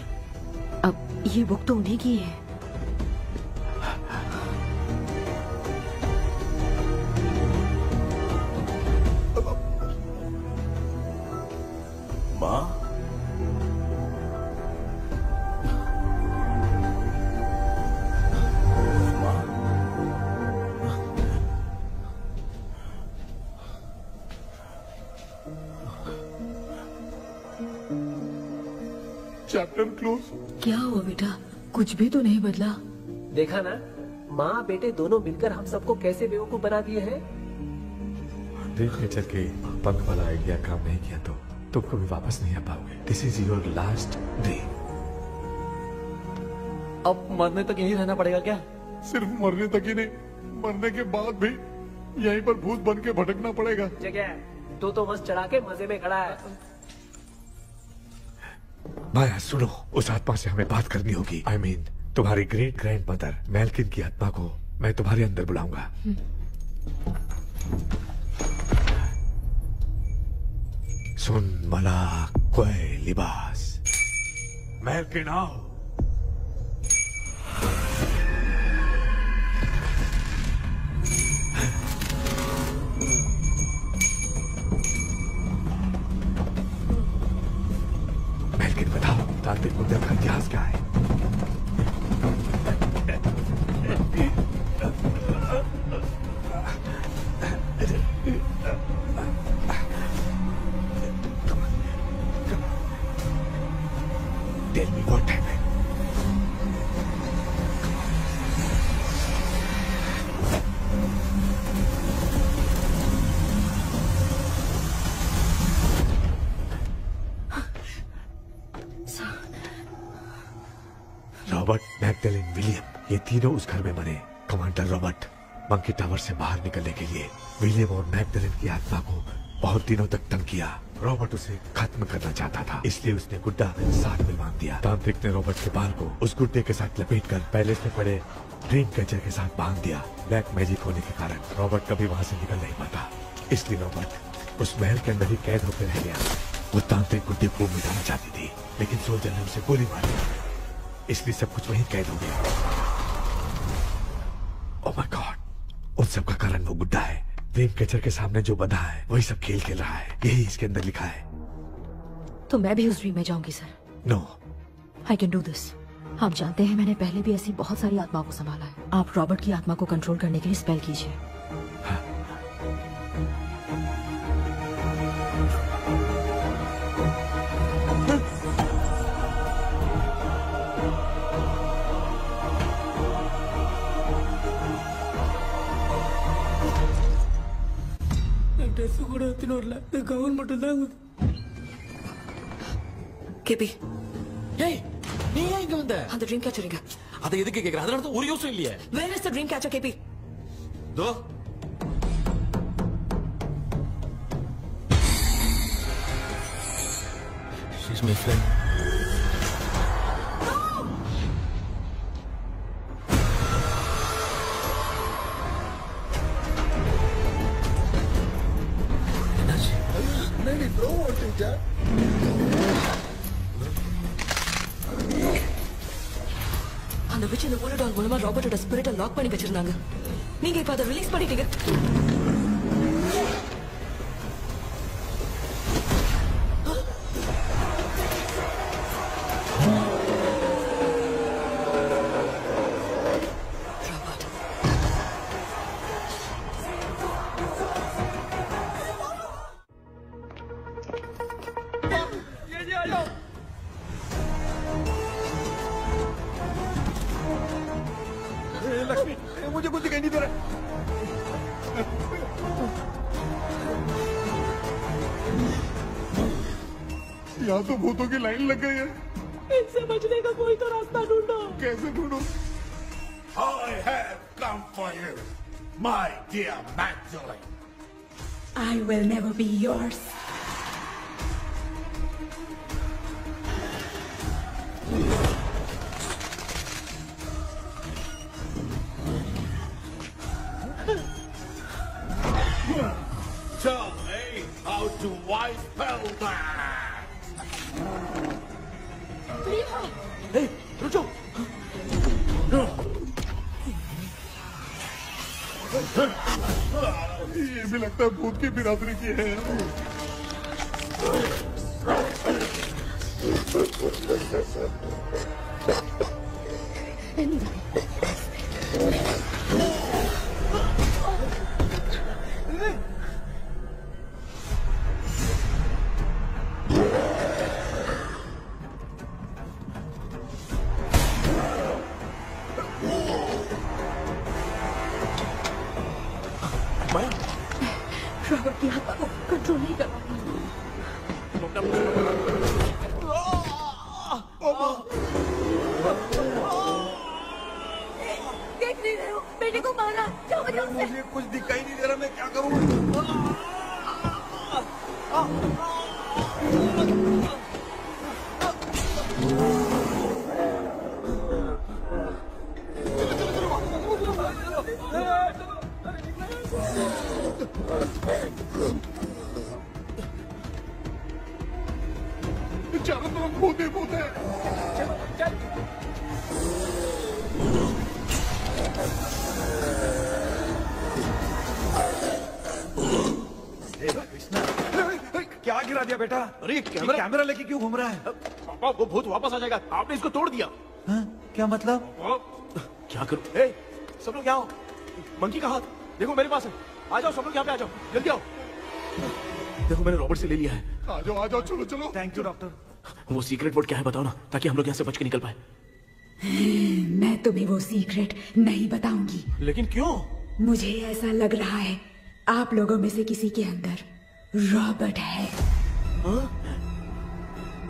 अब ये बुक तो उन्हीं की है। माँ, चैप्टर क्लोज। क्या हुआ बेटा? कुछ भी तो नहीं बदला। देखा ना, माँ बेटे दोनों मिलकर हम सबको कैसे बेवकूफ बना दिए हैं। ड्रीम कैचर के पंख वाला आइडिया काम नहीं किया तो तुम कभी वापस नहीं आ पाओगे। This is your last dream. अब मरने तक यहीं रहना पड़ेगा क्या? सिर्फ मरने तक ही नहीं, मरने के बाद भी यहीं पर भूत बन के भटकना पड़ेगा। जगह तो बस चढ़ा के मजे में खड़ा है। माया सुनो, उस आत्मा से हमें बात करनी होगी। I mean, तुम्हारी ग्रेट ग्रैंड मदर मैल्किन की आत्मा को मैं तुम्हारे अंदर बुलाऊंगा। सुन मला कोई लिबास, मैल्किन आओ। मैल्किन बताओ, तांत्रिक मुद्दा का इतिहास क्या है? Tell me what happened. Robert, Magdalene, William, ये तीनों उस घर में मरे। कमांडर रॉबर्ट मंकी टावर से बाहर निकलने के लिए विलियम और मैगडेलिन की आत्मा को बहुत दिनों तक तंग किया। रॉबर्ट उसे खत्म करना चाहता था, इसलिए उसने गुड्डा साथ में बांध दिया। तांत्रिक ने रॉबर्ट के बाल को उस गुड्डे के साथ लपेटकर पैलेस में पड़े ड्रीम कैचर के साथ बांध दिया। ब्लैक मैजिक होने के कारण रॉबर्ट कभी वहाँ से निकल नहीं पाता, इसलिए रॉबर्ट उस महल के अंदर ही कैद होकर रह गया। वो तांत्रिक गुड्डे को मिटाना चाहती थी, लेकिन सोल्जर ने उसे गोली मार दी, इसलिए सब कुछ वहीं कैद हो गया। ओह माय गॉड, उन सब का कारण वो गुड्डा है। ड्रीम कैचर के सामने जो बंधा है वही सब खेल खेल रहा है, यही इसके अंदर लिखा है। तो मैं भी उस ड्रीम में जाऊंगी sir? No, I can do this. आप जानते हैं मैंने पहले भी ऐसी बहुत सारी आत्माओं को संभाला है। आप रॉबर्ट की आत्मा को कंट्रोल करने के लिए स्पेल कीजिए। வரல இந்த கவுன் மட்டும் தான் கேபி ஏய் நீ ஏன் இங்க வந்த அந்த ட்ரீம் கேச்சரிங்க அதை எதுக்கு கேக்குற அதனால தான் ஒரு யோசனை இல்லையே where is the dream catcher KP though she's my friend नहीं थ्रो टीचर அந்த விட்ச் இந்த போலடால் மூலமா ராபர்ட்டோட ஸ்பிரிட்டை லாக் பண்ணி வச்சிருந்தாங்க நீங்க இப்ப அதை ரிலீஸ் பண்ணிட்டீங்க लक्ष्मी मुझे कुछ दिखाई नहीं दे रहा यहाँ तो भूतों की लाइन लग गई है इनसे बचने का कोई तो रास्ता ढूंढो कैसे ढूंढूं? I have come for you, my dear Magdalene. I will never be yours. Tell me how to wipe spell that. Hey, रुको ये भी लगता है भूत की बिरादरी की है रॉबर्ट की आत्मा को कंट्रोल नहीं कर देख नहीं रहे हो बेटे को मारा जाओ बजाओ मुझे कुछ दिखाई नहीं दे रहा मैं क्या करूँ चारों तरफ भूत ही भूत है क्या गिरा दिया बेटा अरे कैमरा लेके क्यों घूम रहा है पापा वो भूत वापस आ जाएगा आपने इसको तोड़ दिया क्या मतलब क्या करूं ए सब लोग यहाँ आओ मंकी का हाथ देखो मेरे पास है आ जाओ सब लोग यहाँ पे आ जाओ जल्दी आओ देखो मैंने रॉबर्ट से ले लिया है आ जाओ चलो चलो थैंक यू डॉक्टर वो सीक्रेट वर्ड क्या है बताओ ना ताकि हम लोग यहाँ से बच के निकल पाए मैं तुम्हें वो सीक्रेट नहीं बताऊंगी लेकिन क्यों मुझे ऐसा लग रहा है आप लोगों में से किसी के अंदर रॉबर्ट है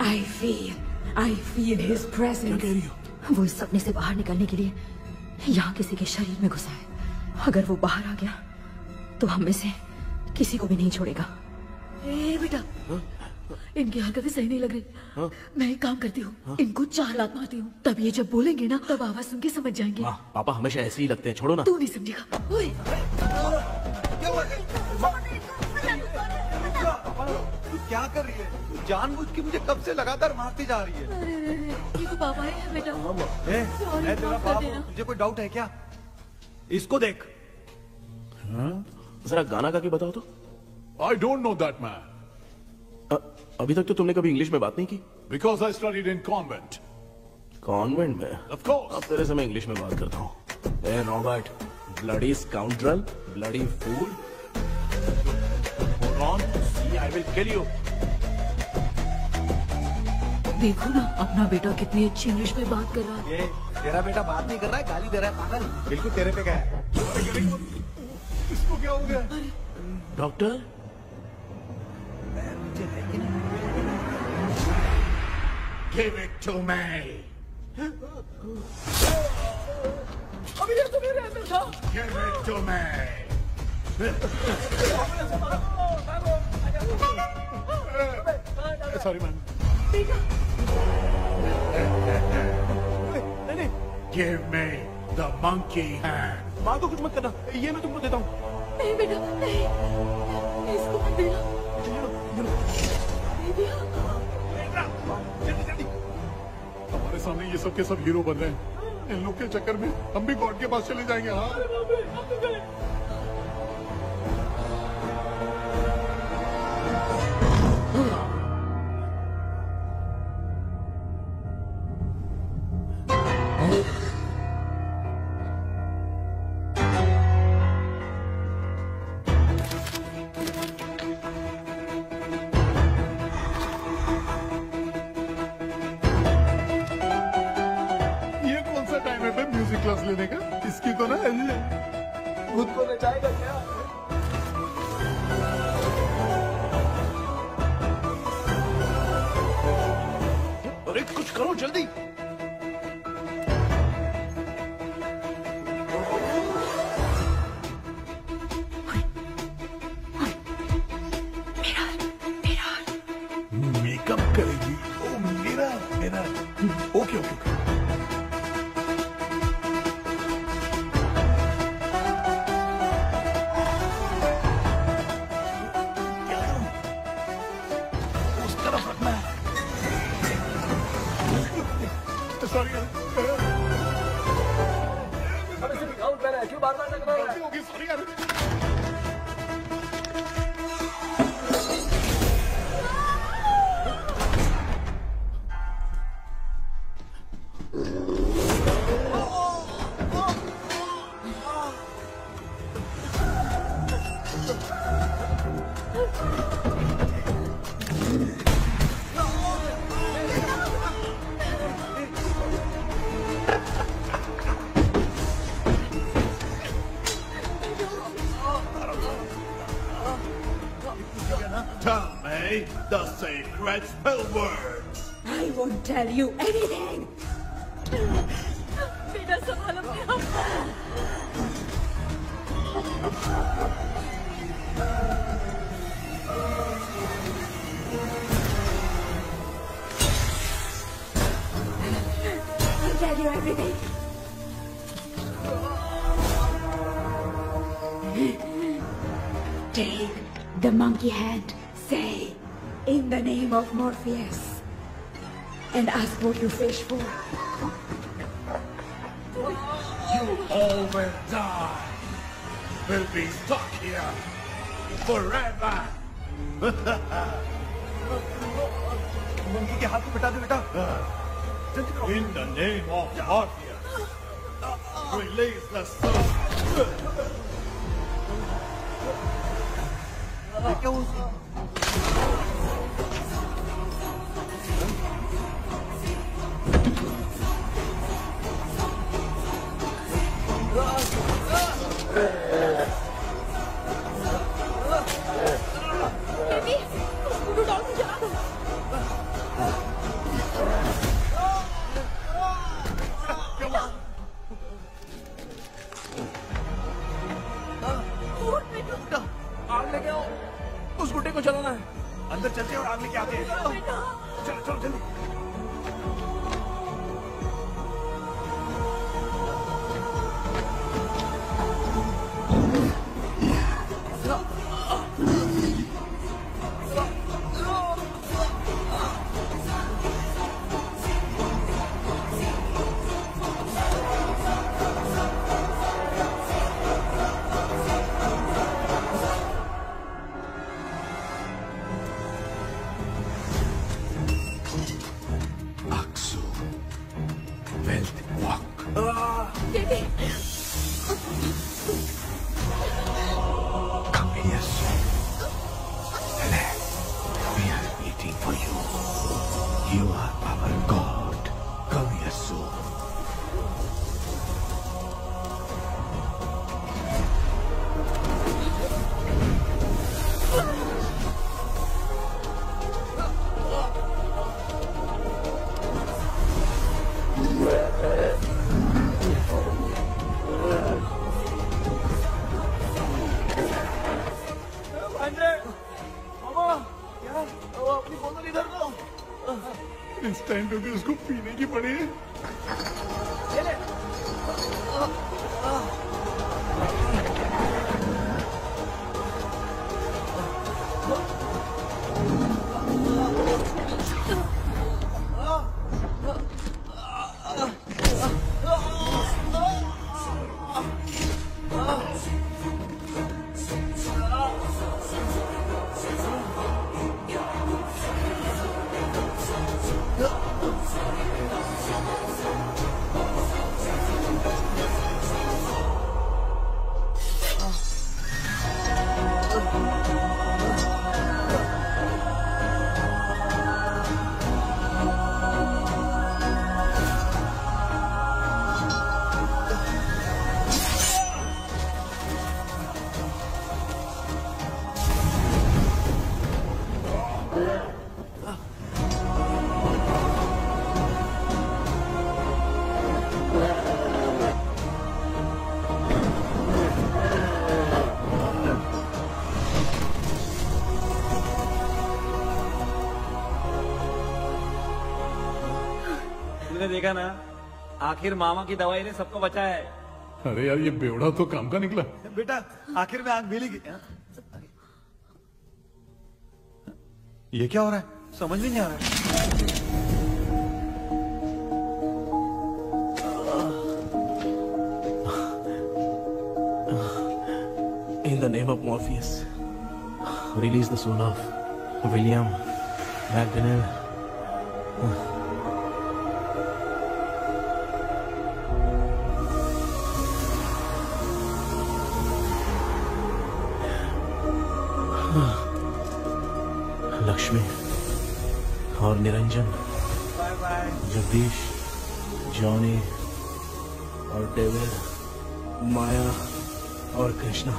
आई फील हिज प्रेजेंस वो इस सपने से बाहर निकलने के लिए यहाँ किसी के शरीर में घुसा है अगर वो बाहर आ गया तो हम में से किसी को भी नहीं छोड़ेगा ए बेटा इनकी हरकतें सही नहीं लग रही मैं एक काम करती हूँ इनको 4 लात मारती हूँ तब ये जब बोलेंगे ना तब आवाज सुन के समझ जाएंगे पापा हमेशा ऐसे ही लगते हैं छोड़ो ना तू नहीं समझेगा ओए तू क्या कर रही है जानबूझ के मुझे कब से लगातार मारती जा रही है अरे ये तो पापा है बेटा मैं तेरा बाप हूँ तुझे कोई डाउट है क्या इसको देख जरा गाना गा के बताओ तो I don't know that man अभी तक तो तुमने कभी इंग्लिश में बात नहीं की because I studied in convent convent में ऑफ कोर्स अब तेरे से मैं इंग्लिश में बात करता हूँ ए Robert bloody scoundrel bloody fool hold on see I will kill you देखो ना अपना बेटा कितनी अच्छी इंग्लिश में बात कर रहा है ये तेरा बेटा बात नहीं कर रहा है गाली दे रहा है पागल बिल्कुल तेरे पे गया इसको क्या हो गया doctor Give it to me. अभी ये तो मेरे अंदर था। Give it to me. Sorry, man. नहीं। Give me the monkey hand. माँ को कुछ मत करना, ये मैं तुमको देता हूँ। नहीं बेटा, नहीं। इसको मत देना। हमारे सामने ये सब के सब हीरो बन रहे हैं। इन लोग के चक्कर में हम भी गॉड के पास चले जाएंगे। हाँ। क्लास लेने का इसकी तो ना खुद को नचाएगा क्या? अरे कुछ करो जल्दी। मेकअप करेगी। ओ मेरा मेरा okay okay okay. The sacred spell words. I won't tell you anything. बेटा संभाल अपने आप। I'll tell you everything. Take the monkey hand. Say, in the name of Morpheus, and ask what you fish for. You all will die. We'll be stuck here forever. Monkey के हाथ को बिठा दे बेटा। In the name of Morpheus, release the soul. Baby, उसको doll को जला दो। आग लेके आओ, उस गुड्डे को जलाना है। अंदर चलते और आग लेके आते हैं। चलो चलो जल्दी। Come here soon. Relax. We are waiting for you. You are our God. Come here soon. अपनी बोतल इधर लो। इस टाइम पे भी उसको पीने की पड़ी है। देखा ना, आखिर मामा की दवाई ने सबको बचाया है। अरे यार ये बेवड़ा तो काम का निकला। बेटा आखिर में आंख मिली। ये क्या हो रहा है? समझ में नहीं आ रहा है। In the name of Morpheus, release the soul of William Magdalene. Lakshmi और निरंजन, जगदीश, जॉनी और डेविड, माया और कृष्णा।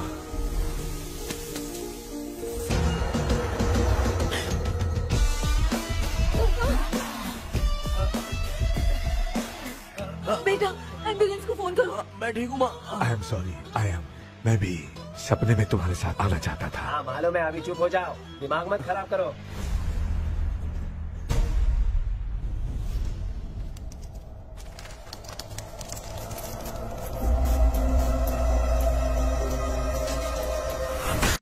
बेटा एम्बुलेंस को फोन करो। मैं ठीक हूँ माँ। आई एम सॉरी, मैं भी सपने में तुम्हारे साथ आना चाहता था। हाँ मालूम है, अभी चुप हो जाओ, दिमाग मत खराब करो।